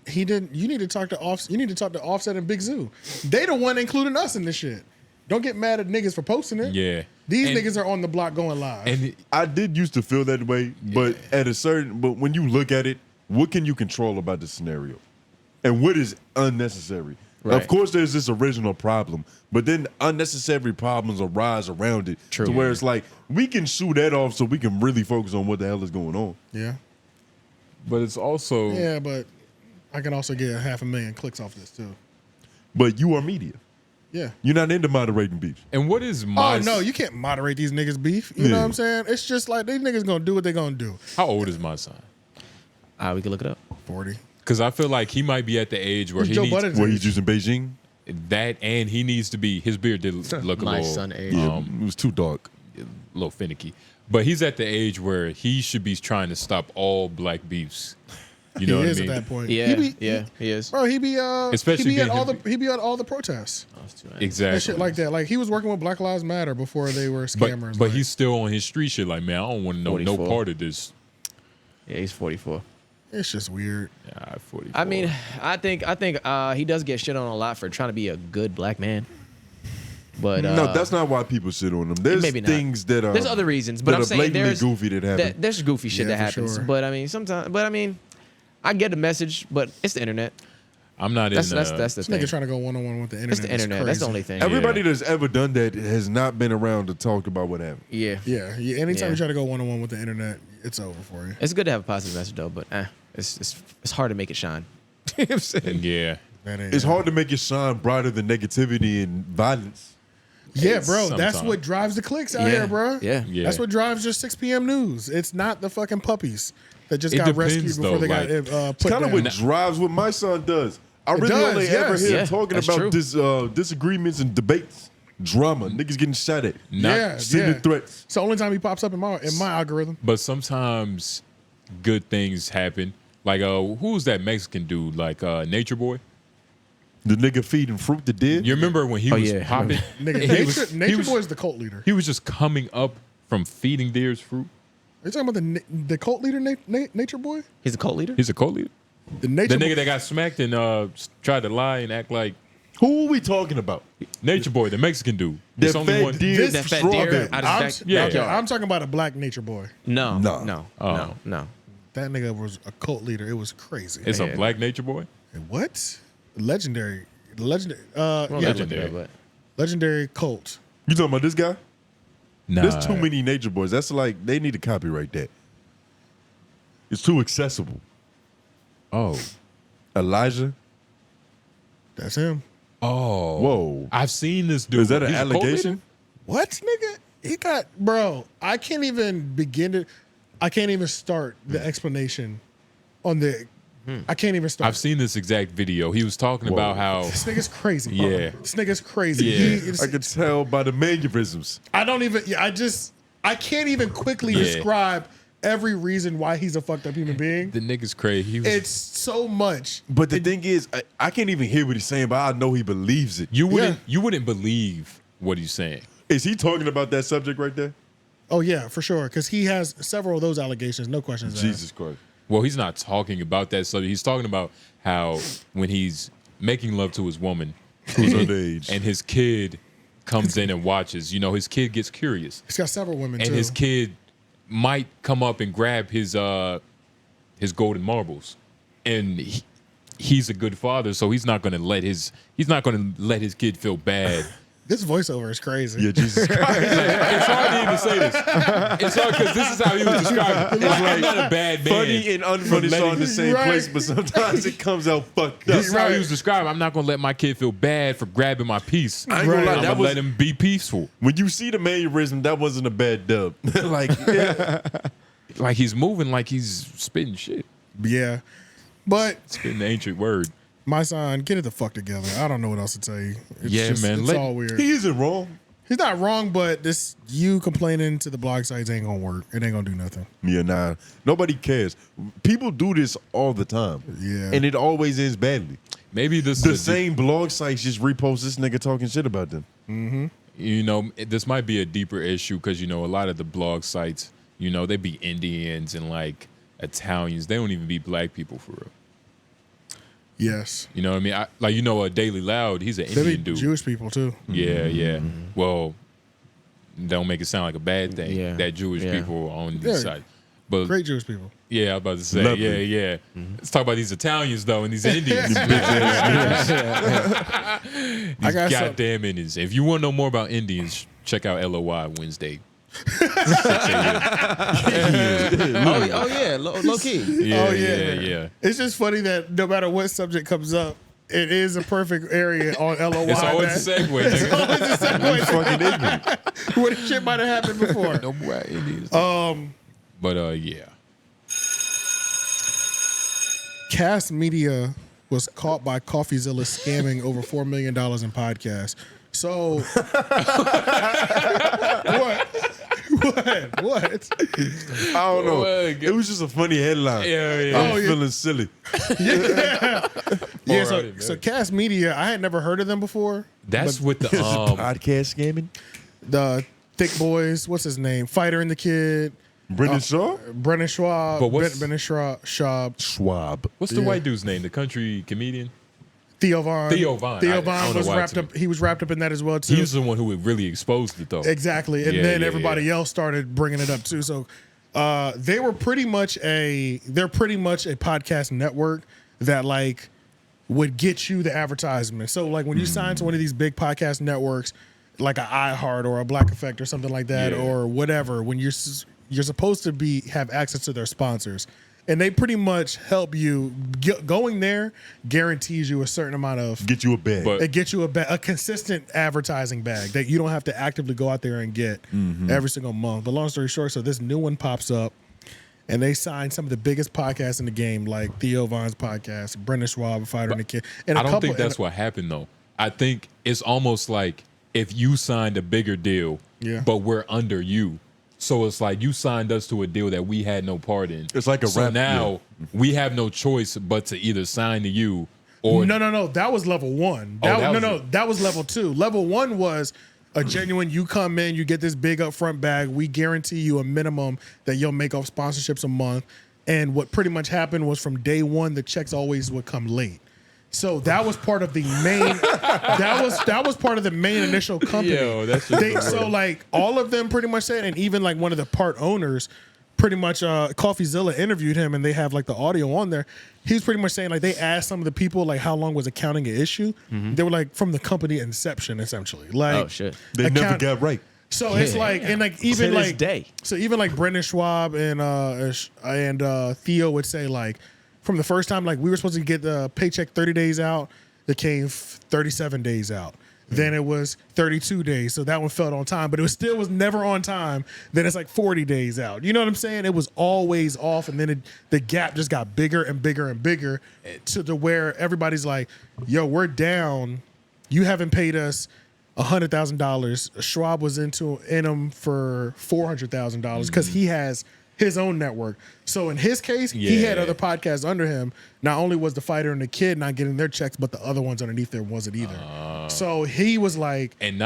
you need to talk to Offset and Big Zoo. They the one including us in this shit. Don't get mad at niggas for posting it. Yeah. These niggas are on the block going live. And I did used to feel that way, but but when you look at it, what can you control about the scenario? And what is unnecessary? Right. Of course, there's this original problem, but then unnecessary problems arise around it. True. To where it's like, we can shoot that off so we can really focus on what the hell is going on. yeah. but it's also Yeah, but I can also get 500,000 clicks off this too. But you are media. Yeah. You're not into moderating beef. And what is my Oh no, you can't moderate these niggas beef. You know what I'm saying? It's just like these niggas gonna do what they gonna do. How old is my son? We can look it up. 40. Because I feel like he might be at the age where Who's he Joe needs Budden's Where age? he's using Beijing? that, and he needs to be. His beard did look a My little, son age. Yeah, it was too dark. a little finicky. But he's at the age where he should be trying to stop all black beefs. You know he what is I mean? at that point. Yeah, He is. Bro, he be Especially he be at being all him- the all the protests Exactly. and shit like that. Like he was working with Black Lives Matter before they were scammers. But like, he's still on his street shit. Like, man, I don't want to know no 44. part of this. Yeah, he's 44. it's just weird. Yeah, 44. I mean, I think he does get shit on a lot for trying to be a good black man. But No, that's not why people shit on them. There's maybe not. things that are There's other reasons, but that I'm are saying blatantly there's goofy that happen. There's goofy shit Yeah, that for happens. sure. But I mean, sometimes. But I mean, I get the message, but it's the internet. I'm not That's in. that's the This thing. nigga trying to go one on one with the internet. It's the is internet. That's the crazy. only thing. Everybody that's ever done that has not been around to talk about what happened. Yeah. Yeah, anytime Yeah. you try to go one on one with the internet, it's over for you. It's good to have a positive message though, but it's hard to make it shine. You know what I'm saying? Yeah. That ain't It's hard to make it shine brighter than negativity and violence. Yeah, bro. That's Sometimes. what drives the clicks out Yeah. here, bro. Yeah. Yeah. That's what drives your 6 p.m. news. It's not the fucking puppies that just It got depends, rescued before though, they got It's put kind of down. what drives what my son does. I really does, only ever yes. hear Yeah, him talking that's about true. disagreements and debates, drama, niggas getting shot at, Yeah, sending yeah. threats. It's the only time he pops up in my algorithm. But sometimes good things happen. Like, who's that Mexican dude? Like, Nature Boy. The nigga feeding fruit to dead. You remember when he Oh, was yeah. popping? Nigga, He Nature, was- Nature he was- Boy's the cult leader. He was just coming up from feeding deers fruit. Are you talking about the cult leader, Nature Boy? He's a cult leader. He's a cult leader. The Nature The nigga Boy. that got smacked and tried to lie and act like Who are we talking about? Nature Boy, the Mexican dude. That It's only fed one. deer That fat strawberry. deer out I'm, his Yeah. okay, I'm talking about a black Nature Boy. No, No. no, Oh. no, no. That nigga was a cult leader. It was crazy. It's a Yeah. black Nature Boy. What? Legendary. Legendary. Well, Yeah, legendary. but legendary cult. You talking about this guy? Nah. There's too many nature boys. That's like they need to copyright that. It's too accessible. Oh. Elijah. That's him. Oh. Whoa. I've seen this dude. Is that an He's a cult leader? allegation? What, nigga? He got, bro. I can't even begin to. I can't even start the explanation on the. I can't even start. I've seen this exact video. He was talking Whoa. about how This nigga's crazy. Bro. Yeah. This nigga's crazy. Yeah. I could tell by the mannerisms. I don't even. Yeah, I can't even quickly Yeah. describe every reason why he's a fucked up human being. the nigga's crazy. He was, It's so much. But the thing is, I can't even hear what he's saying, but I know he believes it. you wouldn't believe what he's saying. Is he talking about that subject right there? Oh yeah, for sure. Because he has several of those allegations. No questions. asked. Jesus Christ. Well, he's not talking about that subject. He's talking about how when he's making love to his woman, Who's underage. and his kid comes in and watches, his kid gets curious. He's got several women And too. his kid might come up and grab his golden marbles, and he's a good father, so he's not going to let his kid feel bad This voiceover is crazy. Yeah, Jesus Christ. It's hard to even say this. It's hard because this is how he was describing. Like, I'm not a bad man. Funny and unfunny song in the same place, but sometimes it comes out fucked up. This is how he was describing. I'm not gonna let my kid feel bad for grabbing my piece. I ain't gonna lie, I'm gonna let him be peaceful. When you see the mannerism, that wasn't a bad dub. Like, like he's moving like he's spitting shit. Yeah. But spitting the ancient word. Mysonne, get it the fuck together. I don't know what else to tell you. Man. It's all weird. He isn't wrong. He's not wrong, but this you complaining to the blog sites ain't gonna work. It ain't gonna do nothing. Yeah, nah. Nobody cares. People do this all the time. Yeah. And it always ends badly. Maybe this the is same blog sites just repost this nigga talking shit about them. Mm-hmm. You know, this might be a deeper issue because, you know, a lot of the blog sites, you know, they be Indians and like Italians. They don't even be black people for real. Yes. You know what I mean? Like, you know, Daily Loud, he's an Indian dude. Jewish people too. Yeah, yeah. Well, don't make it sound like a bad thing that Jewish people are on this side. But great Jewish people. Yeah, I was about to say, Lovely. yeah. Let's talk about these Italians though and these Indians. These goddamn Indians. If you want to know more about Indians, check out LOI Wednesday. Oh yeah, low key. Yeah. It's just funny that no matter what subject comes up, it is a perfect area on LOY. It's always a segue. It's always a segue. Fucking ignorant. What shit might have happened before. No more Indians. But yeah. Cast Media was caught by Coffeezilla scamming over $4 million in podcasts. So What? I don't know. It was just a funny headline. Yeah. I'm feeling silly. Yeah, so Cast Media, I had never heard of them before. That's with the podcast scamming. The Thick Boys, what's his name? Fighter and the Kid. Brendan Shaw? Brendan Schwab. But what's- Brendan Schwab. What's the white dude's name? The country comedian? Theo Von. Theo Von. Theo I Von don't was know why wrapped up. He was wrapped up in that as well too. He was the one who really exposed it though. Exactly, and then everybody else started bringing it up too. So they're pretty much a podcast network that like would get you the advertisement. So like when you sign to one of these big podcast networks, like a iHeart or a Black Effect or something like that, or whatever, when you're supposed to have access to their sponsors. And they pretty much help you. Going there guarantees you a certain amount of get you a bag. It gets you a consistent advertising bag that you don't have to actively go out there and get every single month. But long story short, so this new one pops up, and they sign some of the biggest podcasts in the game, like Theo Von's podcast, Brendan Schwab, Fighter and the Kid. And I don't think that's what happened though. I think it's almost like if you signed a bigger deal, but we're under you. So it's like you signed us to a deal that we had no part in. It's like a so rap now we have no choice but to either sign to you or No. That was level one. That was level two. Level one was a genuine. You come in, you get this big upfront bag. We guarantee you a minimum that you'll make off sponsorships a month. And what pretty much happened was from day one, the checks always would come late. So that was part of the main. that was part of the main initial company. Yo, that's just so like all of them pretty much said, and even like one of the part owners, pretty much Coffeezilla interviewed him, and they have like the audio on there. He was pretty much saying like they asked some of the people like how long was accounting an issue. They were like from the company inception essentially. Like oh shit, they never got right. So it's like and like even to this like day. So even like Brendan Schwab and Theo would say like. From the first time, like we were supposed to get the paycheck 30 days out, it came 37 days out. Then it was 32 days, so that one fell on time, but it was never on time. Then it's like 40 days out. You know what I'm saying? It was always off, and then the gap just got bigger and bigger and bigger to the where everybody's like, "Yo, we're down. You haven't paid us $100,000." Schwab was in him for $400,000 because he has his own network. So in his case, he had other podcasts under him. Not only was the Fighter and the Kid not getting their checks, but the other ones underneath there wasn't either. So he was like, and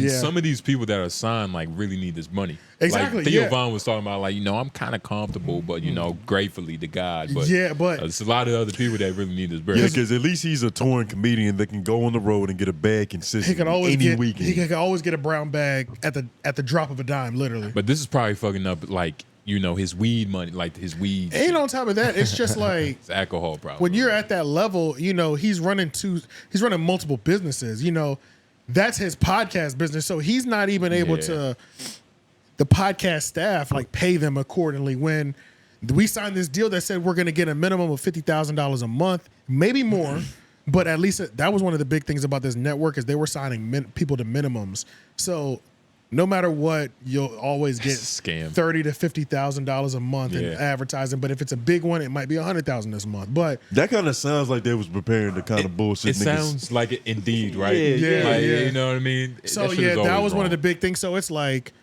some of these people that are signed like really need this money. Exactly. Like Theo Von was talking about like, I'm kind of comfortable, but gratefully to God. But there's a lot of other people that really need this bread. Yeah, because at least he's a touring comedian that can go on the road and get a bag consistently. He can always any weekend. He can always get a brown bag at the drop of a dime, literally. But this is probably fucking up like his weed money, like his weed. And on top of that, it's just like it's alcohol problem. When you're at that level, he's running multiple businesses. that's his podcast business. So he's not even able to, the podcast staff, like pay them accordingly. When we signed this deal that said we're going to get a minimum of $50,000 a month, maybe more, but at least that was one of the big things about this network is they were signing people to minimums. So no matter what, you'll always get $30,000 to $50,000 a month in advertising. But if it's a big one, it might be $100,000 this month. But that kind of sounds like they was preparing the kind of bullshit. It sounds like it indeed, right? Yeah. You know what I mean? So that was one of the big things. So it's like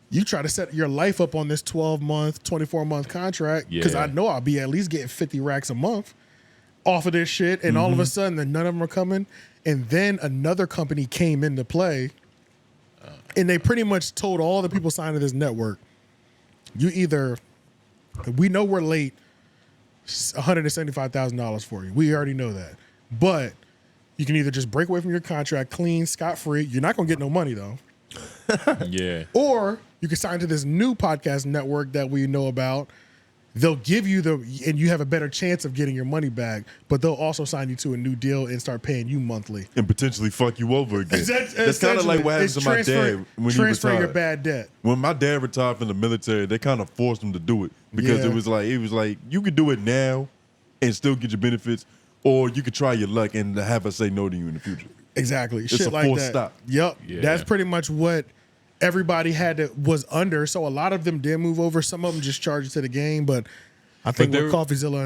you try to set your life up on this 12-month, 24-month contract because I know I'll be at least getting 50 racks a month off of this shit, and all of a sudden, none of them are coming. And then another company came into play. And they pretty much told all the people signed to this network, we know we're late $175,000 for you. We already know that. But you can either just break away from your contract clean, scot-free. You're not going to get no money, though. Or you can sign to this new podcast network that we know about. They'll give you and you have a better chance of getting your money back, but they'll also sign you to a new deal and start paying you monthly. And potentially fuck you over again. That's kind of like what happened to my dad when he retired. Transferring your bad debt. When my dad retired from the military, they kind of forced him to do it because it was like you could do it now and still get your benefits, or you could try your luck and have us say no to you in the future. Exactly. It's Shit a like forced that. stop. Yep. Yeah. That's pretty much what everybody was under. So a lot of them did move over. Some of them just charged to the game, but I think what Coffeezilla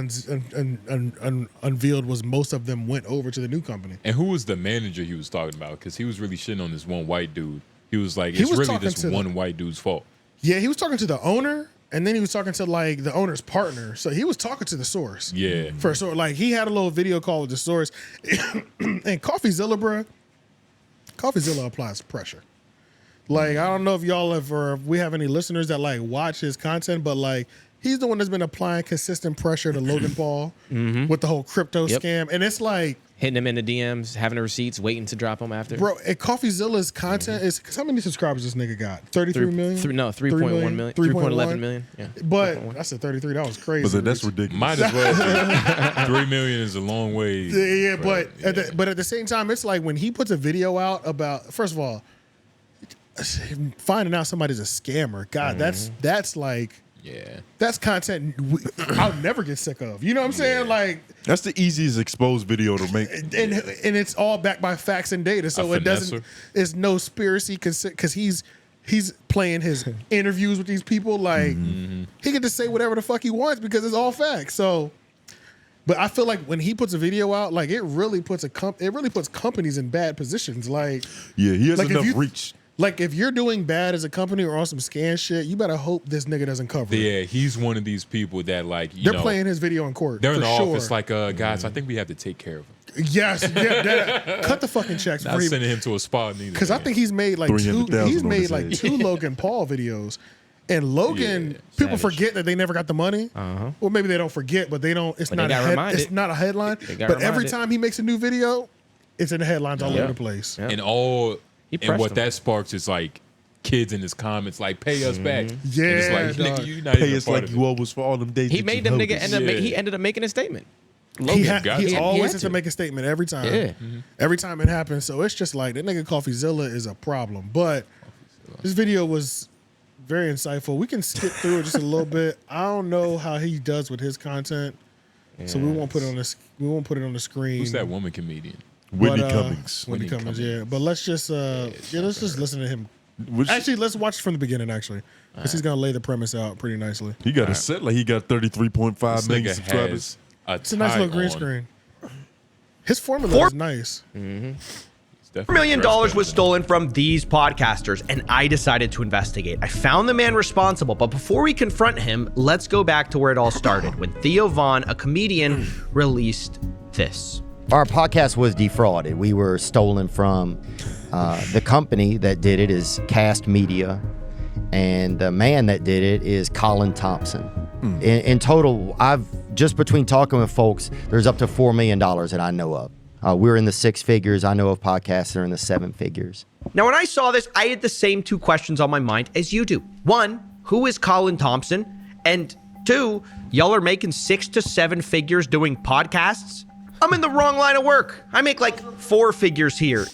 unveiled was most of them went over to the new company. And who was the manager he was talking about? Because he was really shitting on this one white dude. He was like, it's really this one white dude's fault. Yeah, he was talking to the owner, and then he was talking to like the owner's partner. So he was talking to the source. Yeah. Like he had a little video call with the source. And Coffeezilla, bro, Coffeezilla applies pressure. Like, I don't know if y'all if we have any listeners that like watch his content, but like, he's the one that's been applying consistent pressure to Logan Paul with the whole crypto scam. And it's like hitting him in the DMs, having the receipts, waiting to drop them after. Bro, and Coffeezilla's content is, how many subscribers this nigga got? 33 million? 3.1 million. 3.11 million. Yeah. But I said 33. That was crazy. But that's ridiculous. Might as well. 3 million is a long way. Yeah, but at the same time, it's like when he puts a video out about, first of all, finding out somebody's a scammer. God, that's like, that's content I'll never get sick of. You know what I'm saying? Like, that's the easiest exposed video to make, and it's all backed by facts and data. So it doesn't. It's no conspiracy because he's playing his interviews with these people. Like he can just say whatever the fuck he wants because it's all facts. So, but I feel like when he puts a video out, like it really puts companies in bad positions. Like, yeah, he has enough reach. Like, if you're doing bad as a company or on some scam shit, you better hope this nigga doesn't cover it. Yeah, he's one of these people that, like, they're playing his video in court. They're in the office like, guys, I think we have to take care of him. Yes, cut the fucking checks. Not sending him to a spa neither. Because I think he's made like two Logan Paul videos. And Logan, people forget that they never got the money. Well, maybe they don't forget, but they don't. It's not a headline. But every time he makes a new video, it's in the headlines all over the place. And what that sparks is like kids in his comments like, pay us back. Yeah, it's like, nigga, you not pay even us like you always for all them days. He made them nigga he ended up making a statement. Logan he always has to make a statement every time. Yeah. Every time it happens. So it's just like that nigga Coffeezilla is a problem. But this video was very insightful. We can skip through it just a little bit. I don't know how he does with his content. So we won't put it on the screen. Who's that woman comedian? Whitney Cummings. Whitney Cummings, yeah. But let's just let's just listen to him. Actually, let's watch it from the beginning, actually. Because he's going to lay the premise out pretty nicely. He got a set like he got 33.5 million subscribers. It's a nice little green screen. His formula is nice. $4 million was stolen from these podcasters, and I decided to investigate. I found the man responsible, but before we confront him, let's go back to where it all started, when Theo Von, a comedian, released this. Our podcast was defrauded. We were stolen from the company that did it is Cast Media, and the man that did it is Colin Thompson. In total, I've just between talking with folks, there's up to $4 million that I know of. We're in the 6 figures. I know of podcasts that are in the 7 figures. Now, when I saw this, I had the same 2 questions on my mind as you do. 1, who is Colin Thompson? And 2, y'all are making 6 to 7 figures doing podcasts? I'm in the wrong line of work. I make like 4 figures here.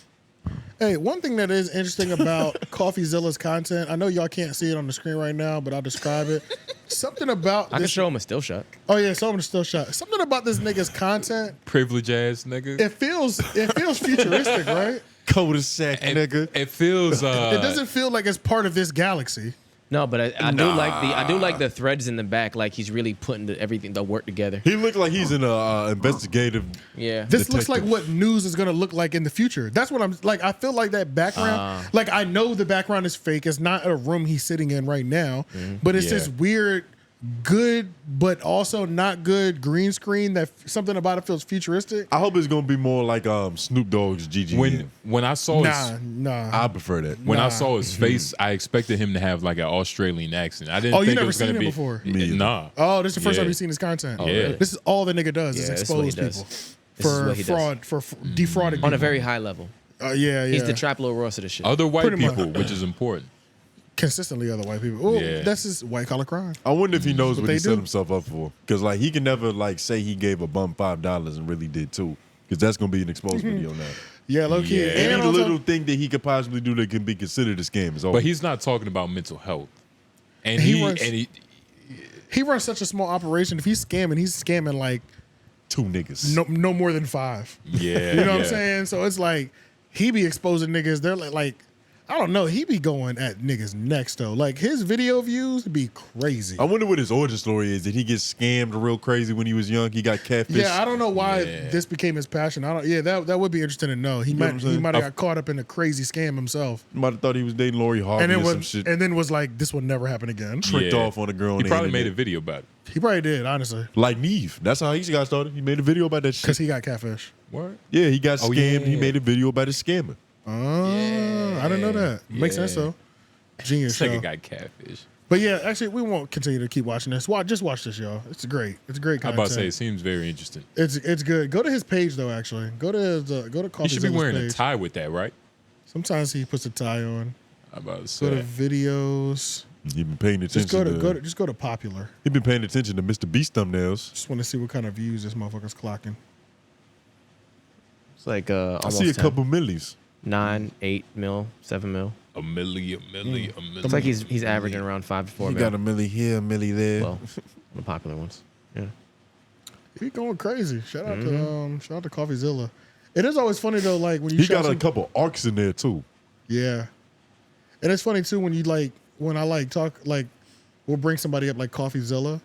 Hey, one thing that is interesting about Coffeezilla's content, I know y'all can't see it on the screen right now, but I'll describe it. Something about I can show him a still shot. Oh yeah, show him a still shot. Something about this nigga's content. Privileged ass nigga. It feels futuristic, right? Cul-de-sac nigga. It feels. It doesn't feel like it's part of this galaxy. No, but I do like the threads in the back. Like he's really putting the work together. He looked like he's in a investigative. Yeah. This looks like what news is gonna look like in the future. That's what I'm like. I feel like that background. Like I know the background is fake. It's not a room he's sitting in right now, but it's this weird, good but also not good green screen that something about it feels futuristic. I hope it's gonna be more like Snoop Dogg's GG. When I saw I prefer that. When I saw his face, I expected him to have like an Australian accent. I didn't think it was gonna be before. Nah. Oh, this is the first time you've seen his content. Yeah. This is all the nigga does is expose people for fraud, for defrauding on people. a very high level. Yeah. He's the Trap Lil Ross of the shit. Other white Pretty people, much. which is important. Consistently other white people. Oh, Yeah. that's his white collar crime. I wonder if he knows what they he set do. himself up for. Because like he can never like say he gave a bum $5 and really did too. Because that's gonna be an exposed video now. Yeah, low key. Any And also, little thing that he could possibly do that can be considered a scam is over. But he's not talking about mental health. And He he runs such a small operation. If he's scamming like 2 niggas. no more than 5. Yeah. You know what I'm saying? So it's like he be exposing niggas. They're like I don't know. He be going at niggas next though. Like his video views be crazy. I wonder what his origin story is. Did he get scammed real crazy when he was young? He got catfish. Yeah, I don't know why this became his passion. I don't. Yeah, that would be interesting to know. He know what might I'm saying? have got caught up in a crazy scam himself, Might have thought he was dating Lori Harvey and or then some shit. and then was like, this will never happen again. Tricked off on a girl. On He the probably made internet. a video about it. He probably did, honestly, Like Neve. That's how he got started. He made a video about that shit. because he got catfish. What? Yeah, he got Oh, scammed. yeah. He made a video about his scamming. Oh, I didn't know that. Makes sense though. Genius This nigga show. got catfish. But yeah, actually, we won't continue to keep watching this. Just watch this, y'all. It's great. It's great I'm content. about to say it seems very interesting. It's good. Go to his page though. Actually, go to Coffeezilla's He should be wearing page. a tie with that, right? Sometimes he puts a tie on. I'm about to Go say. to videos. He been paying attention. Just go to popular. He been paying attention to Mr. Beast thumbnails. Just want to see what kind of views this motherfucker's clocking. It's like I almost see a 10. couple millies. 9, 8 mil, 7 mil. A milli. It's like he's averaging around 5 to 4 He mil. got a milli here, a milli there. Well, the popular ones. Yeah. He going crazy. Shout out to Coffeezilla. It is always funny though, like when you He shout got a some- couple arcs in there too. Yeah. And it's funny too when I talk we'll bring somebody up like Coffeezilla,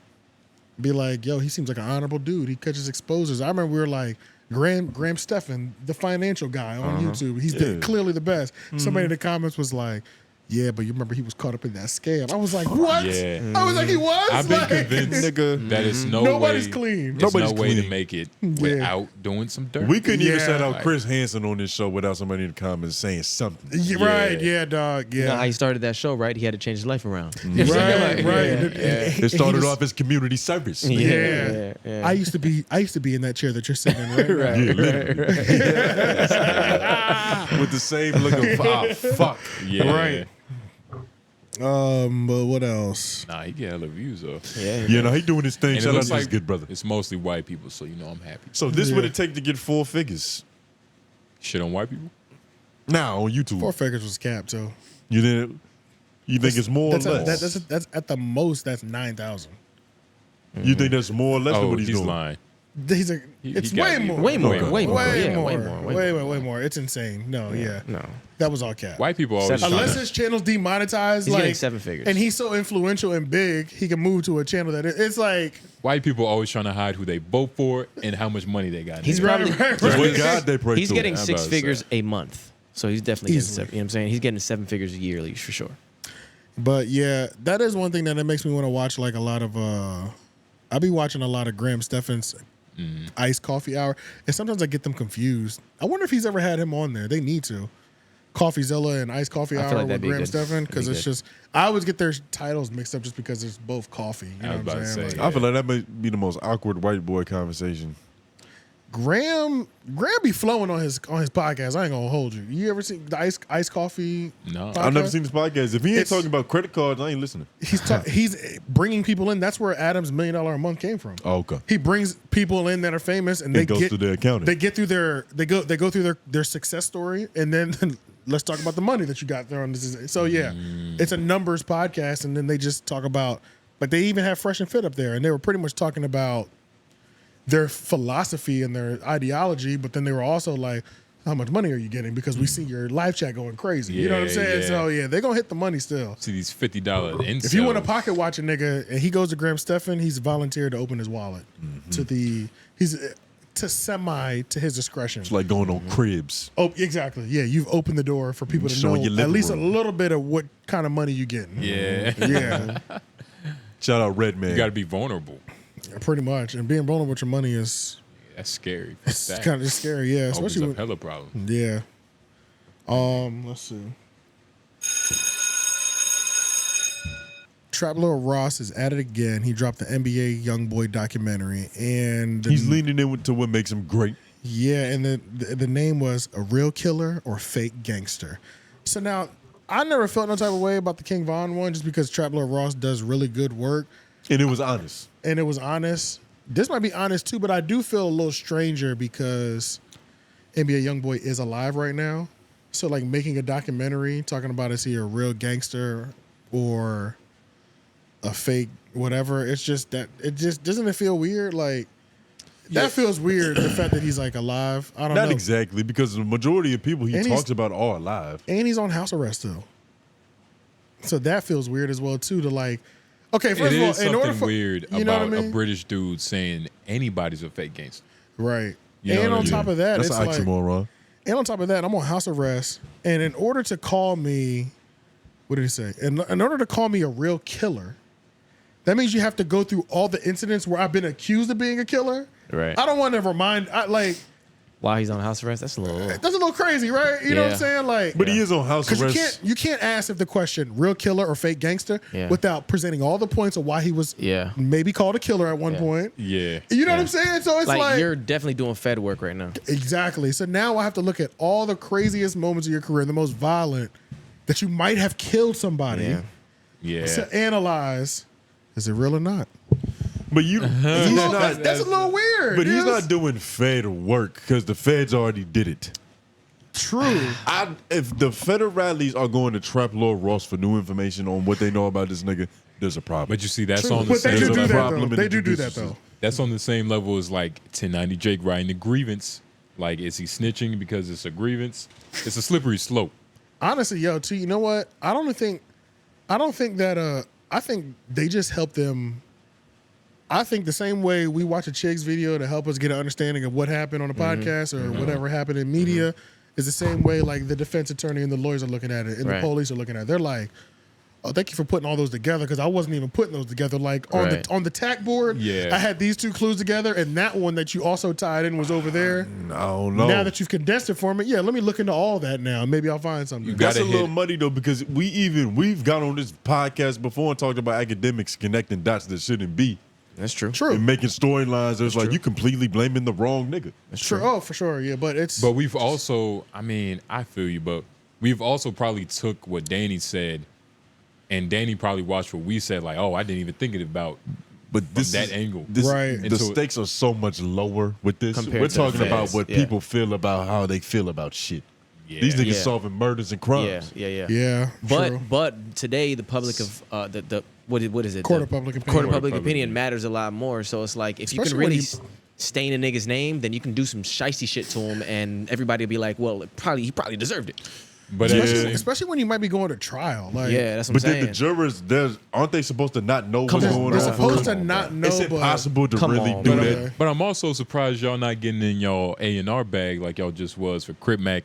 be like, yo, he seems like an honorable dude. He catches exposures. I remember we were like, Graham Stephan, the financial guy on YouTube. He's clearly the best. Somebody in the comments was like, yeah, but you remember he was caught up in that scam. I was like, what? Yeah. I was like, he was? I've been Like, convinced Nigga. that it's Nobody's clean. There's Nobody's no way to clean. make it without doing some dirt. We couldn't even Yeah. shout out Like- Chris Hansen on this show without somebody in the comments saying something. Yeah, right, yeah, dog. You know how Yeah. he started that show, right? He had to change his life around. Right. It started off as community service. Yeah. Yeah. I used to be in that chair that you're sitting in right now. Right. Yeah, literally. With the same look of fuck. Yeah. Right. But what else? Nah, he get hella views though. Yeah, no, he doing his thing. And it Shout out looks to his like good brother. It's mostly white people, so you know I'm happy. So this would it take to get 4 figures? Shit on white people? Now on YouTube. 4 figures was capped too. You think it's more or less? That's at the most. That's 9,000. You think that's more or less than Oh, what he's doing? lying. It's he way gotta be more. Way more. Okay. Way more. Way Yeah, more. way more. It's insane. No, yeah. No. That was all cap. White people always Seven- trying Unless to, his channel's demonetized, He's like getting 7 figures. and he's so influential and big, he can move to a channel that it's like white people always trying to hide who they vote for and how much money they got. He's in it. probably What God they pray he's to. getting I'm 6 about to figures say. a month. So he's definitely Easily. getting 7. You know what I'm saying? He's getting 7 figures yearly for sure. But yeah, that is one thing that it makes me want to watch like a lot of I'll be watching a lot of Graham Stephan's iced coffee hour. And sometimes I get them confused. I wonder if he's ever had him on there. They need to. Coffeezilla and iced coffee I feel hour like that'd with be Graham good. Stephan. Because That'd it's be just I always get their titles mixed up just because it's both coffee. You know I was what about I'm to saying? say, Like, I feel like that might be the most awkward white boy conversation. Graham be flowing on his podcast. I ain't gonna hold you. You ever seen the iced coffee? No. I've never podcast? seen this podcast. If he ain't talking about credit cards, I ain't listening. He's bringing people in. That's where Adam's $1 Million a Month came from. Oh, okay. He brings people in that are famous, and It they goes get through their accounting. They get through they go through their success story, and then let's talk about the money that you got there on this. So yeah, it's a numbers podcast, and then they just talk about, like they even have Fresh and Fit up there, and they were pretty much talking about their philosophy and their ideology, but then they were also like, how much money are you getting? Because we see your live chat going crazy. You know what I'm saying? So yeah, they're gonna hit the money still. See these $50 If you want to pocket watch a nigga and he goes to Graham Stephan, he's volunteered to open his wallet to his discretion. It's like going on Cribs. Oh, exactly. Yeah, you've opened the door for people to know at least a little bit of what kind of money you getting. Yeah. Yeah. Shout out Redman. You got to be vulnerable. Pretty much. And being vulnerable with your money is... That's scary. It's kind of scary, yeah. Especially with hella problems. Yeah. Let's see. Trap Lil Ross is at it again. He dropped the NBA YoungBoy documentary, and he's leaning into what makes him great. Yeah, and the name was A Real Killer or Fake Gangster. So now, I never felt no type of way about the King Von one, just because Trap Lil Ross does really good work, and it was honest. This might be honest too, but I do feel a little stranger because NBA YoungBoy is alive right now. So like making a documentary talking about is he a real gangster or a fake whatever. It's just that it just doesn't it feel weird? Like that feels weird. The fact that he's like alive. I don't know. Not exactly, because the majority of people he talks about are alive, and he's on house arrest still. So that feels weird as well too. To like. Okay, first of all, in order for weird about a British dude saying anybody's a fake gangster, right? And on top of that, that's an oxymoron. And on top of that, I'm on house arrest, and in order to call me, what did he say? In order to call me a real killer, that means you have to go through all the incidents where I've been accused of being a killer. Right. I don't want to remind. While he's on house arrest, that's a little crazy, right? You know what I'm saying? Like, but he is on house arrest. You can't ask if the question real killer or fake gangster without presenting all the points of why he was maybe called a killer at one point. Yeah. You know what I'm saying? So it's like you're definitely doing Fed work right now. Exactly. So now I have to look at all the craziest moments of your career, the most violent, that you might have killed somebody. Yeah. To analyze, is it real or not? But that's a little weird. But he's not doing Fed work because the Feds already did it. True. If the federales are going to trap Lil Ross for new information on what they know about this nigga, there's a problem. But you see, that's on the same level. They do that though. That's on the same level as like 1090 Jake writing a grievance. Like, is he snitching because it's a grievance? It's a slippery slope. Honestly, T, you know what? I don't think that. I think they just help them. I think the same way we watch a Chig's video to help us get an understanding of what happened on a podcast or whatever happened in media is the same way like the defense attorney and the lawyers are looking at it and the police are looking at it. They're like, oh, thank you for putting all those together because I wasn't even putting those together. Like on the TAC board, I had these two clues together and that one that you also tied in was over there. I don't know. Now that you've condensed it for me, let me look into all that now. Maybe I'll find something. That's a little muddy though because we've got on this podcast before and talked about academics connecting dots that shouldn't be. That's true. And making storylines that's like you completely blaming the wrong nigga. That's true. Oh, for sure. Yeah, but it's. But we've also, I feel you, but we've also probably took what Danny said, and Danny probably watched what we said, like, oh, I didn't even think about. But this that angle, right? The stakes are so much lower with this. We're talking about what people feel about how they feel about shit. Yeah. These niggas solving murders and crimes. Yeah. But today the public of what is it? Court of public opinion. Court of public opinion matters a lot more. So it's like if you can really stain a nigga's name, then you can do some shicey shit to him, and everybody will be like, well, he probably deserved it. But especially when you might be going to trial. Like, that's what I'm saying. Then the jurors, aren't they supposed to not know what's going on? They're supposed to not know. It's impossible to really do that. But I'm also surprised y'all not getting in y'all A&R bag like y'all just was for Crip Mac.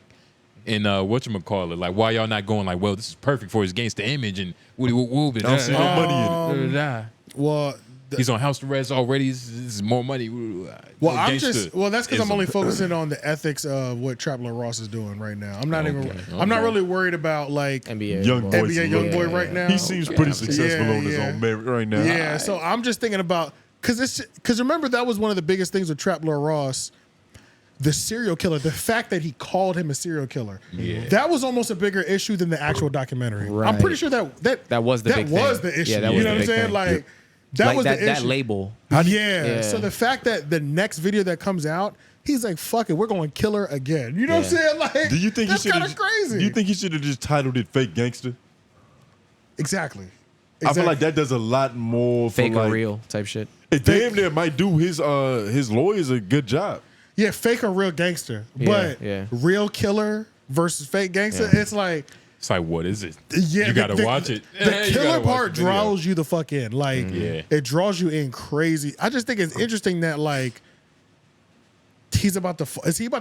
And whatchamacallit, like why y'all not going like, well, this is perfect for his gangster image and I don't see no money in it. Well, he's on house arrest already. This is more money. Well, that's because I'm only focusing on the ethics of what Trap Lil Ross is doing right now. I'm not I'm not really worried about like NBA YoungBoy right now. He seems pretty successful on his own merit right now. Yeah, so I'm just thinking about because remember that was one of the biggest things with Trap Lil Ross. The serial killer, the fact that he called him a serial killer, that was almost a bigger issue than the actual documentary. Right. I'm pretty sure that was the issue. Yeah, that was you know what I'm saying? Thing. Like that was the issue. That label. Yeah. So the fact that the next video that comes out, He's like, fuck it, we're going to kill her again. You know what I'm saying? Like, do you think that's kind of crazy. Do you think he should have just titled it Fake Gangster? Exactly. I feel like that does a lot more Fake for or like, real type shit. It damn near might do his lawyers a good job. Yeah, fake or real gangster. Yeah, But real killer versus fake gangster, it's like what is it? Yeah, you gotta watch it. The You killer gotta watch part the video. draws you the fuck in. Like, it draws you in crazy. I just think it's interesting that like he's about to.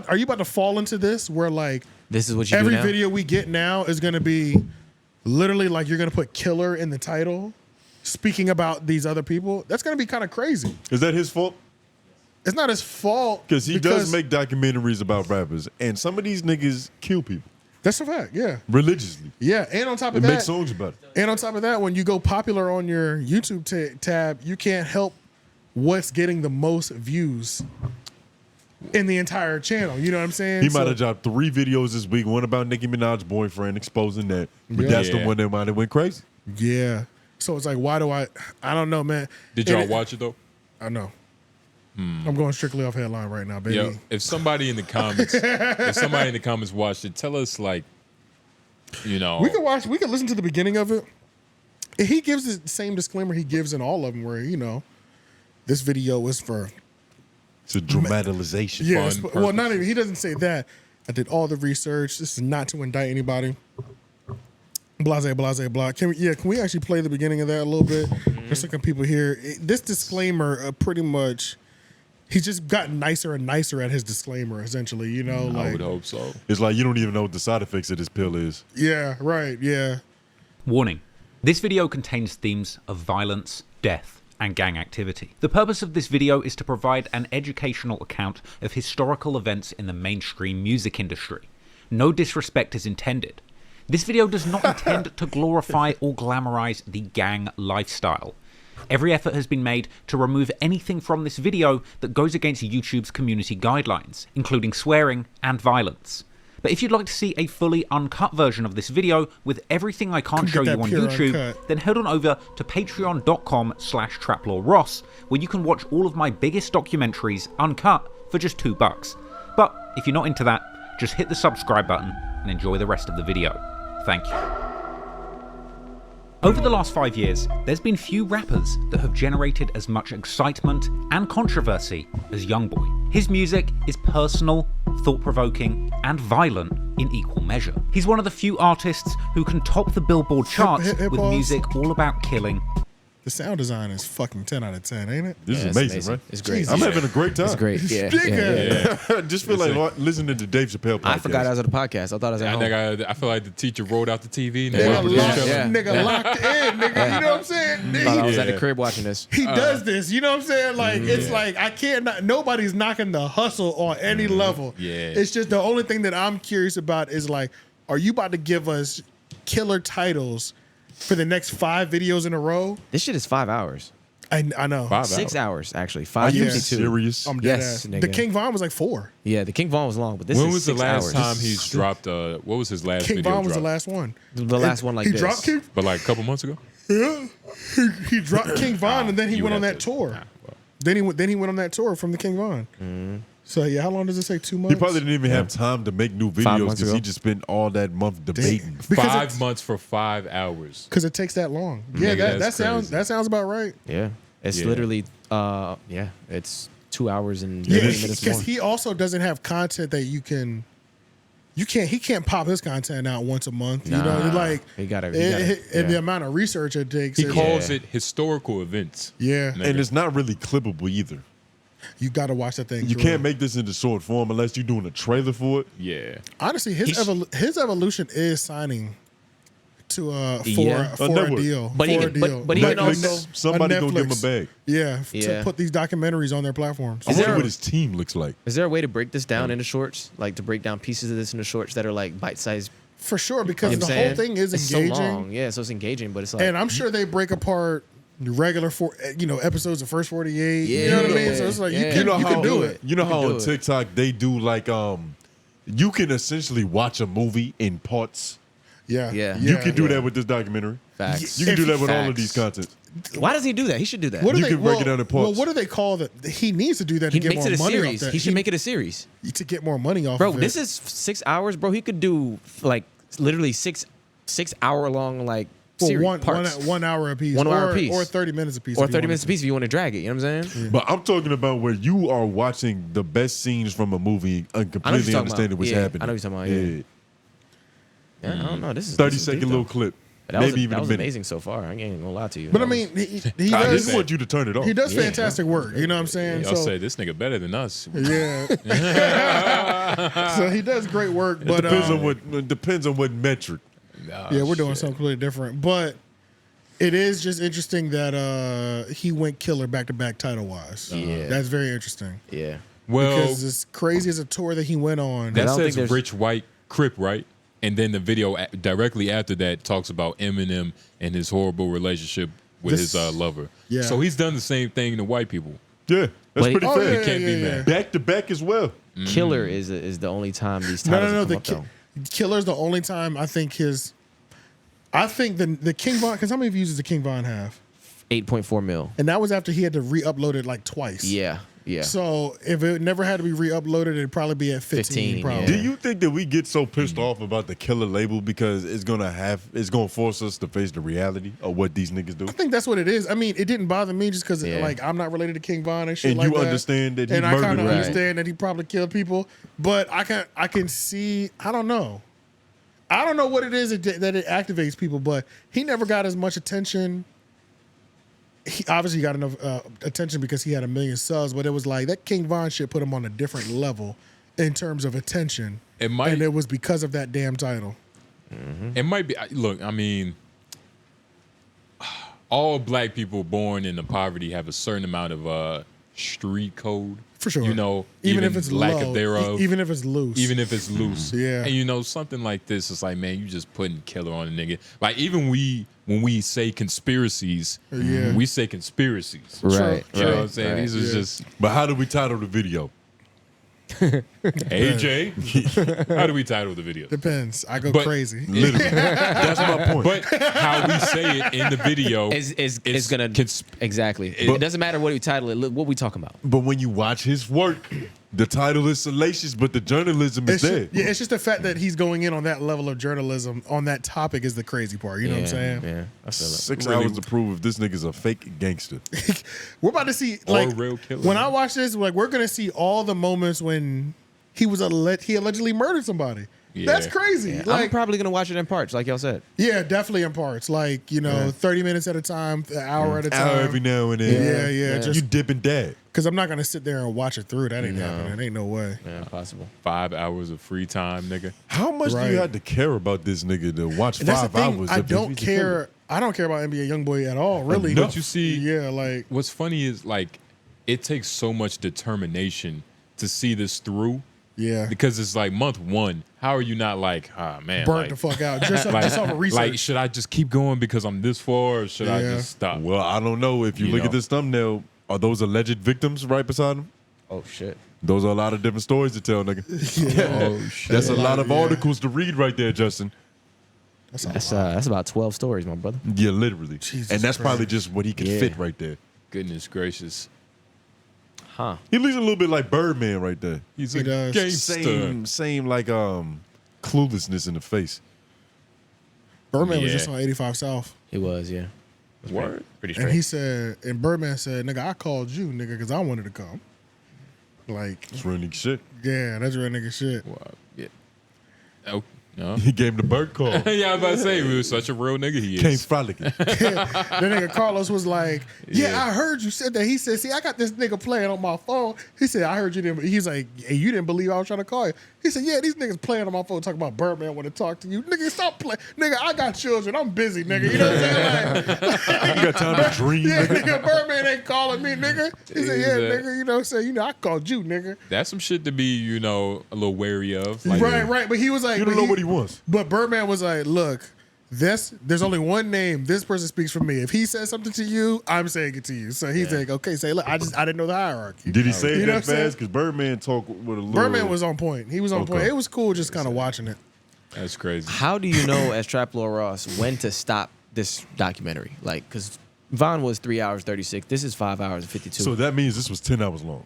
Are you about to fall into this where like this is what you every do now? video we get now is going to be literally like you're going to put killer in the title, speaking about these other people? That's going to be kind of crazy. Is that his fault? It's not his fault Because he does make documentaries about rappers, and some of these niggas kill people. That's a fact, yeah. Religiously. Yeah, and on top of It that, makes songs about it. And on top of that, when you go popular on your YouTube tab, you can't help what's getting the most views in the entire channel. You know what I'm saying? He might have dropped 3 videos this week, one about Nicki Minaj's boyfriend exposing that. But Yeah. that's the one that might have went crazy. Yeah. So it's like, why do I don't know, man. Did y'all watch it though? I know. I'm going strictly off headline right now, baby. Yo, if somebody in the comments watched it, tell us like, you know, We could listen to the beginning of it. He gives the same disclaimer he gives in all of them where, you know, this video was for It's a dramatization. Yes, well, not even. He doesn't say that. I did all the research. This is not to indict anybody. Blase, blase, blah. Can we actually play the beginning of that a little bit? There's some people here. This disclaimer, pretty much, he's just gotten nicer and nicer at his disclaimer. Essentially, you know, I like would hope so. It's like you don't even know what the side effects of this pill is. yeah, right, yeah. Warning. This video contains themes of violence, death, and gang activity. The purpose of this video is to provide an educational account of historical events in the mainstream music industry. No disrespect is intended. This video does not intend to glorify or glamorize the gang lifestyle. Every effort has been made to remove anything from this video that goes against YouTube's community guidelines, including swearing and violence. But if you'd like to see a fully uncut version of this video with everything I can't show you on YouTube, then head on over to patreon.com/traplawross, where you can watch all of my biggest documentaries uncut for just $2. But if you're not into that, just hit the subscribe button and enjoy the rest of the video. Thank you. Over the last 5 years, there's been few rappers that have generated as much excitement and controversy as Youngboy. His music is personal, thought-provoking, and violent in equal measure. He's one of the few artists who can top the Billboard charts with music all about killing. The sound design is fucking 10 out of 10, ain't it? This is amazing, right? It's great. I'm having a great time. It's great. Yeah. I just feel like listening to Dave Chappelle podcast. I forgot I was at a podcast. I thought I was at home. I feel like the teacher rolled out the TV. Nigga locked in, nigga. You know what I'm saying? Thought I was at the crib watching this. He does this, you know what I'm saying? Like, it's like, I can't, nobody's knocking the hustle on any level. Yeah. It's just the only thing that I'm curious about is like, are you about to give us killer titles for the next 5 videos in a row? This shit is 5 hours. I know. 6 hours, actually. Are you 5:52. serious? I'm dead Yes, ass. nigga. The King Von was like 4. Yeah, the King Von was long, but this When is was the 6 last hours. time he's dropped? What was his last King video? Von was the drop? last one. The last one like he this. dropped King. But like a couple months ago. Yeah, he dropped King Von, and then he You went on have that to- tour. Then he went on that tour from the King Von. So yeah, how long does it take? 2 months. He probably didn't even have time to make new 5 videos months because ago. he just spent all that month debating. Because 5 months for 5 hours. Because it takes that long. Yeah, Nigga, that sounds about right. Yeah. It's Yeah. literally, it's 2 hours and Yeah, 30 minutes more. because he also doesn't have content that he can't pop his content out once a month. You know, Nah. like He gotta- and the amount of research it takes. He calls it historical events. Yeah, And it's not really clippable either. you got to watch that thing. You through. can't make this into short form unless you're doing a trailer for it. Yeah. Honestly, his evolution is signing to Yeah. for a network. deal. But he for can- a but- deal. but he can Netflix, also- somebody on gonna give him a Netflix. bag. Yeah, Yeah. to put these documentaries on their platforms. I wonder what his team looks like. Is there a way to break this down into shorts? Like to break down pieces of this into shorts that are like bite-sized? For sure, because You know the what I'm whole saying? thing is It's engaging. so long. Yeah, so it's engaging, but it's like... And I'm sure they break apart regular episodes of First 48. You know what I mean? So it's like you can do it. You know how do on it. TikTok they do like you can essentially watch a movie in parts. Yeah. You can do that with this documentary. Facts. You can do that with all Facts. of these contents. Why does he do that? He should do that. What do You they, can break it down in Well, parts. what do they call that? He needs to do that He to get makes more it a money series. off that. He should make it a series. To get more money off Bro, of it. this is 6 hours, bro. He could do like literally 6 hour long like series parts. 1 hour a piece. 1 hour or, a piece. Or 30 minutes a piece. Or if you 30 wanted minutes a piece if you want to drag it. You know what I'm saying? But I'm talking about where you are watching the best scenes from a movie and completely understanding what's happening. I know what you're talking about. Yeah, I don't know. This is 30-second little clip. That Maybe was, even that a was minute. amazing so far. I ain't gonna lie to you. But I That mean, was- he I does. just want you to turn it off. He does fantastic work. You know what I'm saying? Y'all say this nigga better than us. Yeah. So he does great work, It but depends on what metric. yeah, we're doing something completely different. But it is just interesting that he went killer back to back title wise. Yeah. That's very interesting. Yeah. Well, because as crazy as a tour that he went on, that says Rich White Crip, right? And then the video directly after that talks about Eminem and his horrible relationship with his lover. Yeah. So he's done the same thing to white people. Yeah, that's pretty fair. You can't be mad. Back to back as well. Killer is the only time these No, titles no, have no. come up, though. Killer's the only time I think the King Von, because how many views does the King Von have? 8.4 mil. And that was after he had to re-upload it like twice. Yeah. So if it never had to be re-uploaded, it'd probably be at 15 probably. Do you think that we get so pissed off about the Killer label because it's gonna force us to face the reality of what these niggas do? I think that's what it is. I mean, it didn't bother me just because like I'm not related to King Von and shit And like you that. understand that he and I murdered kind of people. understand that he probably killed people, but I can see. I don't know what it is that it activates people, but he never got as much attention. He obviously got enough attention because he had 1 million subs, but it was like that King Von shit put him on a different level in terms of attention. And it was because of that damn title. It might be. Look, I mean, all black people born into poverty have a certain amount of street code. For sure. You know, Even if it's lack low, of thereof. even if it's loose. Even if it's loose. Yeah. And you know, something like this, it's like, man, you just putting killer on a nigga. Like, even when we say conspiracies, Yeah. we say conspiracies. Right. You know what I'm saying? These are just. But how do we title the video? AJ, how do we title the video? Depends. I go But- crazy. Literally. That's my point. But how we say it in the video is gonna exactly. But- It doesn't matter what we title it. What we talking about? But when you watch his work, the title is salacious, but the journalism is there. Yeah, it's just the fact that he's going in on that level of journalism on that topic is the crazy part. You know what I'm saying? Yeah, I feel it. 6 hours to prove if this nigga's a fake gangster. We're about to see Or like a real killer. when I watch this, like we're gonna see all the moments when he allegedly murdered somebody. Yeah. That's crazy. Yeah, I'm Like, probably gonna watch it in parts, like y'all said. yeah, definitely in parts. Like 30 minutes at a time, an hour at a time. Hour every now and then. Yeah. You dip and dab. Because I'm not gonna sit there and watch it through. That ain't happening. Ain't no way. Yeah, possible. 5 hours of free time, nigga. How much do Right. you have to care about this nigga to watch And that's 5 the thing. hours? I of don't his care. I don't care about NBA YoungBoy at all. Really. But you see, Yeah, like what's funny is like it takes so much determination to see this through. yeah. Because it's like month 1. How are you not like, man, Burnt like, the fuck out. Just off of research. like, should I just keep going because I'm this far, or should I Yeah. just stop? Well, I don't know. If you You look know. at this thumbnail, are those alleged victims right beside him? Oh shit. Those are a lot of different stories to tell, nigga. Oh shit! That's a lot of articles to read right there, Justin. That's about 12 stories, my brother. Yeah, literally. Jesus and that's probably Christ. just what he can Yeah. fit right there. Goodness gracious! Huh. He looks a little bit like Birdman right there. He's He a does. gangster. Same like cluelessness in the face. Birdman was Yeah. just on 85 South. He was, yeah. Word. Pretty And straight. he said, and Birdman said, nigga, I called you, nigga, because I wanted to come. Like, That's real nigga shit. yeah, that's real nigga shit. Wow. Yeah. Oh no. He gave him the bird call. Yeah, I was about to say, he was such a real nigga. He Came is. frolicking. The nigga Carlos was like, yeah, I heard you said that. He said, see, I got this nigga playing on my phone. He said, I heard you didn't. He's like, hey, you didn't believe I was trying to call you. He said, yeah, these niggas playing on my phone talking about Birdman want to talk to you. Nigga, stop playing. Nigga, I got children. I'm busy, nigga. You know what I'm saying? Like, You got time to dream, yeah, nigga. nigga, Birdman ain't calling me, nigga. He said, yeah, Exactly. nigga, you know what I'm saying? You know, I called you, nigga. That's some shit to be, you know, a little wary of. Like, Right. But he was like, You don't but know what he wants. But Birdman was like, look, there's only one name. This person speaks for me. If he says something to you, I'm saying it to you. So he's like, okay, say, look, I didn't know the hierarchy. Did he say You it know that what I'm saying? fast? Because Birdman talked with a little. Birdman was on point. He was on Okay. point. It was cool just kind of watching it. That's crazy. How do you know, as Trap Lord Ross, when to stop this documentary? Like, because Von was 3 hours 36. This is 5 hours and 52. So that means this was 10 hours long.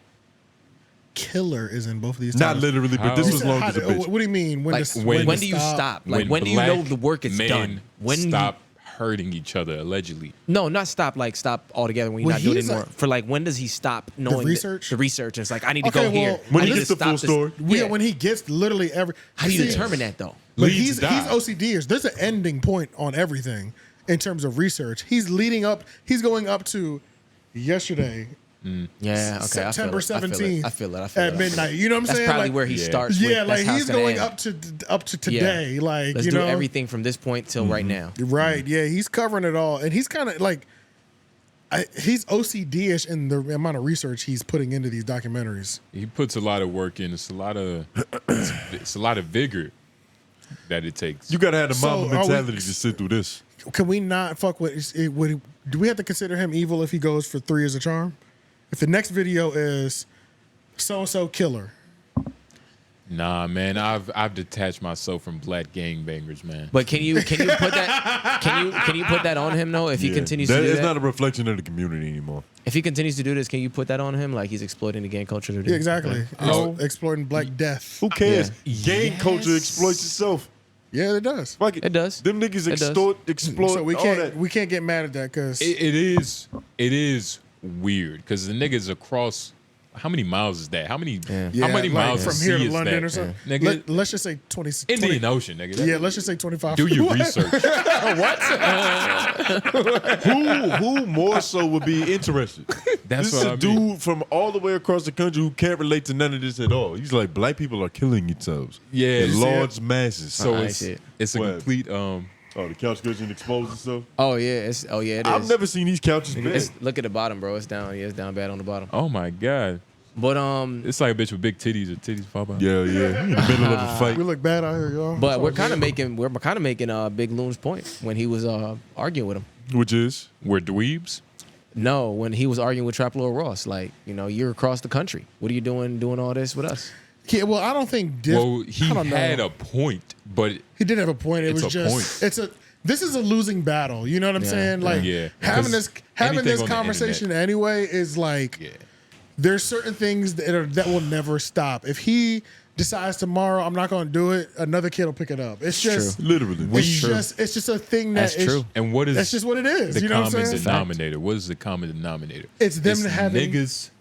Killer is in both of these. Not times. literally, but this was long as a bitch. What do you mean? When, Like, to, when do you stop? Like, when do you know the work is men done? When stop hurting each other, allegedly. No, not stop. Like stop altogether when you're When not doing it he's anymore. For like, when does he stop knowing research? The research. And it's like, I need to Okay, go here. When I he need gets to the full stop this. story. Yeah, when he gets literally every. How do you See, determine that though? But Leads he's die. OCD. There's an ending point on everything in terms of research. He's leading up. He's going up to yesterday. Yeah, okay. September I feel it. 17th I feel it. at midnight. You know what I'm That's saying? probably Like, where he starts. Yeah, with, like that's how he's it's gonna going end. up to today. Like Let's you do know everything from this point till right now. Right? Yeah, he's covering it all, and he's kind of like. He's OCD-ish in the amount of research he's putting into these documentaries. He puts a lot of work in. It's a lot of it's a lot of vigor that it takes. You gotta have the So, mama are we- mentality to sit through this. Can we not fuck with? Do we have to consider him evil if he goes for 3 as a charm? If the next video is so and so killer, Nah, man, I've detached myself from black gangbangers, man. But can you put that can you put that on him though? If he continues to do It's that, not a reflection of the community anymore. if he continues to do this, can you put that on him? Like he's exploiting the gang culture today. yeah, exactly. Oh. Exploiting Black Death. Who cares? Gang culture exploits itself. Yeah, it does. Fuck it. It does. Them niggas It does. exploit So we all can't that. we can't get mad at that because It is weird because the niggas across. How many miles is that? How many miles from of here sea to is London that? or something? Nigga, Let's just say 20. Indian 20 Ocean, nigga. Yeah, let's just say 25. Do your research. Who more so would be interested? That's This is what a I mean. dude from all the way across the country who can't relate to none of this at all. He's like, black people are killing themselves. Yeah, in you see large it? masses. So I it's see it. it's a What? complete Oh, the couch cushion exposed and stuff. Oh yeah, it is. I've never seen these couches bad. Look at the bottom, bro. It's down. Yeah, it's down bad on the bottom. Oh my god. But It's like a bitch with big titties or titties fall out. Yeah. In the middle of a fight. We look bad out here, y'all. But It's we're all kind of good. making Big Loon's point when he was arguing with him. Which is? We're dweebs. No, when he was arguing with Trap Lord Ross, like, you know, you're across the country. What are you doing all this with us? Yeah, well, I don't think. Well, he I don't know. had a point, but He did have a point. It It's was a just point. this is a losing battle. You know what I'm saying? Like Yeah. having Because having anything this on the conversation anyway is like there's certain things that will never stop. If he decides tomorrow I'm not going to do it, another kid will pick it up. It's just literally. it's just a thing that That's true. And what is that's just what it is. the You know what I'm common saying? denominator? What is the common denominator? It's them having niggas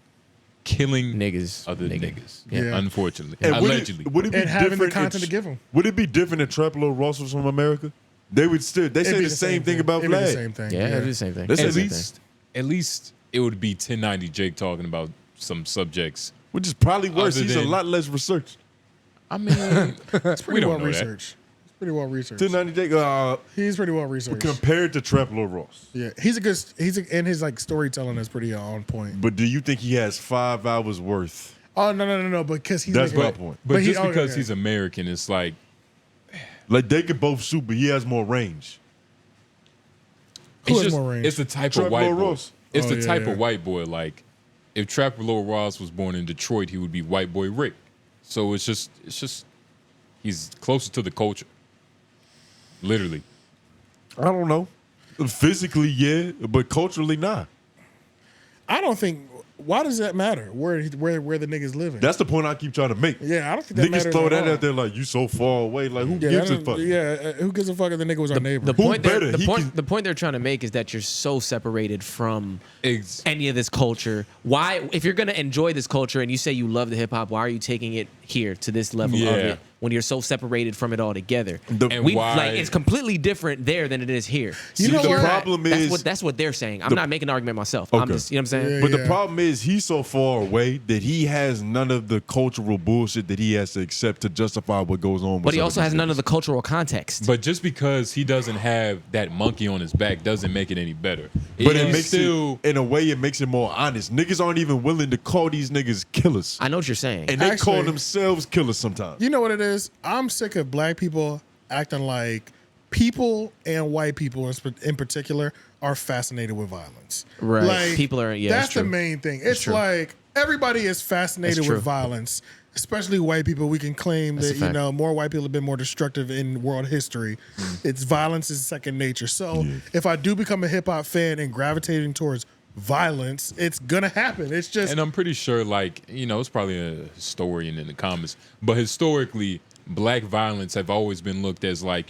killing niggas, other niggas. Yeah. Unfortunately, And allegedly. would it be and having the different? content to give them. Would it be different if Trap Lord Ross was from America? They would still. They say It'd be the same thing about It'd be the Vlad. same thing. Yeah, it'd be the same thing. They say At the- least it would be 1090 Jake talking about some subjects. Which is probably worse. Other He's a than- lot less researched. I mean, It's we pretty don't well know that. researched. It's pretty well researched. 1090 Jake, He's pretty well researched. compared to Trap Lord Ross. Yeah, and his like storytelling is pretty on point. But do you think he has 5 hours worth? Oh no! Because he's That's like, my point. But he- just because okay. he's American, it's like Like they could both shoot, but he has more range. Who has just, more range? it's the type Trap of white Lord boy. Ross. It's Oh, the yeah, type yeah. of white boy. Like if Trap Lord Ross was born in Detroit, he would be white boy Rick. So it's just he's closer to the culture. Literally. I don't know. Physically, yeah, but culturally, nah. I don't think. Why does that matter? Where the niggas living? That's the point I keep trying to make. Yeah, I don't think that Niggas matters throw at that all. out there like you so far away. Like who Yeah, gives I a don't- fuck? Yeah, who gives a fuck if the nigga was our neighbor? The Who point, better? the point they're trying to make is that you're so separated from any of this culture. Why, if you're gonna enjoy this culture and you say you love the hip hop, why are you taking it here to this level of Yeah. it when you're so separated from it altogether? And why- like it's completely different there than it is here. You know So the you're not- problem that's is- that's what they're saying. I'm the- not making an argument myself. I'm Okay. just, you know what I'm saying? But the problem is he's so far away that he has none of the cultural bullshit that he has to accept to justify what goes on. But he also has none of the cultural context. But just because he doesn't have that monkey on his back doesn't make it any better. But it He's makes it, in a way, it makes it more honest. Niggas aren't even willing to call these niggas killers. I know what you're saying. And they call Actually- themselves killers sometimes. You know what it is? I'm sick of black people acting like people and white people in particular are fascinated with violence. Right. Like, People are- yeah, That's it's the true. main thing. It's It's true. like everybody is fascinated with violence, especially white people. We can claim that more white people have been more destructive in world history. It's violence is second nature. So if I do become a hip hop fan and gravitating towards violence, it's gonna happen. It's just, and I'm pretty sure, like, it's probably a historian in the comments, but historically, black violence have always been looked as like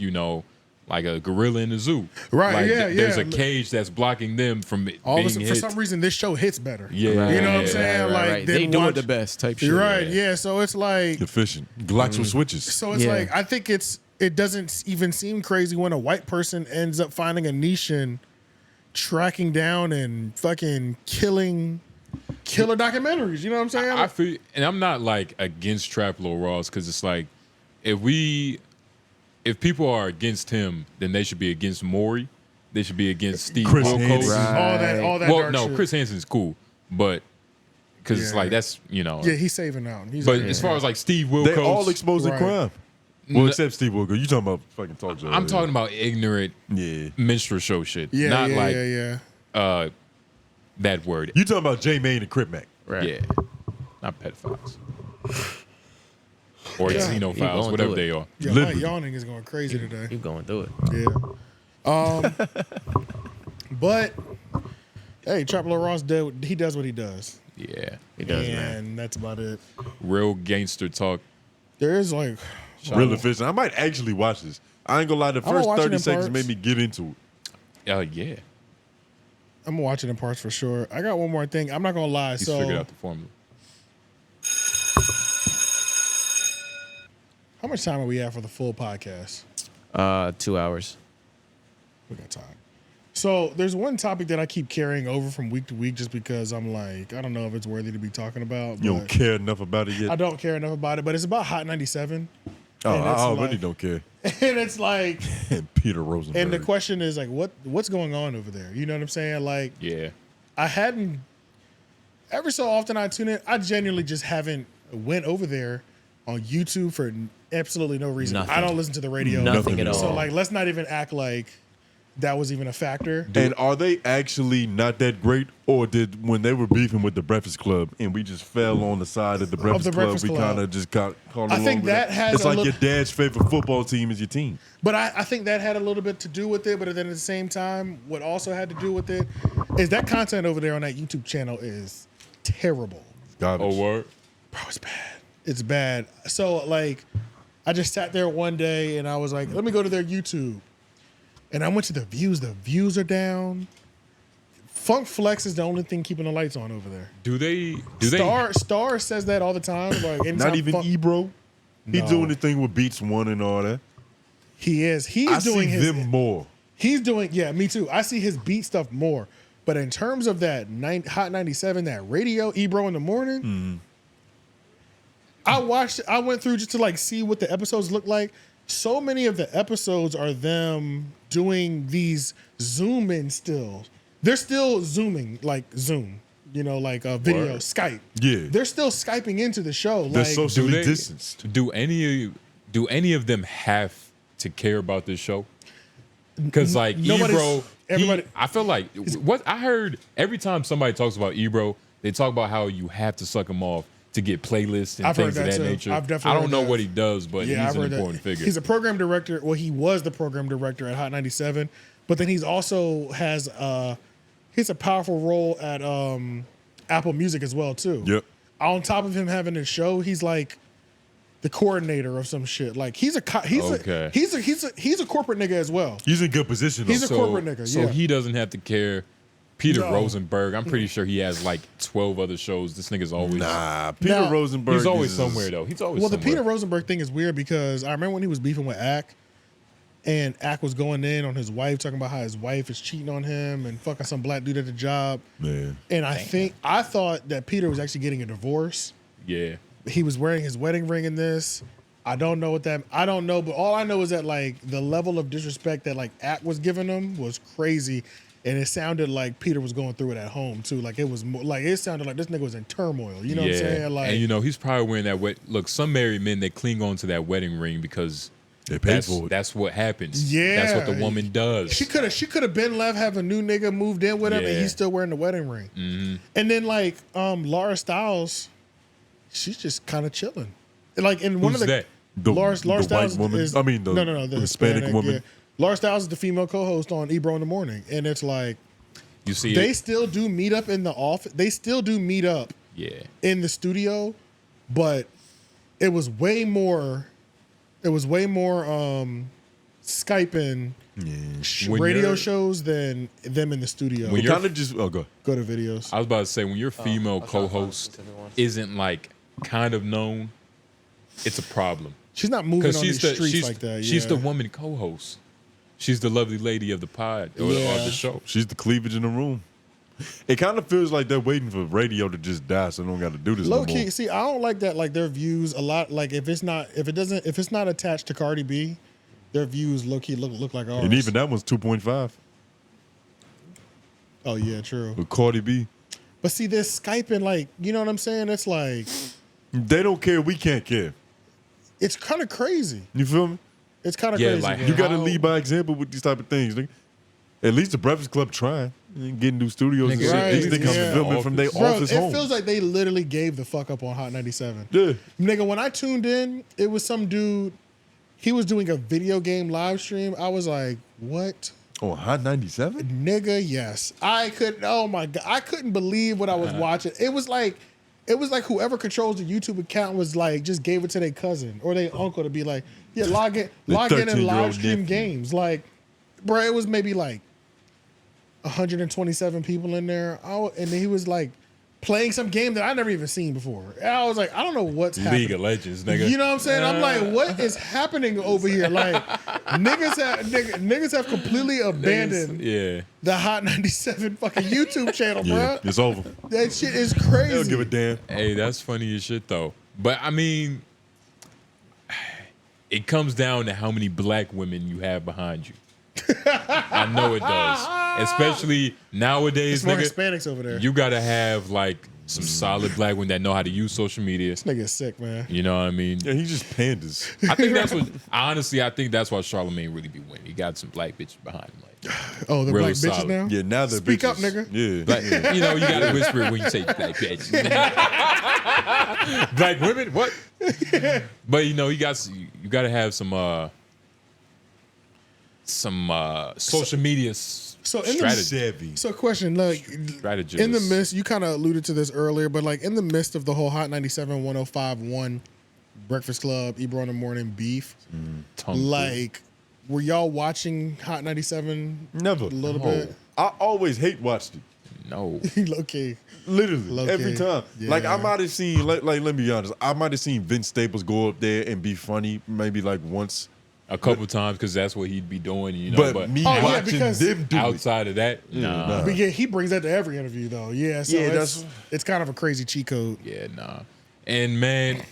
like a gorilla in the zoo. Right, like, yeah, there's a cage that's blocking them from being hit. For some reason, this show hits better. Yeah. You know what I'm saying? Like they do it the best type shit. Right, yeah. So it's like efficient. Glocks with switches. So it's like, I think it doesn't even seem crazy when a white person ends up finding a niche and tracking down and fucking killing killer documentaries. You know what I'm saying? I feel, and I'm not like against Trap Lord Ross, because it's like, if people are against him, then they should be against Maury. They should be against Steve Wilkos. Right. All that. Well, no, shit. Chris Hansen's cool, but because it's like that's Yeah, he's saving out. But as far as like Steve Wilkos, they all exposing crime. Well, except Steve Wilkos. You talking about fucking talk show? I'm talking about ignorant, minstrel show shit. Not that word. You talking about J Mane and Crip Mac? Right. Yeah, not pedophiles. Or xenophiles, whatever they are. Yeah, my yawning is going crazy today. Keep going through it. Yeah. But hey, Trap Lord Ross he does what he does. Yeah, he does, and that's about it. Real gangster talk. There is like real efficient. I might actually watch this. I ain't gonna lie. The first 30 seconds made me get into it. Yeah. I'm gonna watch it in parts for sure. I got one more thing. I'm not gonna lie. He's figured out the formula. How much time are we at for the full podcast? 2 hours. We got time. So there's one topic that I keep carrying over from week to week just because I'm like, I don't know if it's worthy to be talking about. You don't care enough about it yet? I don't care enough about it, but it's about Hot 97. Oh, I already don't care. And it's like and Peter Rosenberg. And the question is like, what's going on over there? You know what I'm saying? Like, I hadn't. Every so often I tune in. I genuinely just haven't went over there on YouTube for absolutely no reason. Nothing. I don't listen to the radio. Nothing at all. So like, let's not even act like that was even a factor. And are they actually not that great, or did when they were beefing with the Breakfast Club and we just fell on the side of the Breakfast Club, we kind of just got caught along? I think that has. It's like your dad's favorite football team is your team. But I think that had a little bit to do with it. But then at the same time, what also had to do with it is that content over there on that YouTube channel is terrible. Garbage. Oh, word? Bro, it's bad. It's bad. So like, I just sat there one day and I was like, let me go to their YouTube. And I went to the views. The views are down. Funk Flex is the only thing keeping the lights on over there. Do they? Star says that all the time. Like not even Ebro. He's doing the thing with Beats One and all that. He is. I see them more. He's doing. Yeah, me too. I see his beat stuff more. But in terms of that Hot 97, that radio Ebro in the morning, I went through just to like see what the episodes look like. So many of the episodes are them doing these zoom in stills. They're still zooming, like Zoom, like a video, Skype. Yeah. They're still Skyping into the show. They're like, socially distanced. Do any of them have to care about this show? Because like Ebro, I feel like what I heard every time somebody talks about Ebro, they talk about how you have to suck him off to get playlists and things of that nature. I don't know what he does, but he's an important figure. He's a program director. Well, he was the program director at Hot 97, but then he's also has he's a powerful role at Apple Music as well too. Yep. On top of him having his show, he's like the coordinator of some shit. Like he's a corporate nigga as well. He's in good position. He's a corporate nigga. So he doesn't have to care. Peter No. Rosenberg, I'm pretty sure he has like 12 other shows. This nigga's always Peter Rosenberg. He's always somewhere though. He's always the somewhere. Peter Rosenberg thing is weird because I remember when he was beefing with Ak, and Ak was going in on his wife, talking about how his wife is cheating on him and fucking some black dude at the job. Man. And I thought that Peter was actually getting a divorce. Yeah. He was wearing his wedding ring in this. I don't know, but all I know is that like the level of disrespect that like Ak was giving him was crazy. And it sounded like Peter was going through it at home too. Like it was more, like it sounded like this nigga was in turmoil. You know what I'm saying? Like, and he's probably wearing that look, some married men, they cling on to that wedding ring because They paid for it. That's what happens. Yeah. That's what the woman does. She could have been left, have a new nigga moved in with him, and Yeah. he's still wearing the wedding ring. Mm-hmm. And then like Laura Stiles, she's just kind of chilling. Like in one Who's of the that? Laura the Stiles white woman? is I mean, the no Hispanic woman. Yeah. Laura Stiles is the female co-host on Ebro in the Morning, and it's like You see they it? still do meet up in the office. They still do meet up Yeah. in the studio, but it was way more. It was way more Skyping When radio you're- shows than them in the studio. When you're kind of just go to videos. I was about to say when your female co-host isn't like kind of known, it's a problem. She's not moving on the streets like that. She's yeah. the woman co-host. She's the lovely lady of the pod or the show. She's the cleavage in the room. It kind of feels like they're waiting for radio to just die, so they don't got to do this Low no key, more. see, I don't like that. Like their views a lot. Like if it's not attached to Cardi B, their views low key look like ours. And even that one's 2.5 Oh yeah, true. with Cardi B. But see, this Skyping, like you know what I'm saying? It's like They don't care. We can't care. it's kind of crazy. You feel me? It's kind of crazy. like, man. You got to lead by example with these type of things. Nigga. At least the Breakfast Club trying. Getting new studios and shit. Right, These niggas yeah. filming from their Bro, office it home. feels like they literally gave the fuck up on Hot 97. Yeah. Nigga, when I tuned in, it was some dude. He was doing a video game live stream. I was like, what? Oh, Hot 97? Nigga, yes. Oh my God. I couldn't believe what I was watching. It was like whoever controls the YouTube account was like, just gave it to their cousin or their uncle to be like, yeah, log in and 13-year-old live stream nephew. games. Like, bro, it was maybe like 127 people in there. And then he was like playing some game that I never even seen before. And I was like, I don't know what's happening. League of Legends, nigga. You know what I'm saying? I'm like, what is happening over here? Like, niggas have completely abandoned the Hot 97 fucking YouTube channel, Yeah, bro. it's over. That shit is They crazy. don't give a damn. Hey, that's funny as shit though. But I mean, it comes down to how many black women you have behind you. I know it does. Especially nowadays, It's more nigga. Hispanics over there. You gotta have like some solid black women that know how to use social media. This nigga's sick, man. You know what I mean? Yeah, he's just pandas. I think that's what. Honestly, I think that's why Charlamagne really be winning. He got some black bitches behind him. Like, Oh, the real black bitches solid. now? Yeah, now they're Speak bitches. up, nigga. Yeah. Black, you know, you gotta whisper it when you say black bitch. Black women, what? But you know, you gotta have some social media strategy. So question, look, Strategists. in the midst, you kind of alluded to this earlier, but like in the midst of the whole Hot 97 105.1 Breakfast Club, Ebro in the Morning beef, like, were y'all watching Hot 97? Never. A little bit? I always hate watched it. No. Okay. Literally. Every time. Like, I Yeah. might have seen, like, let me be honest, I might have seen Vince Staples go up there and be funny maybe like once. A couple times because that's what he'd be doing, you know. But me Oh, yeah, watching because- them do it. outside of that, nah. But yeah, he brings that to every interview though. Yeah, so Yeah, it's kind of a crazy cheat code. Yeah, nah. And man,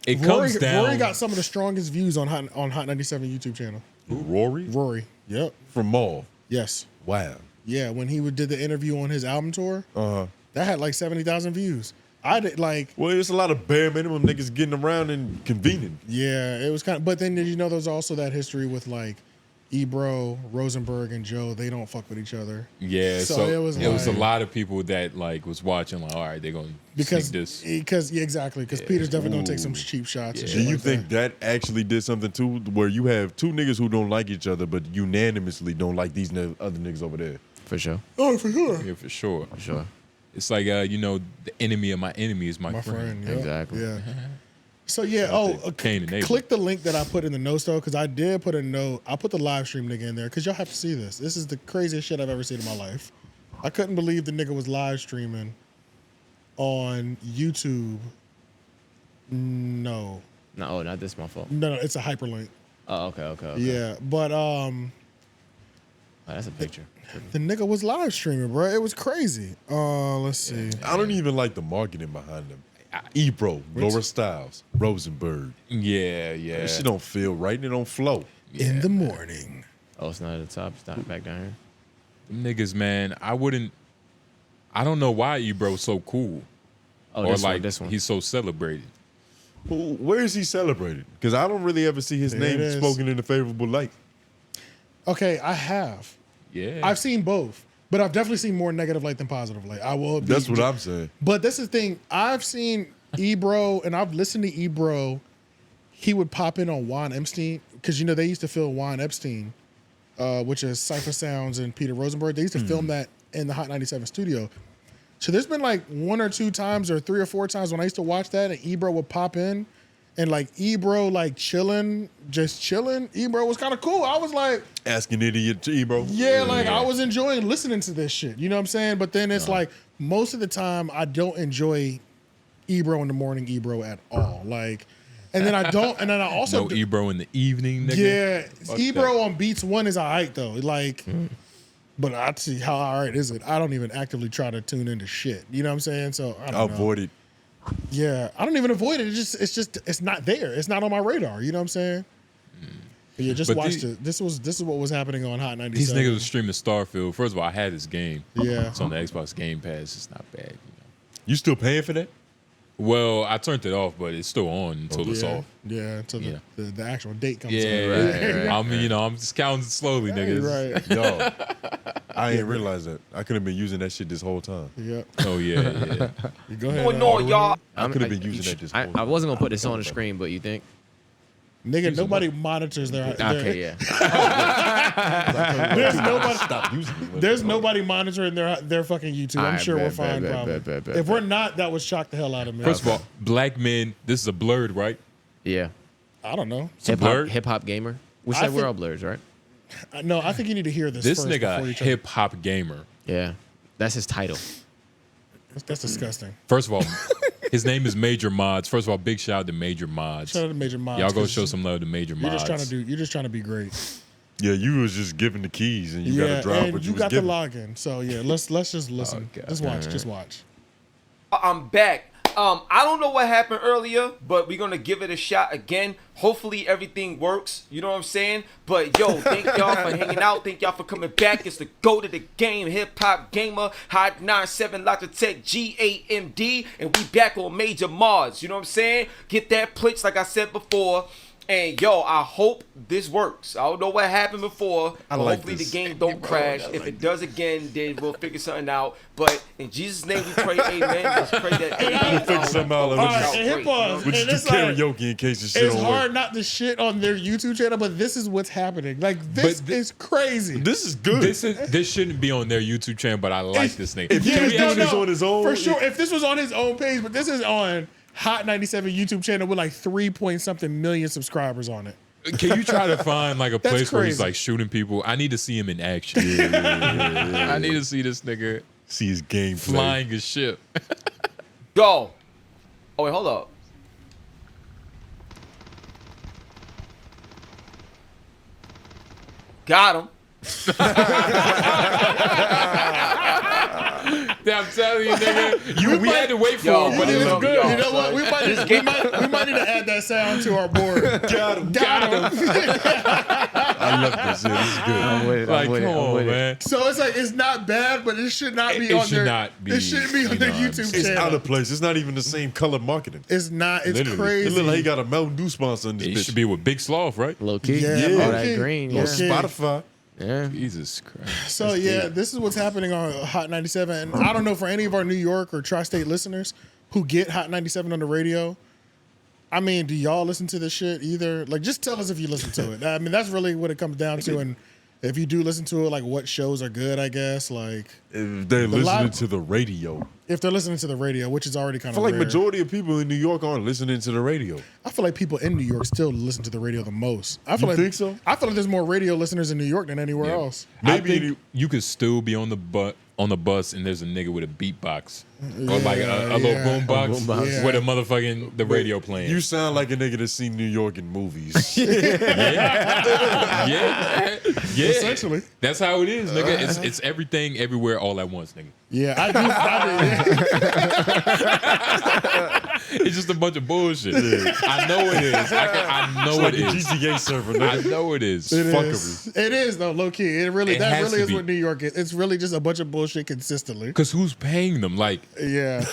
it comes down. Rory got some of the strongest views on Hot 97 YouTube channel. Rory? Rory. Yep. From Maul. Yes. Wow. Yeah, when he did the interview on his album tour, Uh-huh. that had like 70,000 views. I did like. Well, it's a lot of bare minimum niggas getting around and convening. Yeah, it was kind of. But then did you know there's also that history with like Ebro, Rosenberg, and Joe. They don't fuck with each other. Yeah, so it was a like- lot of people that like was watching like, all right, they're gonna because sneak this. yeah, exactly because Peter's definitely gonna take some cheap shots. And Do shit you like think that actually did something too, where you have two niggas who don't like each other, but unanimously don't like these other niggas over there? For sure. Oh, for sure. Yeah, for sure. For sure. It's like you know, the enemy of my enemy is my friend. yep. Exactly. Yeah. So yeah. Cain and Abel. Click the link that I put in the notes though, because I did put a note. I put the live stream nigga in there because y'all have to see this. This is the craziest shit I've ever seen in my life. I couldn't believe the nigga was live streaming on YouTube. No. No, not this, my fault. No, it's a hyperlink. Oh, okay. Yeah, but Oh, that's a picture. the nigga was live streaming, bro. It was crazy. Let's see. I don't even like the marketing behind them. Ebro, Laura Stiles, Rosenberg. Yeah. That shit don't feel right and it don't flow. In the morning. Oh, it's not at the top. It's not back down here. Them niggas, man, I don't know why Ebro's so cool. Oh, or this like one, this one. he's so celebrated. Where is he celebrated? Because I don't really ever see his There name it is. spoken in a favorable light. Okay, I have. Yeah. I've seen both, but I've definitely seen more negative light than positive light. I will. That's what I'm saying. But this is the thing. I've seen Ebro, and I've listened to Ebro. He would pop in on Juan Epstein because they used to film Juan Epstein, which is Cypher Sounds and Peter Rosenberg. They used to film that in the Hot 97 studio. So there's been like 1 or 2 times or 3 or 4 times when I used to watch that, and Ebro would pop in, and like Ebro like just chilling. Ebro was kind of cool. I was like asking idiot to Ebro. Yeah, like I was enjoying listening to this shit. You know what I'm saying? But then it's like most of the time I don't enjoy Ebro in the morning, Ebro at all. Like, and then I don't, and then I also no Ebro in the evening. Nigga. Yeah, Fuck Ebro that. on Beats 1 is alright though. Like. But I see how alright is it. I don't even actively try to tune into shit. You know what I'm saying? So I don't know. Avoid it. Yeah, I don't even avoid it. It's not there. It's not on my radar. You know what I'm saying? But yeah, just But watched it. This is what was happening on Hot 97. These niggas was streaming Starfield. First of all, I had this game. Yeah. It's on the Xbox Game Pass. It's not bad. You still paying for that? Well, I turned it off, but it's still on until it's off. Yeah, until the actual date comes Yeah, out. right. I'm just counting slowly, niggas. Right. Yo, I ain't realize that. I could have been using that shit this whole time. Yep. Oh yeah. You go ahead. y'all. I could have been using that this whole time. I wasn't gonna put this on the screen, but you think? Nigga, nobody monitors their. Okay, yeah. There's nobody. Stop using it. There's nobody monitoring their fucking YouTube. I'm Alright, sure we're bet, fine. bet, Probably. bet, bet, If bet. we're not, that would shock the hell out of me. First of all, black men. This is a blurred, right? Yeah. I don't know. Hip hop gamer. We said we're all blurs, right? No, I think you need to hear this. This first nigga before you a try- hip hop gamer. Yeah. That's his title. That's disgusting. First of all, his name is Major Mods. First of all, big shout out to Major Mods. Shout out to Major Mods. Y'all go 'cause show some love to Major You're Mods. just trying to be great. Yeah, you was just giving the keys and you got to drop and what you you was got giving. the login. So yeah, let's just listen. Just watch. Just watch. I'm back. I don't know what happened earlier, but we're gonna give it a shot again. Hopefully everything works. You know what I'm saying? But yo, thank y'all for hanging out. Thank y'all for coming back. It's the go to the game, hip hop gamer, Hot 97 𝚃 GAMD, and we back on Major Mods. You know what I'm saying? Get that Plitch like I said before. And yo, I hope this works. I don't know what happened before. I But like hopefully this. the game don't crash. If it does again, then we'll figure something out. But in Jesus' name we pray, amen. Let's pray that We'll figure something out. All right, and hip hop. We'll just And do it's like, karaoke in case the shit it's don't hard work. not to shit on their YouTube channel, but this is what's happening. Like this is crazy. This is good. This shouldn't be on their YouTube channel, but I like this nigga. If Yeah, this no, was no, on his own, for sure. If this was on his own page, but this is on Hot 97 YouTube channel with like 3-point-something million subscribers on it. Can you try to find like a That's place where he's crazy. like shooting people? I need to see him in action. I need to see this nigga see his game flying a ship. Go. Oh wait, hold up. Got him. Yeah, I'm telling you, nigga. We had to wait for him, but it was good. You know what? We might need to add that sound to our board. Got him. Got him. I love this. Yeah, this is good. I'm with it. Like, I'm with it. come I'm on, with it. man. So it's like it's not bad, but it should not be It on should their. not be, It shouldn't be on you their know, YouTube It's channel. out of place. It's not even the same color marketing. It's not. It's Literally. crazy. It look like he got a Mountain Dew sponsor in this It bitch. should be with Big Sloth, right? Low key. Yeah, All low that key. green. On Yeah. Spotify. Yeah. Jesus Christ. So yeah, this is what's happening on Hot 97. And I don't know for any of our New York or tri-state listeners who get Hot 97 on the radio. I mean, do y'all listen to this shit either? Like, just tell us if you listen to it. I mean, that's really what it comes down to. And if you do listen to it, like, what shows are good? I guess like If they're listening to the radio. if they're listening to the radio, which is already I kind of feel like rare. majority of people in New York aren't listening to the radio. I feel like people in New York still listen to the radio the most. I feel You like think so? I feel like there's more radio listeners in New York than anywhere else. Maybe I think you could still be on the bus and there's a nigga with a beatbox or like a little boom box with a motherfucking the radio playing. You sound like a nigga that's seen New York in movies. yeah. Essentially. That's how it is, nigga. It's everything everywhere all at once, nigga. Yeah, I do. It's just a bunch of bullshit. I know it is. I know It's it like is. a GTA server, nigga. I know it is. It Fuckery. is. It is though, low key. It really It that has really to is be. what New York is. It's really just a bunch of bullshit consistently. Because who's paying them? Like, Yeah.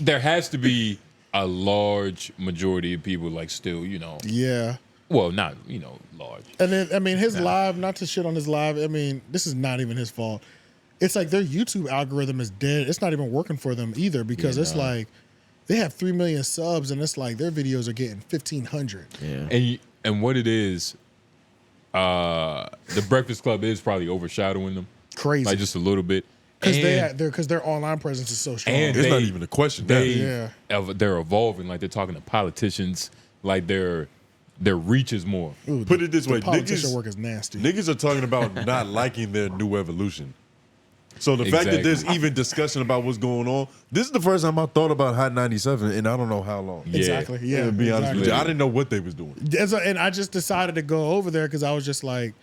there has to be a large majority of people like still, Yeah. Well, not, large. And then, I mean, his live, not to shit on his live, I mean, this is not even his fault. It's like their YouTube algorithm is dead. It's not even working for them either because it's like they have 3 million subs and it's like their videos are getting 1,500. Yeah. And what it is, the Breakfast Club is probably overshadowing them. Crazy. Like just a little bit. Because their online presence is so strong. And it's not even a question. They're evolving. Like they're talking to politicians. Like their reach is more. Ooh, Put it this way, politician work is nasty. Niggas are talking about not liking their new evolution. So the fact that there's even discussion about what's going on, this is the first time I thought about Hot 97 and I don't know how long. Exactly. Yeah. To be honest with you, I didn't know what they was doing. And I just decided to go over there because I was just like,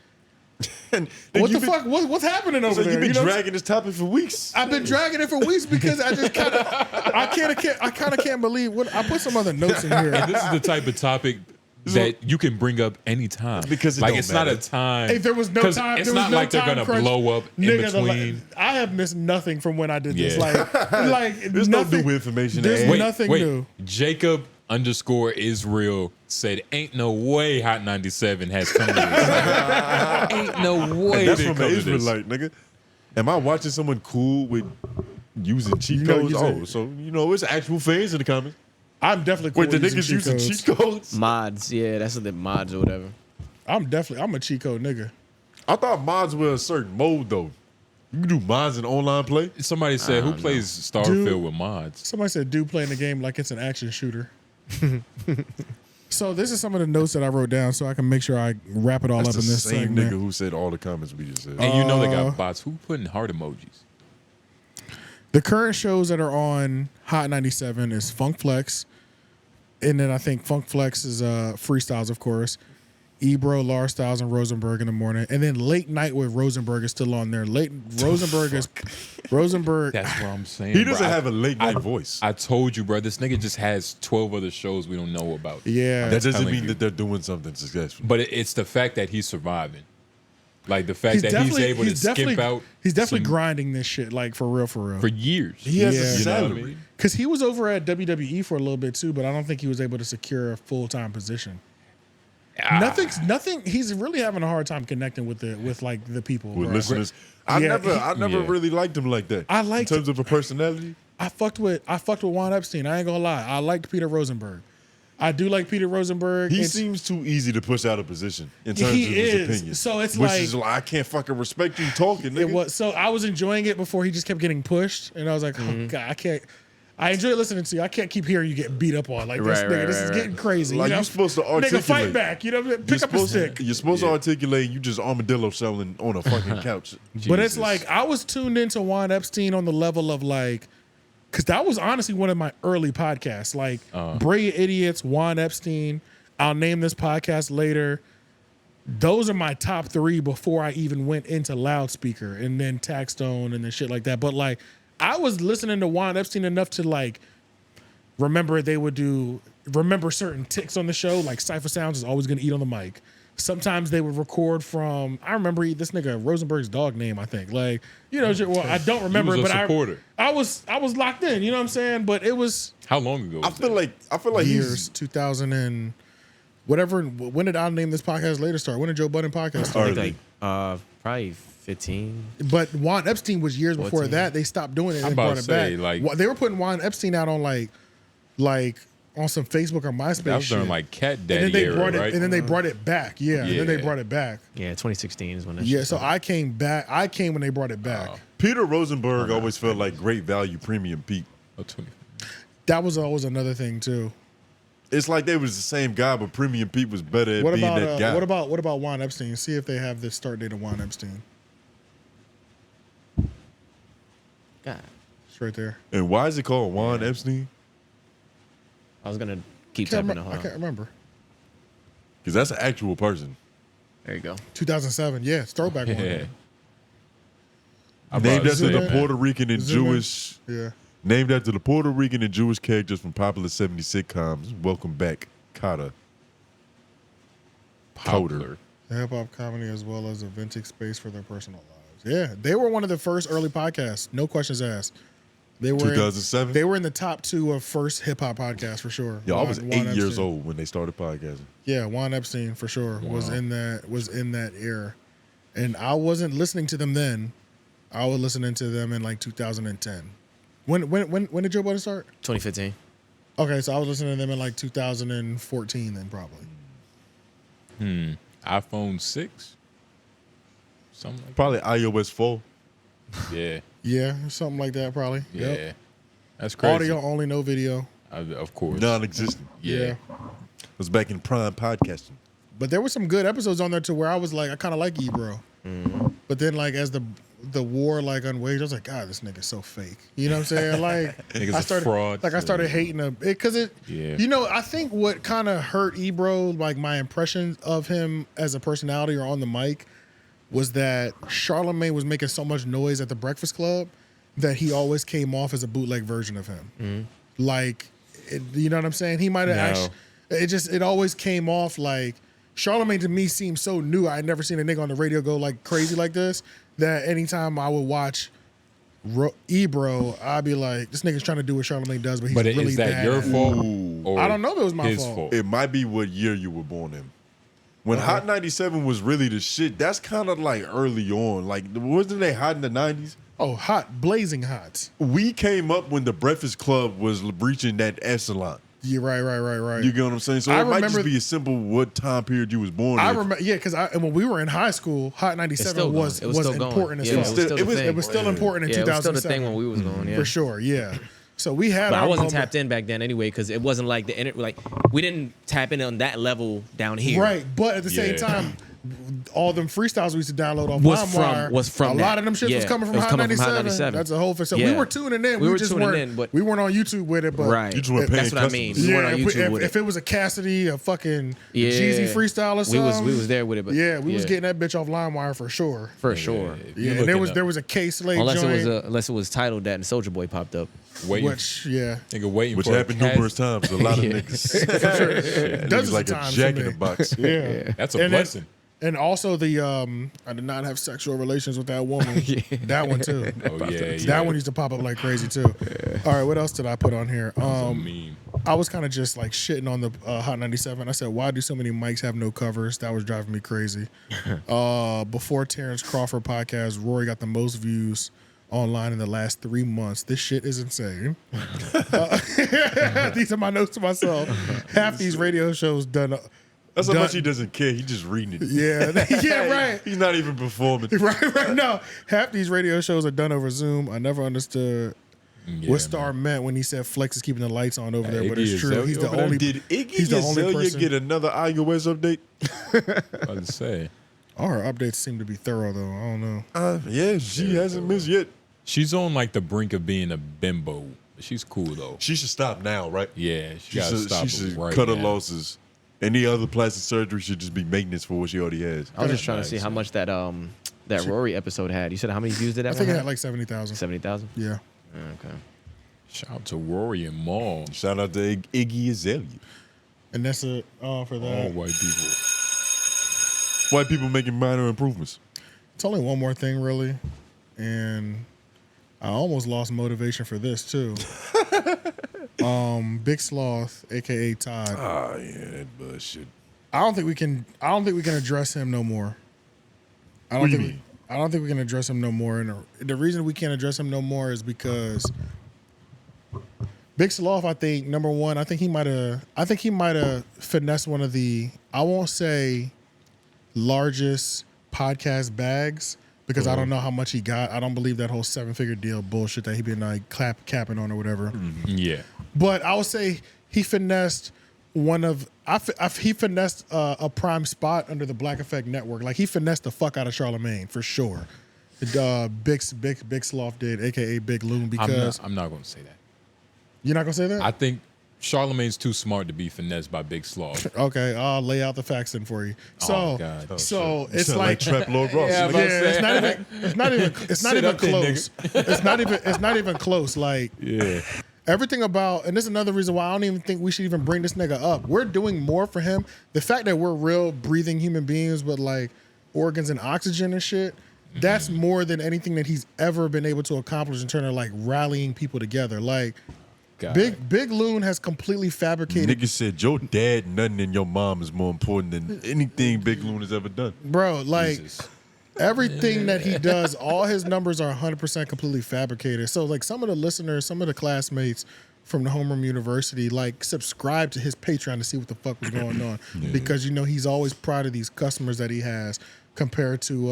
what the fuck? What's happening over there? You've been dragging this topic for weeks. I've been dragging it for weeks because I just kind of, I kind of can't believe what I put some other notes in here. And this is the type of topic that you can bring up anytime because it's not a time. If there was no time, it's not like they're gonna blow up in between. I have missed nothing from when I did this. Like there's nothing, no new information. There's nothing new. Jacob_Israel said, "Ain't no way Hot 97 has come to this. Ain't no way." And that's from an Israelite, nigga. Am I watching someone cool with using cheat codes? So it's actual fans in the comments. I'm definitely cool. Wait, the niggas using cheat codes? Mods, yeah, that's what the mods or whatever. I'm a cheat code nigga. I thought mods were a certain mode though. You can do mods in online play. Somebody said, "Who plays Starfield with mods?" Somebody said, "Dude playing the game like it's an action shooter." So this is some of the notes that I wrote down so I can make sure I wrap it all up in this same segment. nigga who said all the comments we just said. And they got bots. Who putting heart emojis? The current shows that are on Hot 97 is Funk Flex. And then I think Funk Flex is freestyles, of course. Ebro, Lars Styles, and Rosenberg in the morning. And then Late Night with Rosenberg is still on there. Rosenberg. That's what I'm saying. He doesn't have a late night voice. I told you, bro. This nigga just has 12 other shows we don't know about. Yeah. That doesn't mean that they're doing something successful. But it's the fact that he's surviving. Like the fact that he's able to skip out. He's definitely grinding this shit, like for real. For years. He has a salary. Because he was over at WWE for a little bit too, but I don't think he was able to secure a full-time position. Nothing. He's really having a hard time connecting with the people. With listeners. I never really liked him like that. I liked in terms of a personality. I fucked with Juan Epstein. I ain't gonna lie. I liked Peter Rosenberg. I do like Peter Rosenberg. He seems too easy to push out a position in terms of his opinion. So it's which is I can't fucking respect you talking, nigga. It was, so I was enjoying it before he just kept getting pushed, and I was like, oh God, I can't. I enjoy listening to you. I can't keep hearing you get beat up on like this, nigga. This is getting crazy. Like you're supposed to articulate. Nigga, fight back. Pick up a stick. You're supposed to articulate. You just armadillo selling on a fucking couch. But it's like I was tuned into Juan Epstein on the level of like, because that was honestly one of my early podcasts. Like Brilliant Idiots, Juan Epstein. I'll name this podcast later. Those are my top 3 before I even went into Loudspeaker and then Taxstone and then shit like that. But like, I was listening to Juan Epstein enough to like remember certain ticks on the show. Like Cypher Sounds is always gonna eat on the mic. Sometimes they would record from, I remember this nigga Rosenberg's dog name, I think. Like, well, I don't remember it, but I was locked in, you know what I'm saying? But it was how long ago? I feel like years, 2000 and whatever. When did I name this podcast later start? When did Joe Budden podcast start? Like probably 15. But Juan Epstein was years 14. Before that. They stopped doing it and brought it back. Like, they were putting Juan Epstein out on like on some Facebook or MySpace. That was during like Cat Daddy era, right? And then they brought it back. Yeah. And then they brought it back. Yeah, 2016 is when that so I came back. I came when they brought it back. Peter Rosenberg always felt like Great Value Premium Pete. That was always another thing too. It's like they was the same guy, but Premium Pete was better at being that guy. What about Juan Epstein? See if they have the start date of Juan Epstein. God. It's right there. And why is it called Juan Epstein? I was gonna keep typing it. I can't remember. Because that's an actual person. There you go. 2007. Yeah, it's throwback one. Named after the Puerto Rican and Jewish. Yeah. Named after the Puerto Rican and Jewish characters from popular 70s sitcoms. Welcome back, Cotter. Powder. Hip hop comedy as well as a vintage space for their personal lives. Yeah, they were one of the first early podcasts. No questions asked. They were 2007? They were in the top 2 of first hip hop podcasts for sure. Yo, I was 8 years Epstein. old when they started podcasting. Yeah, Juan Epstein for sure was in that era. And I wasn't listening to them then. I was listening to them in like 2010. When did Joe Budden start? 2015. Okay, so I was listening to them in like 2014 then probably. iPhone 6? Something like Probably iOS 4. Yeah. Yeah, something like that probably. Yeah. Yep. That's crazy. Audio only, no video. Of course. Non-existent. Yeah. It was back in prime podcasting. But there were some good episodes on there to where I was like, I kind of like Ebro. But then like as the war like unwaged, I was like, God, this nigga's so fake. You know what I'm saying? Like Nigga's I a started fraud. like I started hating him because Yeah. you know, I think what kind of hurt Ebro, like my impression of him as a personality or on the mic, was that Charlamagne was making so much noise at the Breakfast Club that he always came off as a bootleg version of him. Like, you know what I'm saying? He might have actually. It always came off like Charlamagne to me seemed so new. I had never seen a nigga on the radio go like crazy like this. That anytime I would watch Ebro, I'd be like, this nigga's trying to do what Charlamagne does, but he's really is that bad your at it. fault? Or I don't know if it was my his fault. It might be what year you were born in. When Hot 97 was really the shit, that's kind of like early on. Like, wasn't they hot in the 90s? Oh, hot, blazing hot. We came up when the Breakfast Club was reaching that echelon. Yeah, right. You get what I'm saying? So I it might remember- just be a simple what time period you was born I in. remember, yeah, because when we were in high school, Hot 97 still was going. It was still important going. as Yeah, fuck. it It was still important in Yeah, it was still 2007. the thing when we was going, yeah. For sure, yeah. So we had. But I our wasn't moment. tapped in back then anyway because it wasn't like we didn't tap in on that level down here. Right, but at the same time, all them freestyles we used to download off was from a that. lot of them shits was Yeah, coming from it was Hot coming from 97. Hot 97. That's a whole. So Yeah. we were tuning in. We were just tuning weren't. in, but we weren't on YouTube with it. But right, that's what I mean. We weren't on YouTube with it. If it was a Cassidy, a fucking Yeah. Jeezy freestyle or something, we was there with it. But yeah, we was getting that bitch off LimeWire for sure. For sure. Yeah, and there was a K-Slave unless joint. it was titled that and Soulja Boy popped up. Which nigga waiting Which for happened numerous times. A lot of niggas. Dozens Niggas like of a times jack for in me. the box. Yeah, That's a blessing. And also the I did not have sexual relations with that woman. That one too. That one used to pop up like crazy too. All right, what else did I put on here? I was kind of just like shitting on the Hot 97. I said, why do so many mics have no covers? That was driving me crazy. Before Terrence Crawford podcast, Rory got the most views online in the last 3 months. This shit is insane. These are my notes to myself. Half these radio shows done. That's how much he doesn't care. He just reading it. Yeah, yeah, right. He's not even performing. Right. No, half these radio shows are done over Zoom. I never understood what Star meant when he said Flex is keeping the lights on over there, but it's true. He's the only. Did Iggy he's the only Azalea person. get another iOS update? I was say. All her updates seem to be thorough, though. I don't know. Yeah, she hasn't missed yet. She's on like the brink of being a bimbo. She's cool though. She should stop now, right? Yeah, she gotta stop She should right cut her now. losses. Any other plastic surgery should just be maintenance for what she already has. I was just trying to see how much that Rory episode had. You said how many views did that? I think it one had have? like 70,000. 70,000. Yeah. Okay. Shout out to Rory and Maul. Shout out to Iggy Azalea. And that's it for that. All white people. White people making minor improvements. It's only one more thing, really. And I almost lost motivation for this, too. Big Sloth, aka Todd. Ah, yeah, that bullshit. I don't think we can address him no more. I don't think we can address him no more. And the reason we can't address him no more is because Big Sloth, I think, number one, I think he might have finessed one of the, I won't say largest podcast bags, because I don't know how much he got. I don't believe that whole 7-figure deal bullshit that he been like capping on or whatever. Yeah. But I would say he finessed one of he finessed a prime spot under the Black Effect Network. Like he finessed the fuck out of Charlamagne for sure. Big Sloth did, aka Big Loon, because I'm not going to say that. You're not gonna say that? I think Charlamagne's too smart to be finessed by Big Sloth. Okay, I'll lay out the facts then for you. So, Oh, God. Oh, so shit. it's Sound like Trap Lord Ross. Yeah, it's not even Sit up there, close. It's not even close. Like, Yeah. everything about, and this is another reason why I don't even think we should even bring this nigga up. We're doing more for him. The fact that we're real breathing human beings with like organs and oxygen and shit. That's more than anything that he's ever been able to accomplish in terms of like rallying people together. Like Big Loon has completely fabricated. Nigga said your dad, nothing, and your mom is more important than anything Big Loon has ever done. Bro, like everything that he does, all his numbers are 100% completely fabricated. So like some of the listeners, some of the classmates from the Homeroom University, like subscribe to his Patreon to see what the fuck was going on. Because you know he's always proud of these customers that he has compared to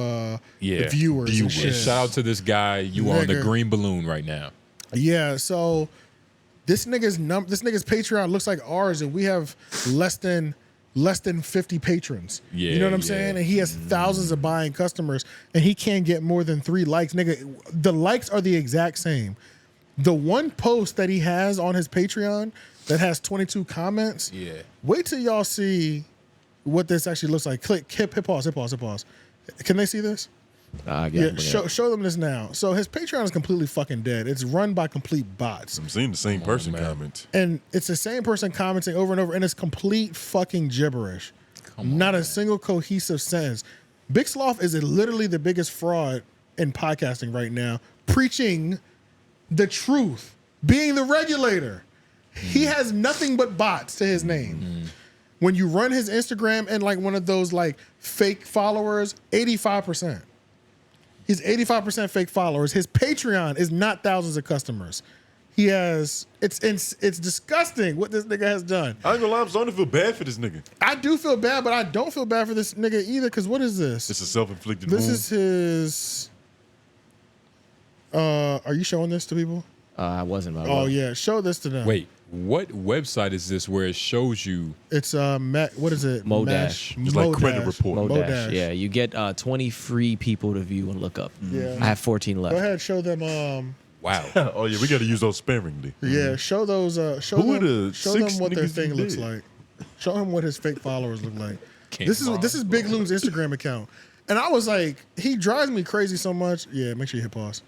the viewers. And shit. Shout out to this guy. You are on the green balloon right now. Yeah, so this nigga's Patreon looks like ours, and we have less than 50 patrons. Yeah, you know what I'm saying? And he has thousands of buying customers, and he can't get more than 3 likes. Nigga, the likes are the exact same. The one post that he has on his Patreon that has 22 comments. Yeah. Wait till y'all see what this actually looks like. Hit pause. Can they see this? Show them this now. So his Patreon is completely fucking dead. It's run by complete bots. I'm seeing the same person comment. And it's the same person commenting over and over, and it's complete fucking gibberish. Not a single cohesive sentence. Big Sloth is literally the biggest fraud in podcasting right now, preaching the truth, being the regulator. He has nothing but bots to his name. When you run his Instagram and like one of those like fake followers, 85%. He's 85% fake followers. His Patreon is not thousands of customers. He has, it's disgusting what this nigga has done. I ain't gonna lie, I'm starting to feel bad for this nigga. I do feel bad, but I don't feel bad for this nigga either, because what is this? It's a self-inflicted wound. This is his, are you showing this to people? I wasn't. Oh yeah, show this to them. Wait, what website is this where it shows you? It's what is it? Modash. It's like credit report. Modash. Yeah, you get 20 free people to view and look up. Yeah. I have 14 left. Go ahead, show them. Wow. Oh yeah, we got to use those sparingly. Yeah, show those. Show Who them. the Show 6 them what their niggas thing you looks did? like. Show him what his fake followers look like. This is Big Loon's Instagram account, and I was like, he drives me crazy so much. Yeah, make sure you hit pause.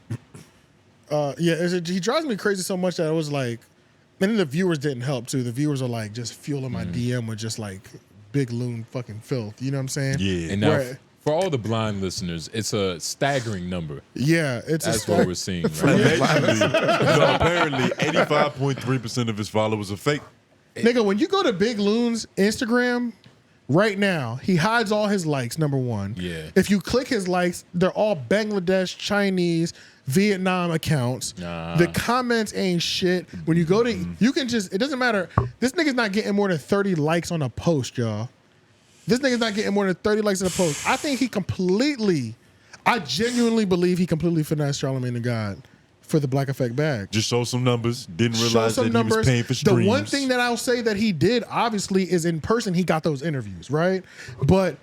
He drives me crazy so much that I was like, and then the viewers didn't help too. The viewers are like just fueling my DM with just like Big Loon fucking filth. You know what I'm saying? Yeah. And now, for all the blind listeners, it's a staggering number. Yeah, that's what we're seeing. Right? Apparently, 85.3% of his followers are fake. Nigga, when you go to Big Loon's Instagram right now, he hides all his likes, number one. Yeah. If you click his likes, they're all Bangladesh, Chinese, Vietnam accounts. The comments ain't shit. When you go to, you can just, it doesn't matter. This nigga's not getting more than 30 likes on a post, y'all. This nigga's not getting more than 30 likes on a post. I think I genuinely believe he completely finessed Charlamagne the God for the Black Effect bag. Just show some numbers. Didn't realize that he was paying for streams. The one thing that I'll say that he did, obviously, is in person he got those interviews, right? But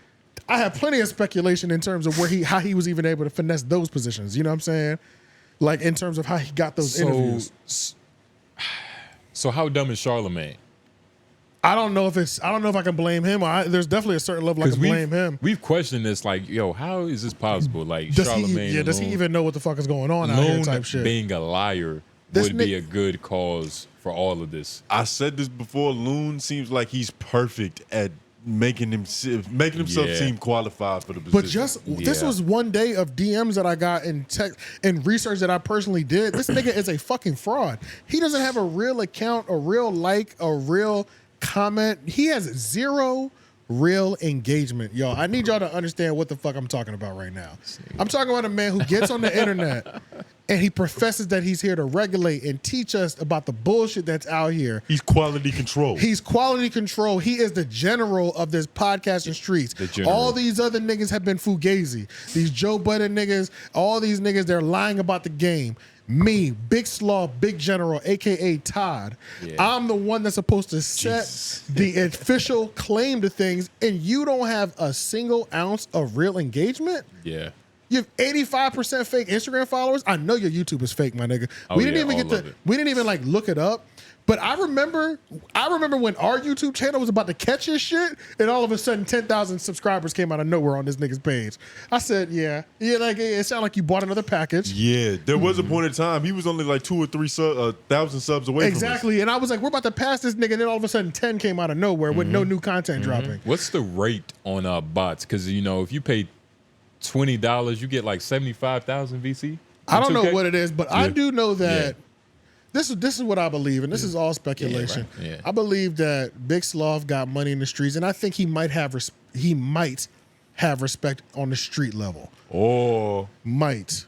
I have plenty of speculation in terms of how he was even able to finesse those positions. You know what I'm saying? Like in terms of how he got those interviews. So how dumb is Charlamagne? I don't know if I can blame him. There's definitely a certain level I can blame him. We've questioned this, like, yo, how is this possible? Like, Does Charlamagne, he even know what the fuck is going on out here type shit? Being a liar would be a good cause for all of this. I said this before. Loon seems like he's perfect at making himself seem qualified for the position. But this was one day of DMs that I got in text and research that I personally did. This nigga is a fucking fraud. He doesn't have a real account, a real like, a real comment. He has 0 real engagement. Yo, I need y'all to understand what the fuck I'm talking about right now. I'm talking about a man who gets on the internet and he professes that he's here to regulate and teach us about the bullshit that's out here. He's quality control. He's quality control. He is the general of this podcasting streets. All these other niggas have been fugazi. These Joe Budden niggas, all these niggas, they're lying about the game. Me, Big Slaw, Big General, aka Todd. Yeah. I'm the one that's supposed to set the official claim to things, and you don't have a single ounce of real engagement? Yeah. You have 85% fake Instagram followers. I know your YouTube is fake, my nigga. We didn't even like look it up. But I remember when our YouTube channel was about to catch his shit, and all of a sudden 10,000 subscribers came out of nowhere on this nigga's page. I said, yeah, like it sounded like you bought another package. Yeah, there was a point in time he was only like 2 or 3 thousand subs away from us. And I was like, we're about to pass this nigga, and then all of a sudden 10 came out of nowhere with no new content dropping. What's the rate on bots? Because if you pay $20, you get like 75,000 VC. I don't know 2K? what it is, but I do know that this is what I believe, and this is all speculation. Yeah, right. Yeah. I believe that Big Sloth got money in the streets, and I think he might have respect on the street level. Might.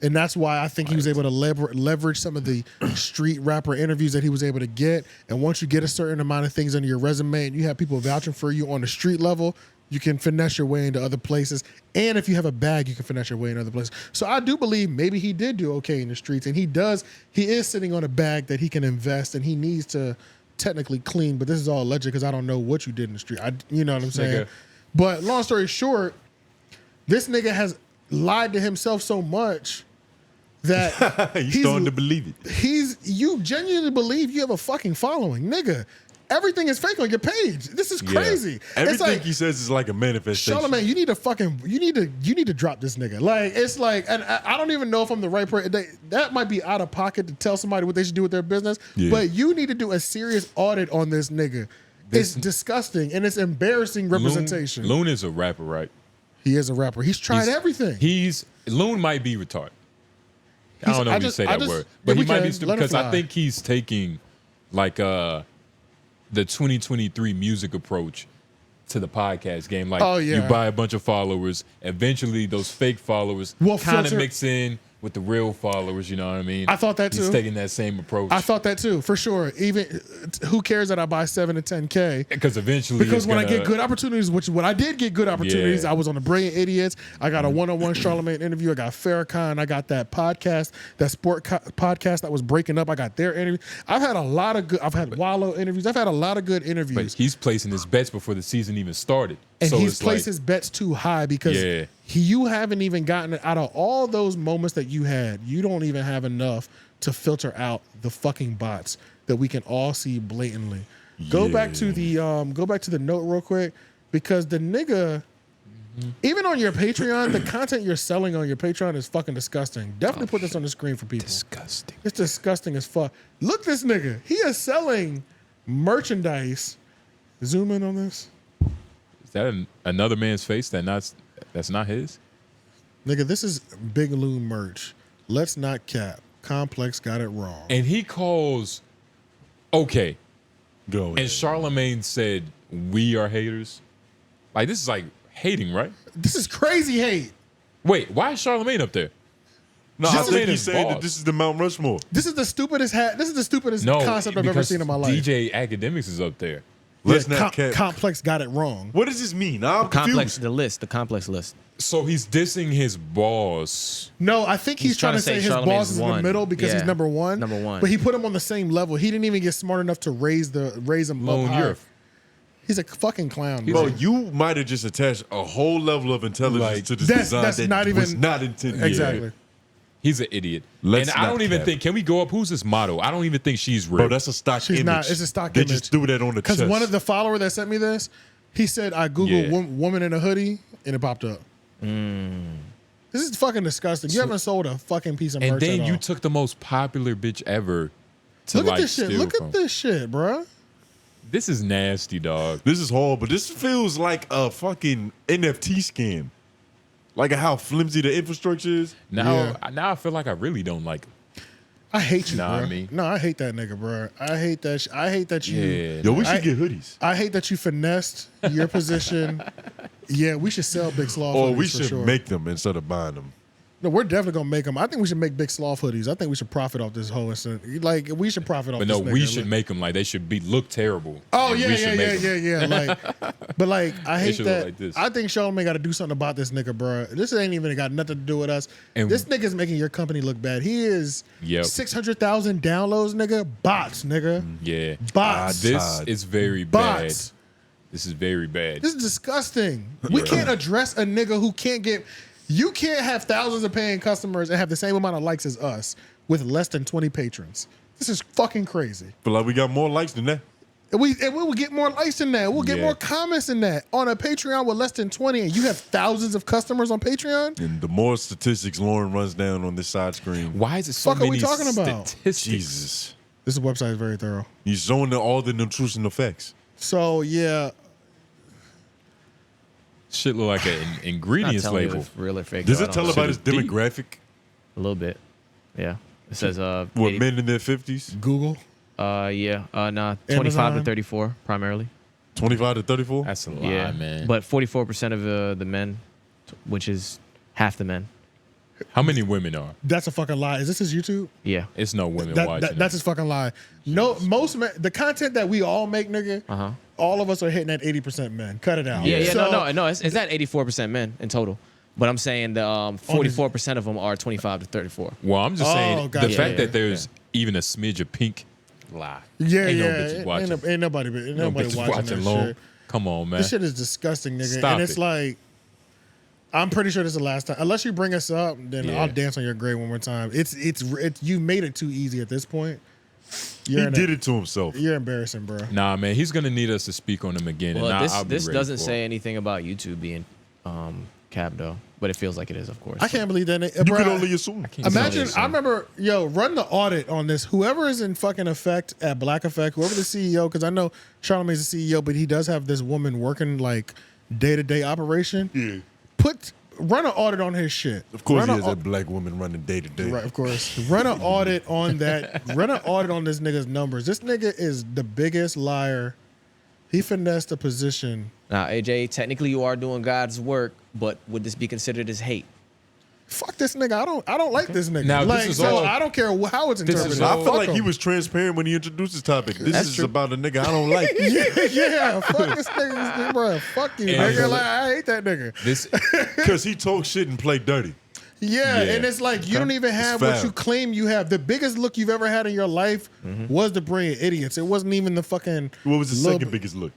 And that's why I think he was able to leverage some of the street rapper interviews that he was able to get. And once you get a certain amount of things under your resume and you have people vouching for you on the street level, you can finesse your way into other places. And if you have a bag, you can finesse your way in other places. So I do believe maybe he did do okay in the streets. And he is sitting on a bag that he can invest, and he needs to technically clean. But this is all alleged because I don't know what you did in the street. You know what I'm saying? But long story short, this nigga has lied to himself so much that he's starting to believe it. You genuinely believe you have a fucking following, nigga. Everything is fake on your page. This is crazy. Everything he says is like a manifestation. Charlamagne, you need to drop this nigga. Like, it's like, and I don't even know if I'm the right person. That might be out of pocket to tell somebody what they should do with their business. Yeah. But you need to do a serious audit on this nigga. It's disgusting and it's embarrassing representation. Loon is a rapper, right? He is a rapper. He's tried everything. Loon might be retarded. I don't know if you say that word, but he might be stupid because I think he's taking like the 2023 music approach to the podcast game. Like, you buy a bunch of followers, eventually those fake followers kind of mix in with the real followers, you know what I mean? I thought that too. He's taking that same approach. I thought that too, for sure. Even who cares that I buy 7 to 10K? Because eventually, I get good opportunities, which when I did get good opportunities, I was on the Brilliant Idiots. I got a one-on-one Charlamagne interview. I got Farrakhan. I got that podcast, that podcast that was breaking up. I got their interview. I've had Wallow interviews. I've had a lot of good interviews. But he's placing his bets before the season even started. And so he's placed his bets too high because you haven't even gotten out of all those moments that you had. You don't even have enough to filter out the fucking bots that we can all see blatantly. Go back to the note real quick, because the nigga, even on your Patreon, the content you're selling on your Patreon is fucking disgusting. Definitely put this on the screen for people. Disgusting. It's disgusting as fuck. Look, this nigga. He is selling merchandise. Zoom in on this. Is that another man's face that's not his? Nigga, this is Big Loon merch. Let's not cap. Complex got it wrong. And he calls, okay. Go ahead. And Charlamagne said, we are haters. Like, this is like hating, right? This is crazy hate. Wait, why is Charlamagne up there? No, I think he's saying that this is the Mount Rushmore. This is the stupidest concept I've ever seen in my life. DJ Akademiks is up there. Let's not cap. Complex got it wrong. What does this mean? I'm Complex, confused. the complex list. So he's dissing his boss. No, I think he's trying to say his boss is in the middle because he's number one. Number one. But he put him on the same level. He didn't even get smart enough to raise him up higher. He's a fucking clown. Bro, you might have just attached a whole level of intelligence to this design that was not intended. Exactly. Yeah. He's an idiot. And I don't even think, can we go up? Who's this model? I don't even think she's real. Bro, that's a stock image. Not. It's a stock they image. They just threw that on the chest. Because one of the follower that sent me this, he said, I Googled woman in a hoodie, and it popped up. This is fucking disgusting. You haven't sold a fucking piece of merch. And then at you all. took the most popular bitch ever to Look at this shit. Look at this shit, bro. This is nasty, dog. This is horrible. This feels like a fucking NFT scam. Like how flimsy the infrastructure is. Now I feel like I really don't like him. I hate you, bro. I mean? No, I hate that nigga, bro. I hate that. I hate that you. Yeah, Yo, we should get hoodies. I hate that you finessed your position. Yeah, we should sell Big Sloth. Or hoodies we for should sure. make them instead of buying them. No, we're definitely gonna make them. I think we should make Big Sloth hoodies. I think we should profit off this whole incident. Like, we should profit off. But this no, nigga. we should make them like they should look terrible. Oh And yeah. we should make 'em. Like, but like, I They hate should look that. like this. I think Charlamagne got to do something about this nigga, bro. This ain't even got nothing to do with us. And this nigga's making your company look bad. He is 600,000 downloads, nigga. Bots, nigga. Yeah. Bots. This is very Bots. bad. This is very bad. This is disgusting. We can't address a nigga who can't get. You can't have thousands of paying customers and have the same amount of likes as us with less than 20 patrons. This is fucking crazy. But like we got more likes than that. And we will get more likes than that. We'll get more comments than that. On a Patreon with less than 20, and you have thousands of customers on Patreon? And the more statistics Lauren runs down on this side screen. Why is it so Fuck many are we talking about? statistics? Jesus. This website is very thorough. He's showing all the nutrition effects. So, yeah. Shit look like an ingredients label. Real or fake. Does it tell about his demographic? A little bit. Yeah. It says what, men in their 50s? Google? Yeah. Nah, 25 Amazon? to 34 primarily. 25 to 34? That's a lot, Yeah, man. but 44% of the men, which is half the men. How many women are? That's a fucking lie. Is this his YouTube? Yeah. It's no women watching. That's his fucking lie. No, most men, the content that we all make, nigga, all of us are hitting at 80% men. Cut it out. Yeah, So- no. It's at 84% men in total. But I'm saying the 44% of them are 25 to 34. Well, I'm just saying gotcha. the fact that there's even a smidge of pink lie. Yeah, ain't yeah. No bitches watching. Ain't nobody bitches watching that Loon. shit. Come on, man. This shit is disgusting, nigga. Stop and it's it. like, I'm pretty sure this is the last time. Unless you bring us up, then Yeah. I'll dance on your grave one more time. It's you made it too easy at this point. He did it to himself. You're embarrassing, bro. Nah, man, he's gonna need us to speak on him again. Well, and I'll be this ready doesn't for say it. anything about YouTube being capped though, but it feels like it is, of course. I can't believe that. You bro, can only assume. Imagine, I remember, run the audit on this. Whoever is in fucking effect at Black Effect, whoever the CEO, because I know Charlamagne's the CEO, but he does have this woman working like day-to-day operation. Yeah. Run an audit on his shit. Of course, Run he a has that black woman running day to day. Right, of course. Run an audit on that. Run an audit on this nigga's numbers. This nigga is the biggest liar. He finessed a position. Now, AJ, technically you are doing God's work, but would this be considered as hate? Fuck this nigga. I don't like this nigga. Now, like, this is so all- I don't care how it's this interpreted. is I all- feel like Fuck he him. was transparent when he introduced his topic. This That's is true. about a nigga I don't like. yeah, fuck this nigga, bro. Fuck you, And- nigga. Like, I hate that nigga. This Because he talk shit and play dirty. Yeah, Yeah. and it's like you don't even have what foul. you claim you have. The biggest look you've ever had in your life was the Brilliant Idiots. It wasn't even the fucking. What was the little second biggest look?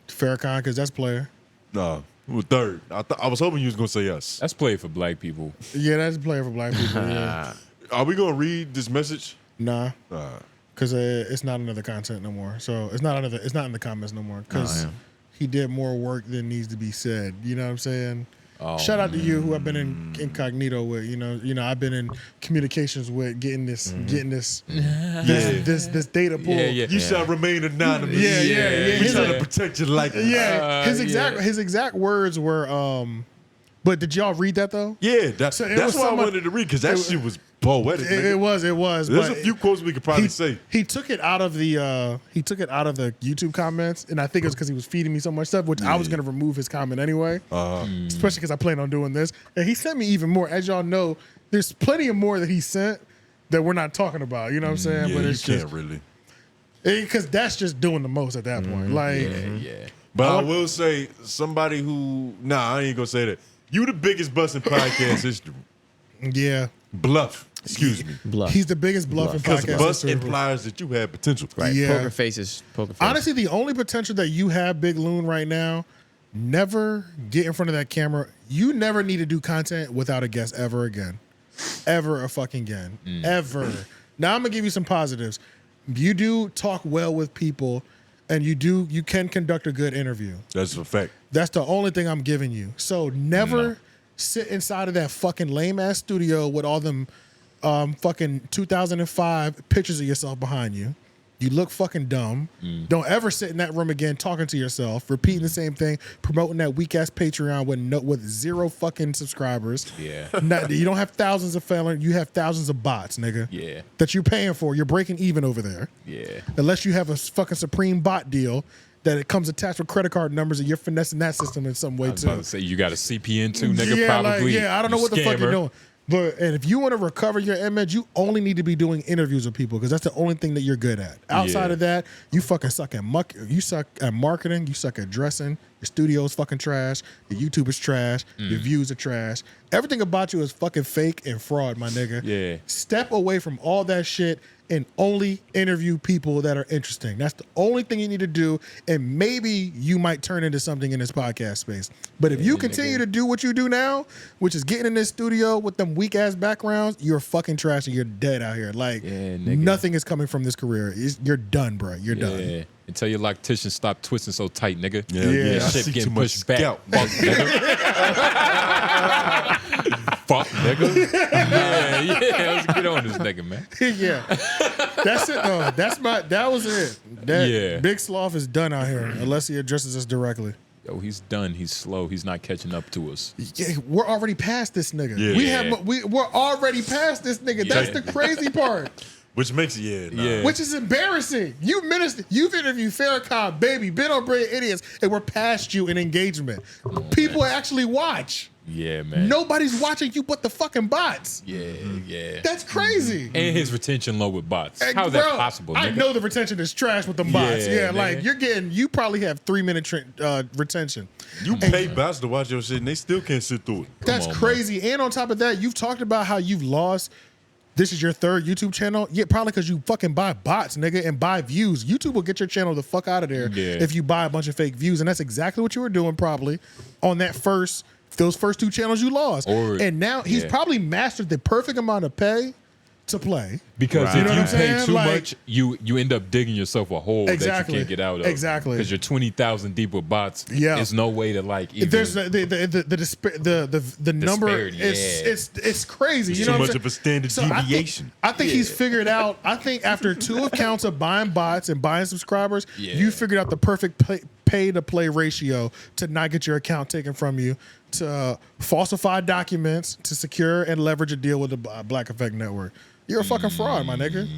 Farrakhan, because that's player. Nah, it was third. I was hoping you was gonna say us. that's played for black people. Yeah, that's player for black people. Yeah. Are we gonna read this message? Nah, because it's not another content no more. So it's not in the comments no more. Because he did more work than needs to be said. You know what I'm saying? Oh, Shout out to you, who I've been in incognito with. You know, I've been in communications with, getting this data pool. Yeah. You shall remain anonymous. Yeah. We His- trying to protect your likeness. Yeah, his exact words were. But did y'all read that though? Yeah, So it that's was why I somebody- wanted to read, because that shit was poetic. It was. There's but a few quotes we could probably say. He took it out of the YouTube comments, and I think it was because he was feeding me so much stuff, which I was gonna remove his comment anyway. Especially because I plan on doing this. And he sent me even more. As y'all know, there's plenty of more that he sent that we're not talking about. You know what I'm saying? Yeah, but you it's can't just really. because that's just doing the most at that point. Like, But I will say, somebody who, I ain't gonna say that. You the biggest bust in podcast history. yeah, Bluff. Excuse me. Bluff. he's the biggest bluff in Because podcast bust history. implies that you had potential. Right. Yeah. Poker face. Honestly, the only potential that you have, Big Loon, right now, never get in front of that camera. You never need to do content without a guest ever again. Ever a fucking again. Ever. Now I'm gonna give you some positives. You do talk well with people, and you can conduct a good interview. That's a fact. That's the only thing I'm giving you. So never sit inside of that fucking lame ass studio with all them fucking 2005 pictures of yourself behind you. You look fucking dumb. Don't ever sit in that room again talking to yourself, repeating the same thing, promoting that weak ass Patreon with 0 fucking subscribers. Yeah. You don't have thousands of followers. You have thousands of bots, nigga. Yeah. That you're paying for. You're breaking even over there. Yeah. Unless you have a fucking Supreme bot deal that it comes attached with credit card numbers and you're finessing that system in some way I was about too. to say you got a CPN too, nigga. Yeah, Probably. I don't know what the fuck you're doing. And if you want to recover your image, you only need to be doing interviews with people because that's the only thing that you're good at. Outside of that, you fucking suck at you suck at marketing, you suck at dressing, your studio's fucking trash, your YouTube is trash, your views are trash. Everything about you is fucking fake and fraud, my nigga. Yeah. Step away from all that shit and only interview people that are interesting. That's the only thing you need to do, and maybe you might turn into something in this podcast space. But if you continue to do what you do now, which is getting in this studio with them weak ass backgrounds, you're fucking trash and you're dead out here. Like nothing is coming from this career. You're done, bro. You're done. Until your loctician stop twisting so tight, nigga. Yeah. Shit getting pushed back. Fuck, nigga. Fuck, nigga. Yeah. Let's get on this nigga, man. Yeah. That's it though. That was it. Big Sloth is done out here unless he addresses us directly. Yo, he's done. He's slow. He's not catching up to us. Yeah, we're already past this nigga. Yeah. We're already past this nigga. Yeah. That's the crazy part. Which makes it, Which is embarrassing. You've interviewed Farrakhan, Baby, been on Brilliant Idiots, and we're past you in engagement. People actually watch. Yeah, man. Nobody's watching you but the fucking bots. Yeah. That's crazy. And his retention low with bots. Hey, How's bro, that possible? I nigga? know the retention is trash with them bots. Yeah, Yeah, man. you probably have 3-minute retention. You pay bots to watch your shit and they still can't sit through it. That's crazy. And on top of that, you've talked about how you've lost. This is your third YouTube channel? Yeah, probably because you fucking buy bots, nigga, and buy views. YouTube will get your channel the fuck out of there if you buy a bunch of fake views. And that's exactly what you were doing probably on those first 2 channels you lost. And now he's probably mastered the perfect amount of pay to play. Because You know if what you I'm pay saying? too Like- much, you end up digging yourself a hole that you can't get out of. Exactly. Because you're 20,000 deep with bots. Yeah. There's no way to like even. There's the number. Disparity, It's crazy. It's You too know what much I'm of a saying? standard So deviation. I think he's figured out. I think after 2 accounts of buying bots and buying subscribers, you figured out the perfect pay to play ratio to not get your account taken from you, to falsify documents, to secure and leverage a deal with the Black Effect Network. You're a fucking fraud, my nigga.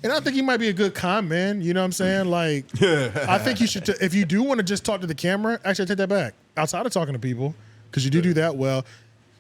And I think he might be a good con man. You know what I'm saying? Like, I think you should, if you do want to just talk to the camera, actually, I take that back. Outside of talking to people, because you do that well,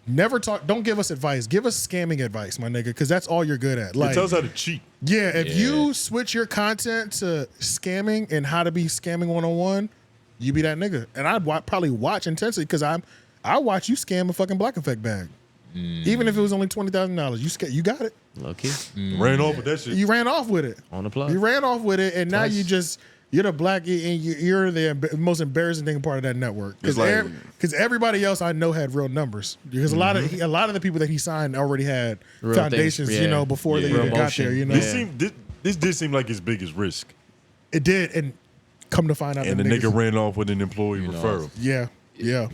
never talk, don't give us advice. Give us scamming advice, my nigga, because that's all you're good at. Like, it tells how to cheat. Yeah, if you switch your content to scamming and how to be scamming 101, you be that nigga. And I'd probably watch intensely because I watch you scam a fucking Black Effect bag. Even if it was only $20,000, you got it. Low-key. Ran off with that shit. You ran off with it. On the plug. You ran off with it, and now you're the black, and you're the most embarrassing thing part of that network. Because everybody else I know had real numbers. Because a lot of the people that he signed already had Real foundations, things, before they even got there. You know, This did seem like his biggest risk. It did, and come to find out, And the nigga ran off with an employee referral. Yeah.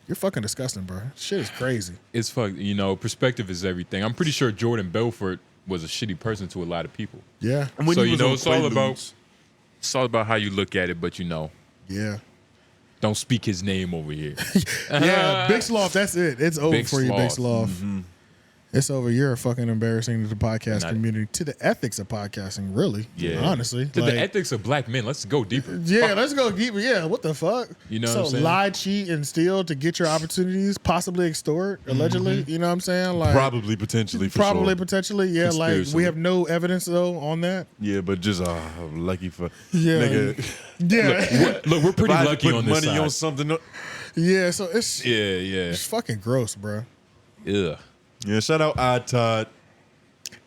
You're fucking disgusting, bro. Shit is crazy. It's fuck. Perspective is everything. I'm pretty sure Jordan Belfort was a shitty person to a lot of people. Yeah. And when So he was on it's all about how you look at it. But Yeah. don't speak his name over here. Yeah, Big Sloth, that's it. It's over Big for you, Big Sloth. Sloth. It's over. You're a fucking embarrassing to the podcast community, to the ethics of podcasting, really. Yeah. Honestly. To the ethics of black men. Let's go deeper. Yeah, let's go deeper. Yeah, what the fuck? You know so what I'm saying? lie, cheat, and steal to get your opportunities, possibly extort, allegedly. You know what I'm saying? Like Probably, potentially, for Probably, sure. potentially. Yeah, like Conspiracy. we have no evidence though on that. Yeah, but just lucky for Yeah. nigga. Yeah. Look, we're pretty If I had to lucky put on this money side. on something. Yeah, so it's Yeah. it's fucking gross, bro. Yeah. Yeah, shout out Todd.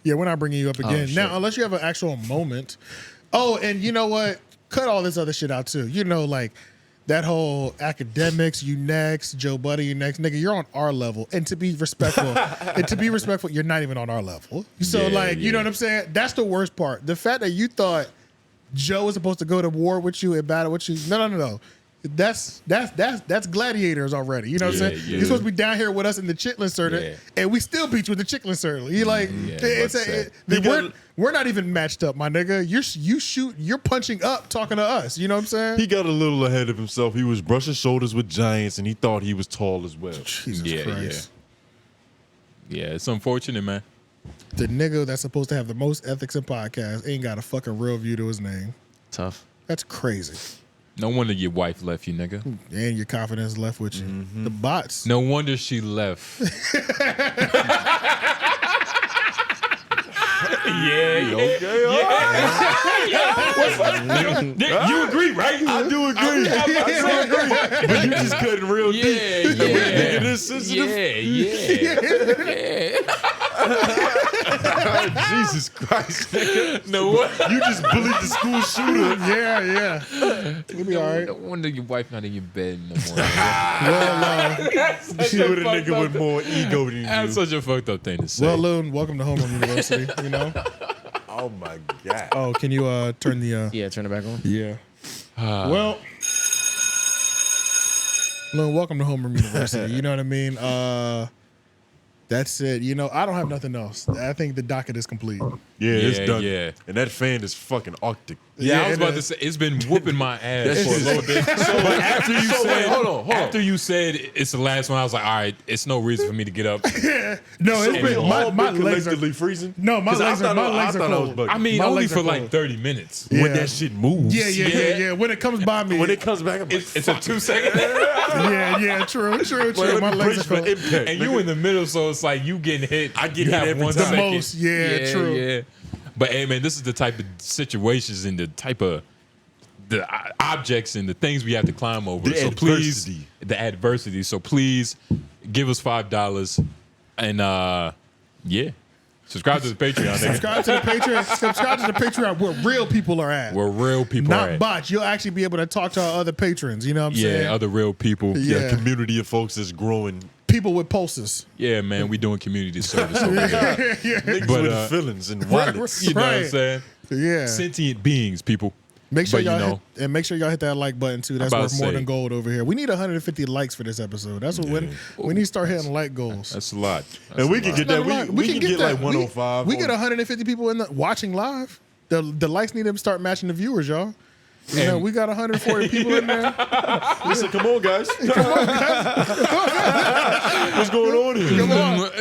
Yeah, we're not bringing you up again. Now, unless you have an actual moment. Oh, and you know what? Cut all this other shit out too. You know, like that whole Akademiks, you next, Joe Budden, you next. Nigga, you're on our level. And to be respectful, you're not even on our level. So you know what I'm saying? That's the worst part. The fact that you thought Joe was supposed to go to war with you and battle with you. No. That's gladiators already. You know what I'm saying? You're supposed to be down here with us in the chitlin circuit, and we still beat you with the chitlin circuit. You like, we're not even matched up, my nigga. You're punching up, talking to us. You know what I'm saying? He got a little ahead of himself. He was brushing shoulders with giants, and he thought he was tall as well. Jesus Christ. Yeah, it's unfortunate, man. The nigga that's supposed to have the most ethics in podcasts ain't got a fucking real view to his name. Tough. That's crazy. No wonder your wife left you, nigga. And your confidence left with you. The bots. No wonder she left. You agree, right? I do agree. I agree. But you just cutting real deep. Nigga, this sensitive. Jesus Christ, nigga. No, what? You just bullied the school shooter. Yeah. We'll be all right. No wonder your wife not in your bed no more. She with a nigga with more ego than you. That's such a fucked up thing to say. Well, Loon, welcome to Homeroom University. You know. Oh my God. Oh, can you turn the? Yeah, turn it back on. Yeah. Well, Loon, welcome to Homeroom University. You know what I mean? That's it. You know, I don't have nothing else. I think the docket is complete. Yeah, it's done. Yeah. And that fan is fucking Arctic. Yeah, I was about to say, it's been whooping my ass for a little bit. But after you said, hold on. After you said it's the last one, I was like, all right, it's no reason for me to get up. No, it's been my legs are freezing. No, my legs are cold. I mean, only for like 30 minutes. When that shit moves. Yeah. When it comes by me. When it comes back, I'm like, it's a 2 second. Yeah, true. My legs are cold. And you in the middle, so it's like you getting hit. I get hit every time. The most, true. Yeah. But hey, man, this is the type of situations and the type of the objects and the things we have to climb over. The adversity. So please give us $5 and subscribe to the Patreon. Subscribe to the Patreon. Subscribe to the Patreon where real people are at. Where real people are Not at. bots. You'll actually be able to talk to our other patrons. You know what I'm saying? Yeah, other real people. Yeah, community of folks is growing. People with pulses. Yeah, man, we doing community service over here. Niggas with feelings and wallets. You know what I'm saying? Yeah. Sentient beings, people. Make sure But, y'all hit that like button too. That's worth more than gold over here. We need 150 likes for this episode. That's what we need to start hitting like goals. That's a lot. And we can get that. We can get like 105. We get 150 people in watching live. The likes need to start matching the viewers, y'all. You know, we got 140 people in there. Listen, come on, guys. What's going on here? Come on.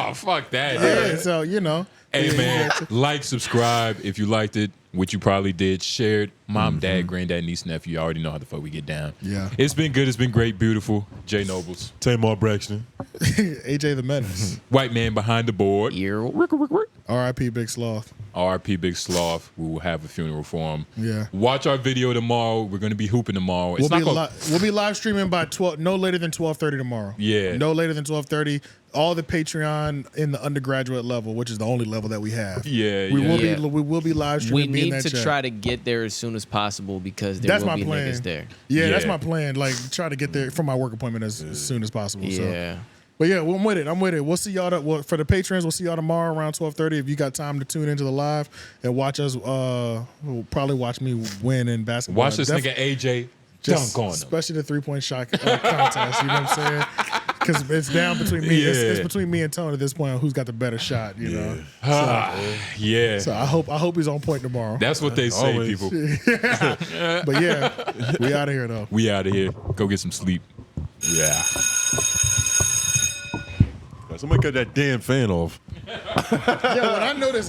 Oh, fuck that. Yeah, so, you know. Hey, man, like, subscribe if you liked it, which you probably did. Share it. Mom, dad, granddad, niece, nephew. You already know how the fuck we get down. Yeah. It's been good. It's been great. Beautiful. Jay Noblez. Tamar Braxton. AJ the Menace. White man behind the board. R.I.P. Big Sloth. R.I.P. Big Sloth. We will have a funeral for him. Yeah. Watch our video tomorrow. We're going to be hooping tomorrow. We'll be live streaming by 12, no later than 12:30 tomorrow. Yeah. No later than 12:30. All the Patreon in the undergraduate level, which is the only level that we have. Yeah. We will be live streaming. We need to try to get there as soon as possible because there will be niggas there. Yeah, that's my plan. Like, try to get there for my work appointment as soon as possible. Yeah. So. But yeah, I'm with it. We'll see y'all for the patrons. We'll see y'all tomorrow around 12:30. If you got time to tune into the live and watch us, probably watch me win in basketball. Watch this nigga AJ dunk on him. Especially the 3-point shot contest. You know what I'm saying? Because it's down between me. Yeah. It's between me and Tone at this point on who's got the better shot. You know. Yeah. So I hope he's on point tomorrow. That's what they say, people. But yeah, we out of here though. We out of here. Go get some sleep. Yeah. Somebody cut that damn fan off. Yeah, when I know this.